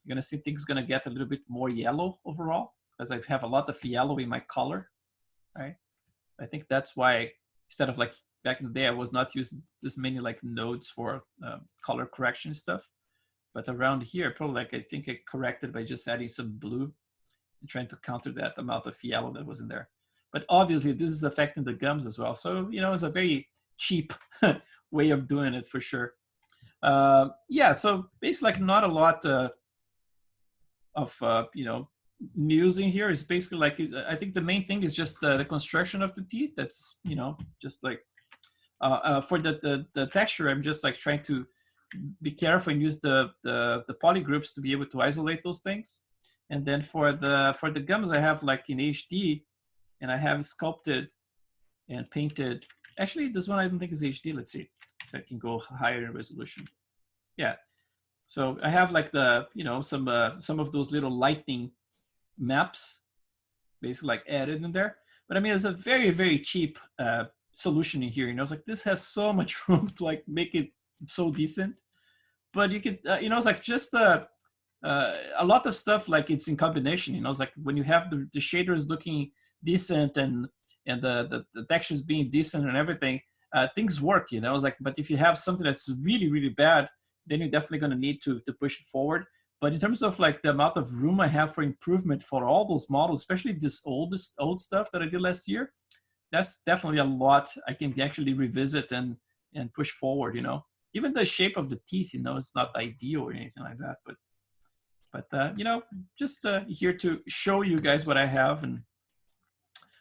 you're gonna see things gonna get a little bit more yellow overall, because I have a lot of yellow in my color, right? I think that's why, instead of like back in the day, I was not using this many like nodes for color correction stuff. But around here, probably like I think I corrected by just adding some blue and trying to counter that amount of yellow that was in there. But obviously this is affecting the gums as well. So, you know, it's a very cheap way of doing it for sure. Yeah, so basically like not a lot of, you know, news in here. Is basically like, I think the main thing is just the construction of the teeth. That's, you know, just like for the texture, I'm just like trying to be careful and use the poly groups to be able to isolate those things. And then for the gums, I have like in HD, and I have sculpted and painted. Actually, this one I don't think is HD. Let's see if I can go higher in resolution. Yeah. So I have like the, you know, some of those little lightning maps basically like added in there. But I mean, it's a very, very cheap solution in here. You know, it's like this has so much room to like make it so decent. But you could, you know, it's like just a lot of stuff like it's in combination. You know, it's like when you have the shaders looking decent and the textures being decent and everything, things work. You know, it's like, but if you have something that's really, really bad, then you're definitely going to need to push it forward. But in terms of like the amount of room I have for improvement for all those models, especially this old stuff that I did last year, that's definitely a lot I can actually revisit and push forward. You know, even the shape of the teeth, you know, it's not ideal or anything like that. But you know, just here to show you guys what I have. And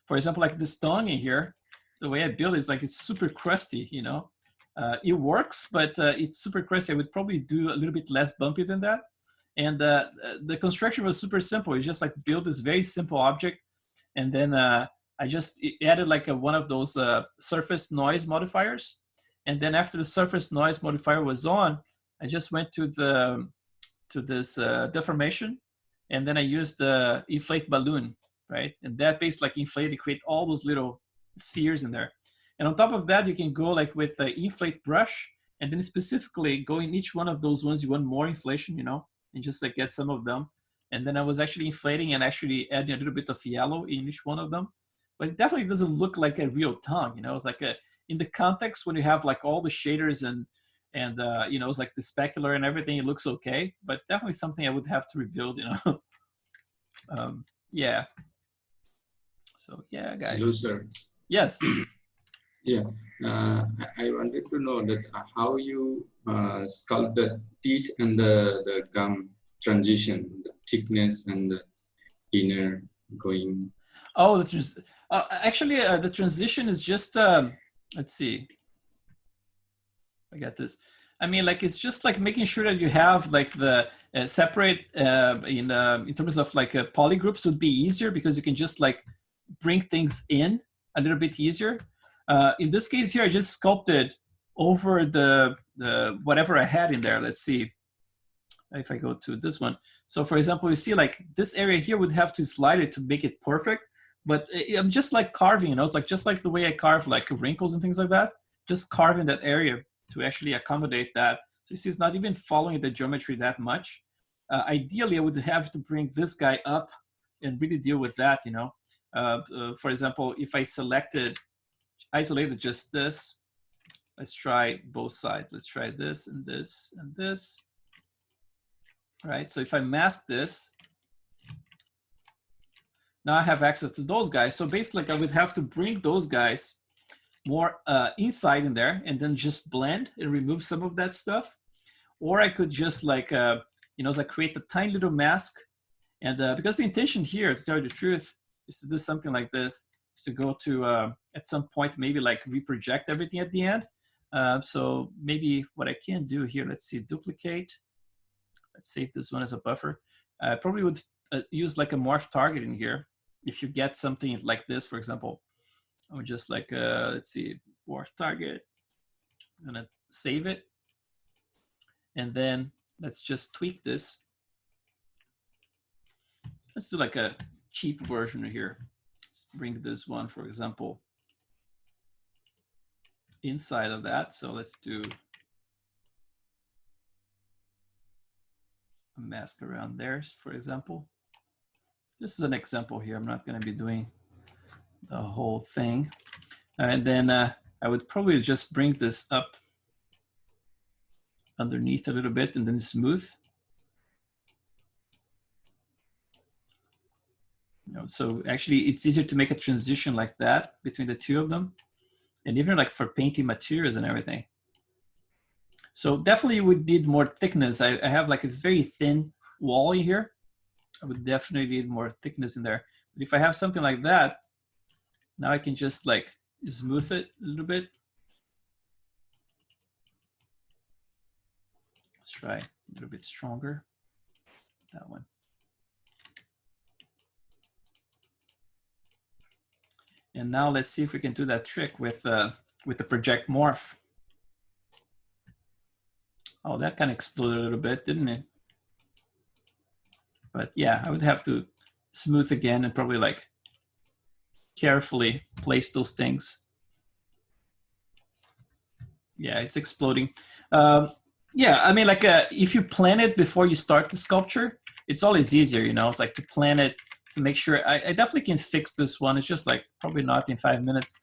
for example, like this tongue in here, the way I build it is like it's super crusty. You know, it works, but it's super crusty. I would probably do a little bit less bumpy than that. And the construction was super simple. It's just like build this very simple object, and then I just added like one of those surface noise modifiers. And then after the surface noise modifier was on, I just went to this deformation, and then I used the inflate balloon, right? And that basically like inflated, create all those little spheres in there. And on top of that, you can go like with the inflate brush, and then specifically go in each one of those ones you want more inflation, you know, and just like get some of them. And then I was actually inflating and actually adding a little bit of yellow in each one of them. But it definitely doesn't look like a real tongue, you know. It's like in the context when you have like all the shaders and you know, it's like the specular and everything, it looks okay. But definitely something I would have to rebuild, you know. Yeah. So yeah, guys. Hello, sir. Yes. Yeah, I wanted to know that how you sculpt the teeth and the gum transition, the thickness and the inner going. Oh, actually, the transition is just, let's see. I got this. I mean, like, it's just like making sure that you have like the separate in terms of like poly groups would be easier, because you can just like bring things in a little bit easier. In this case here, I just sculpted over the whatever I had in there. Let's see if I go to this one. So for example, you see like this area here would have to slide it to make it perfect. But I'm just like carving, you know, it's like just like the way I carve like wrinkles and things like that, just carving that area to actually accommodate that. So you see, it's not even following the geometry that much. Ideally, I would have to bring this guy up and really deal with that, you know. For example, if I isolated just this, let's try both sides. Let's try this and this and this. All right, so if I mask this, now I have access to those guys. So basically, I would have to bring those guys more inside in there and then just blend and remove some of that stuff. Or I could just like, you know, like create a tiny little mask. And because the intention here, to tell you the truth, is to do something like this, is to go to, at some point, maybe like reproject everything at the end. So maybe what I can do here, let's see, duplicate. Let's save this one as a buffer. I probably would use like a morph target in here. If you get something like this, for example, I would just like, let's see, morph target. I'm gonna save it. And then let's just tweak this. Let's do like a cheap version here. Let's bring this one, for example, inside of that. So let's do a mask around there, for example. This is an example here. I'm not going to be doing the whole thing. And then I would probably just bring this up underneath a little bit and then smooth. You know, so actually it's easier to make a transition like that between the two of them. And even like for painting materials and everything. So definitely would need more thickness. I have like a very thin wall here. I would definitely need more thickness in there. But if I have something like that, now I can just like smooth it a little bit. Let's try a little bit stronger. That one. And now let's see if we can do that trick with the project morph. Oh, that kind of exploded a little bit, didn't it? But yeah, I would have to smooth again and probably like carefully place those things. Yeah, it's exploding. Yeah, I mean, like if you plan it before you start the sculpture, it's always easier, you know. It's like to plan it to make sure. I definitely can fix this one. It's just like probably not in 5 minutes.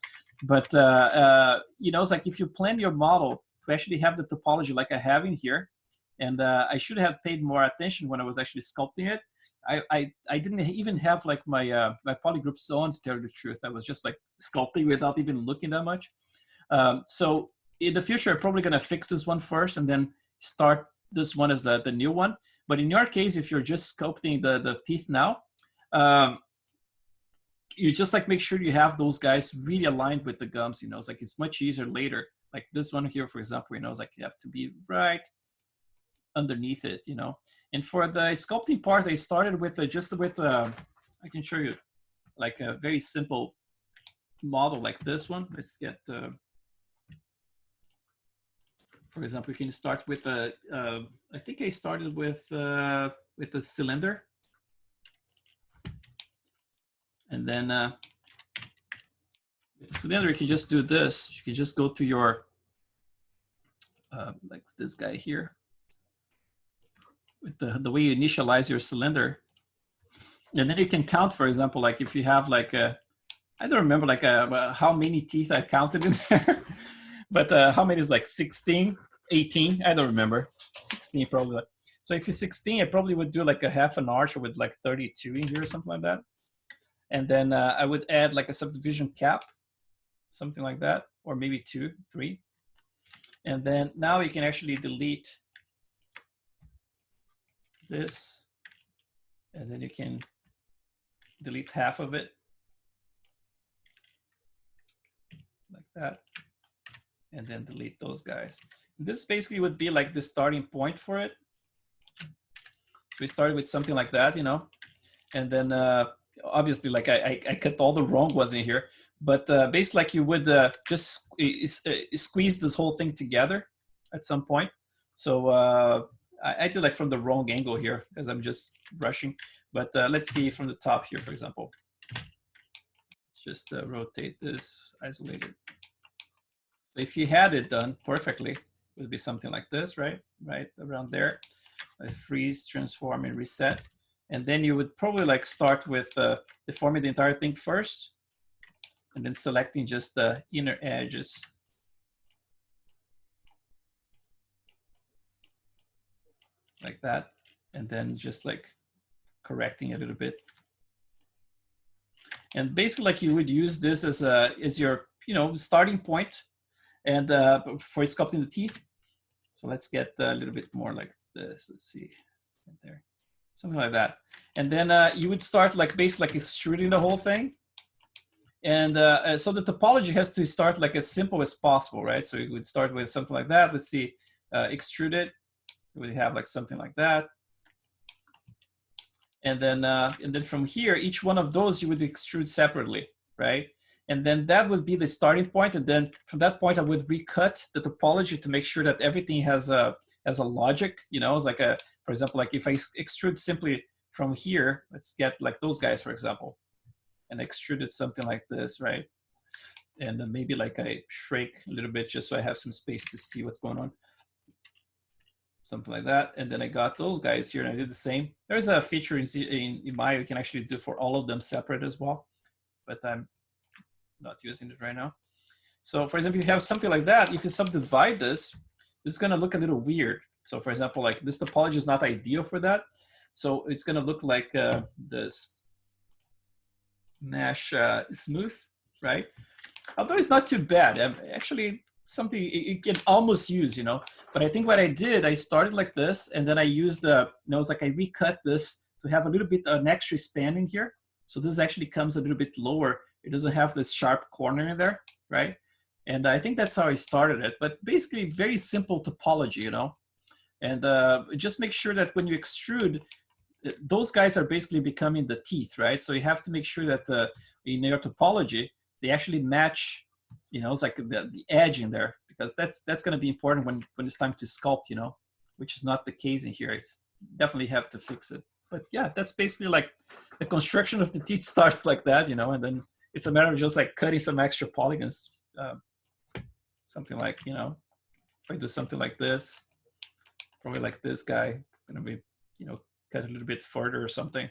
But, you know, it's like if you plan your model to actually have the topology like I have in here, and I should have paid more attention when I was actually sculpting it. I didn't even have like my my polygroups on, to tell you the truth. I was just like sculpting without even looking that much. So in the future, I'm probably gonna fix this one first and then start this one as the new one. But in your case, if you're just sculpting the teeth now, you just like make sure you have those guys really aligned with the gums. You know, it's like it's much easier later. Like this one here, for example, you know, it's like you have to be right underneath it, you know. And for the sculpting part, I started with just with I can show you like a very simple model like this one. Let's get for example, you can start with a I think I started with a cylinder, and then with the cylinder you can just do this. You can just go to your like this guy here. With the way you initialize your cylinder, and then you can count, for example, like if you have like I don't remember like how many teeth I counted in there, but how many is like 16, 18, I don't remember, 16 probably. So if it's 16, I probably would do like a half an arch with like 32 in here or something like that. And then I would add like a subdivision cap, something like that, or maybe 2, 3. And then now you can actually delete this, and then you can delete half of it like that, and then delete those guys. This basically would be like the starting point for it. We started with something like that, you know, and then obviously like I cut all the wrong ones in here, but basically like you would just squeeze this whole thing together at some point. So I did like from the wrong angle here because I'm just rushing, but let's see from the top here, for example. Let's just rotate this, isolate it. So if you had it done perfectly, it would be something like this, right? Right around there. I freeze, transform, and reset. And then you would probably like start with deforming the entire thing first, and then selecting just the inner edges. Like that. And then just like correcting a little bit. And basically like you would use this as your, you know, starting point and for sculpting the teeth. So let's get a little bit more like this. Let's see, right there, something like that. And then you would start like basically like extruding the whole thing. And so the topology has to start like as simple as possible, right? So you would start with something like that. Let's see, extrude it. We have like something like that. And then from here, each one of those you would extrude separately, right? And then that would be the starting point. And then from that point, I would recut the topology to make sure that everything has a logic. You know, it's like for example, like if I extrude simply from here, let's get like those guys, for example, and extrude it something like this, right? And then maybe like I shrink a little bit just so I have some space to see what's going on. Something like that. And then I got those guys here and I did the same. There's a feature in Maya you can actually do for all of them separate as well, but I'm not using it right now. So for example, if you have something like that, if you subdivide this, it's going to look a little weird. So for example, like this topology is not ideal for that. So it's going to look like this mesh smooth, right? Although it's not too bad. Actually, something you can almost use, you know. But I think what I did, I started like this, and then I used, you know, it's like I recut this to have a little bit an extra span in here. So this actually comes a little bit lower. It doesn't have this sharp corner in there, right? And I think that's how I started it. But basically, very simple topology, you know. And just make sure that when you extrude, those guys are basically becoming the teeth, right? So you have to make sure that in your topology, they actually match. You know, it's like the edge in there, because that's going to be important when it's time to sculpt, you know, which is not the case in here. It's definitely have to fix it. But yeah, that's basically like the construction of the teeth starts like that, you know, and then it's a matter of just like cutting some extra polygons. Something like, you know, if I do something like this, probably like this guy, going to be, you know, cut a little bit further or something.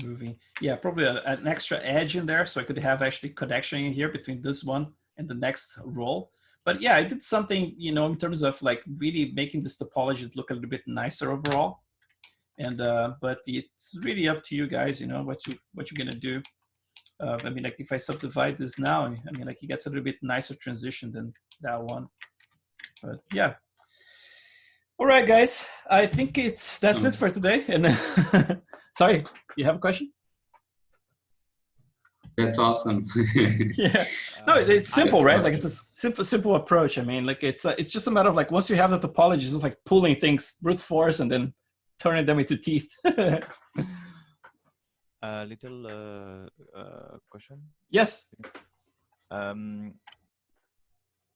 Moving, yeah, probably an extra edge in there, so I could have actually connection in here between this one and the next roll. But yeah, I did something, you know, in terms of like really making this topology look a little bit nicer overall. And but it's really up to you guys, you know, what you're gonna do. I mean, like if I subdivide this now, I mean, like it gets a little bit nicer transition than that one. But yeah. All right, guys. I think that's it for today. And sorry, you have a question? That's awesome. Yeah. No, it's simple, right? Awesome. Like it's a simple approach. I mean, like it's just a matter of like once you have the topology, it's just like pulling things brute force and then turning them into teeth. A little question. Yes. When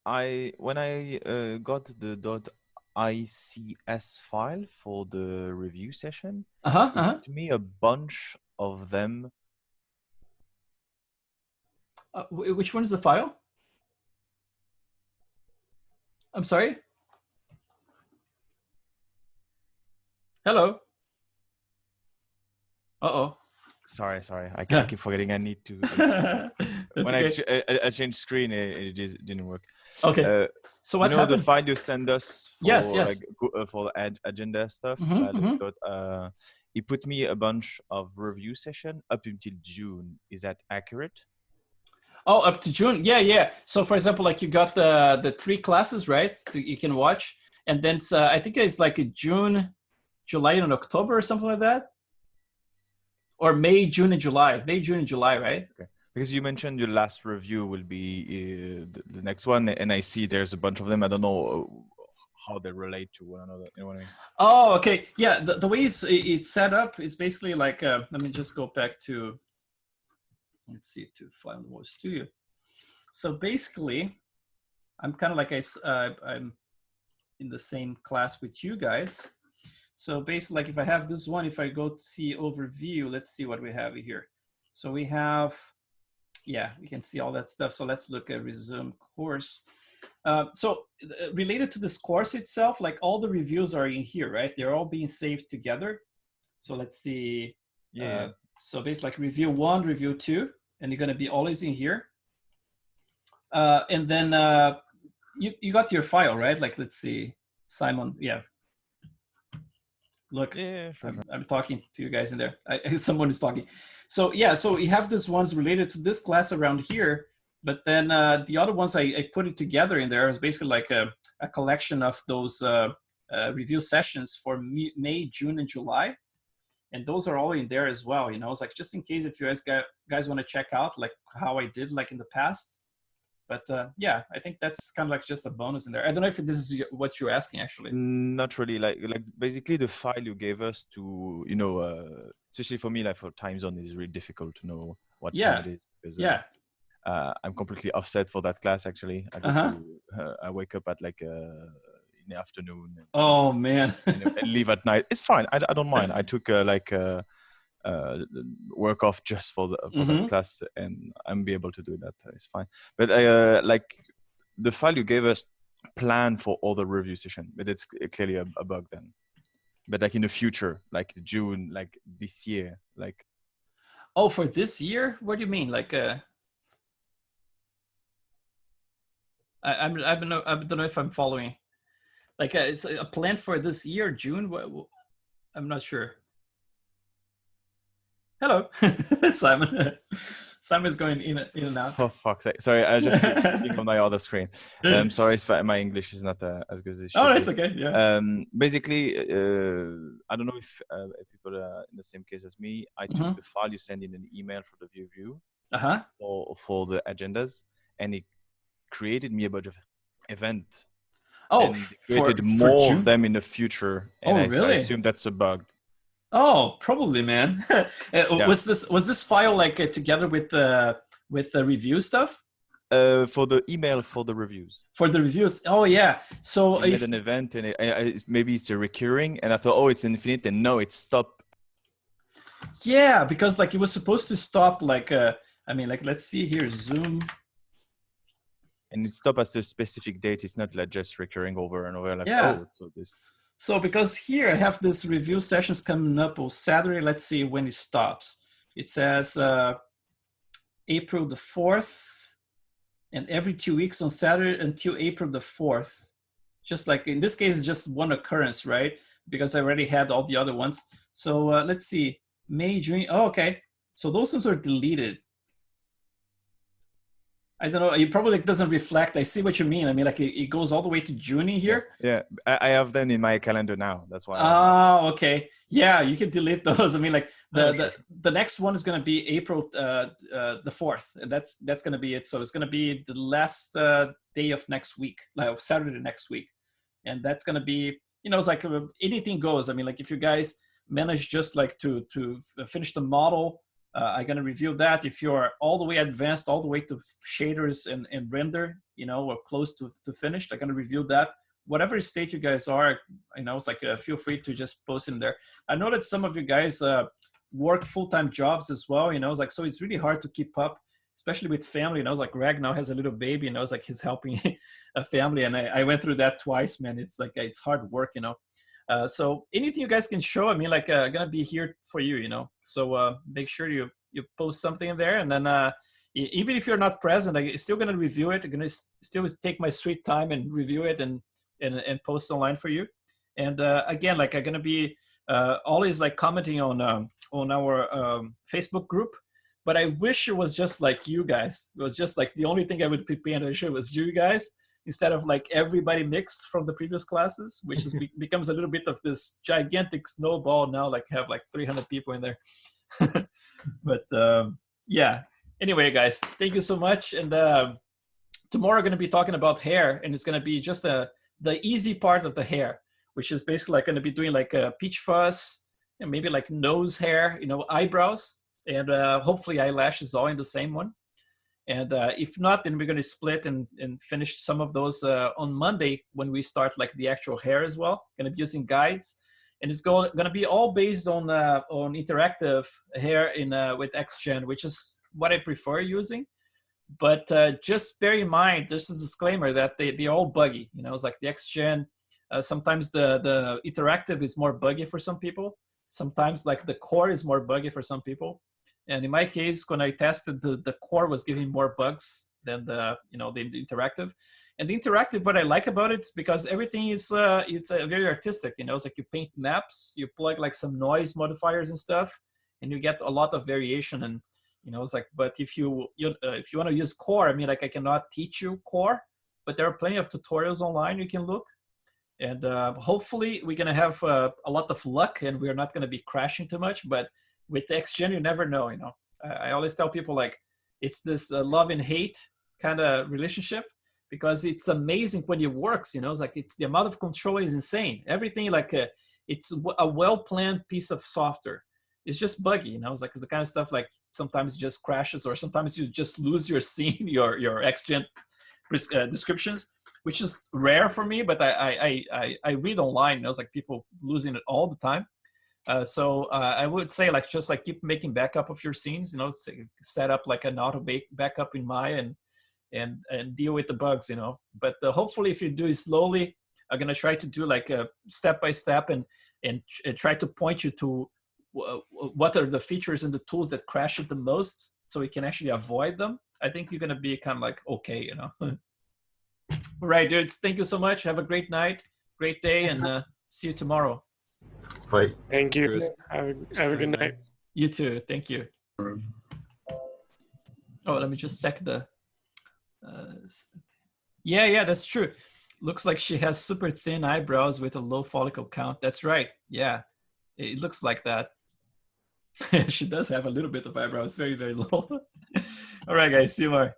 I got the .ics file for the review session, it to me a bunch of them. Which one is the file? I'm sorry. Hello. Uh-oh. Sorry. I keep forgetting. I need to. When okay. I changed screen, it just didn't work. Okay. So what happened? The file you send us for, yes. Like, for the agenda stuff. It put me a bunch of review session up until June. Is that accurate? Oh, up to June. Yeah. So for example, like you got the 3 classes, right? You can watch, and then I think it's like June, July, and October or something like that. Or May, June, and July. May, June, and July, right? Okay. Because you mentioned your last review will be the next one, and I see there's a bunch of them. I don't know how they relate to one another. You know what I mean? Oh, okay. Yeah, the way it's set up, it's basically like, let me just go back to, let's see, to File Wall Studio. So basically, I'm kind of like I'm in the same class with you guys. So basically, like if I have this one, if I go to see overview, let's see what we have here. So we have yeah, you can see all that stuff. So let's look at resume course. So related to this course itself, like all the reviews are in here, right? They're all being saved together. So let's see. Yeah. So basically like review 1, review 2, and you're going to be always in here. And then you got your file, right? Like, let's see, Simon. Yeah. Look, Yeah, sure. I'm talking to you guys in there. Someone is talking. So yeah, so you have these ones related to this class around here, but then the other ones I put it together in there is basically like a collection of those review sessions for May, June, and July. And those are all in there as well. You know, it's like just in case if you guys want to check out like how I did like in the past. But yeah, I think that's kind of like just a bonus in there. I don't know if this is what you're asking, actually. Not really. Like basically the file you gave us to, you know, especially for me, like for time zone, it's really difficult to know what time it is because I'm completely offset for that class. Actually, I go to, I wake up at like in the afternoon. And, oh man! and leave at night. It's fine. I don't mind. I took work off just for that class, and I'm be able to do that. It's fine. But like the file you gave us planned for all the review session, but it's clearly a bug then. But like in the future, like June, like this year, like. Oh, for this year? What do you mean? Like I don't know if I'm following. Like it's a plan for this year, June. I'm not sure. Hello, Simon. Simon's going in and out. Oh, fuck's sake. Sorry, I just keep looking on my other screen. Sorry if my English is not as good as it should Oh, that's okay. Yeah. Basically, I don't know if people are in the same case as me. I took the file you send in an email for the view for the agendas, and it created me a bunch of events. Oh, and created more of them in the future. And really? I assume that's a bug. Oh, probably, man. Was this file like together with the review stuff? For the email for the reviews. For the reviews. Oh yeah. So I made an event and maybe it's a recurring, and I thought, oh, it's infinite, and no, it's stopped. Yeah, because like it was supposed to stop like I mean, like let's see here, Zoom. And it stopped at a specific date. It's not like just recurring over and over. Like, yeah. Oh, so this. So because here I have this review sessions coming up on Saturday. Let's see when it stops. It says April the 4th, and every 2 weeks on Saturday until April the 4th. Just like in this case, it's just one occurrence, right? Because I already had all the other ones. So let's see, May, June. Oh, okay. So those ones are deleted. I don't know. It probably doesn't reflect. I see what you mean. I mean, like it goes all the way to June in here. Yeah, I have them in my calendar now. That's why. Oh, okay. Yeah, you can delete those. I mean, like the next one is going to be April the 4th, and that's going to be it. So it's going to be the last day of next week, like Saturday next week, and that's going to be, you know, it's like anything goes. I mean, like if you guys manage just like to finish the model. I'm going to review that. If you're all the way advanced, all the way to shaders and render, you know, or close to finished, I'm going to review that. Whatever state you guys are, you know, it's like feel free to just post in there. I know that some of you guys work full-time jobs as well, you know, it's like, so it's really hard to keep up, especially with family. You know, it's like Greg now has a little baby, you know, it's like he's helping a family. And I went through that twice, man. It's like, it's hard work, you know. So anything you guys can show, I mean, like I'm gonna be here for you, you know. So make sure you post something in there, and then even if you're not present, I'm still gonna review it. I'm gonna still take my sweet time and review it and post online for you. And again, like I'm gonna be always like commenting on our Facebook group. But I wish it was just like you guys. It was just like the only thing I would prepare and show was you guys, instead of like everybody mixed from the previous classes, which is becomes a little bit of this gigantic snowball now, like have like 300 people in there. But yeah, anyway, guys, thank you so much. And tomorrow we're going to be talking about hair, and it's going to be just the easy part of the hair, which is basically like going to be doing like a peach fuzz and maybe like nose hair, you know, eyebrows, and hopefully eyelashes all in the same one. And if not, then we're going to split and finish some of those on Monday when we start like the actual hair as well. Going to be using guides, and it's going to be all based on interactive hair in with XGen, which is what I prefer using. But just bear in mind, there's a disclaimer that they're all buggy. You know, it's like the XGen. Sometimes the interactive is more buggy for some people. Sometimes like the core is more buggy for some people. And in my case, when I tested, the core was giving more bugs than the interactive. And the interactive, what I like about it is because everything is it's very artistic. You know, it's like you paint maps, you plug like some noise modifiers and stuff, and you get a lot of variation. And you know, it's like, but if you want to use core, I mean, like I cannot teach you core, but there are plenty of tutorials online you can look. And hopefully we're gonna have a lot of luck, and we're not gonna be crashing too much. But with XGen, you never know. You know, I always tell people like it's this love and hate kind of relationship, because it's amazing when it works. You know, it's like it's the amount of control is insane. Everything like it's a well-planned piece of software. It's just buggy. You know, it's like it's the kind of stuff like sometimes it just crashes, or sometimes you just lose your scene, your XGen descriptions, which is rare for me, but I read online, you know, it's like people losing it all the time. So I would say like just like keep making backup of your scenes, you know, set up like an auto backup in Maya and deal with the bugs, you know. But hopefully if you do it slowly, I'm gonna try to do like a step by step and try to point you to what are the features and the tools that crash it the most, so we can actually avoid them. I think you're gonna be kind of like okay, you know. All right, dudes. Thank you so much. Have a great night, great day, and see you tomorrow. Bye. Thank you. Have a good night. You too. Thank you. Oh, let me just check the. Yeah, that's true. Looks like she has super thin eyebrows with a low follicle count. That's right. Yeah, it looks like that. She does have a little bit of eyebrows, very, very low. All right, guys. See you more.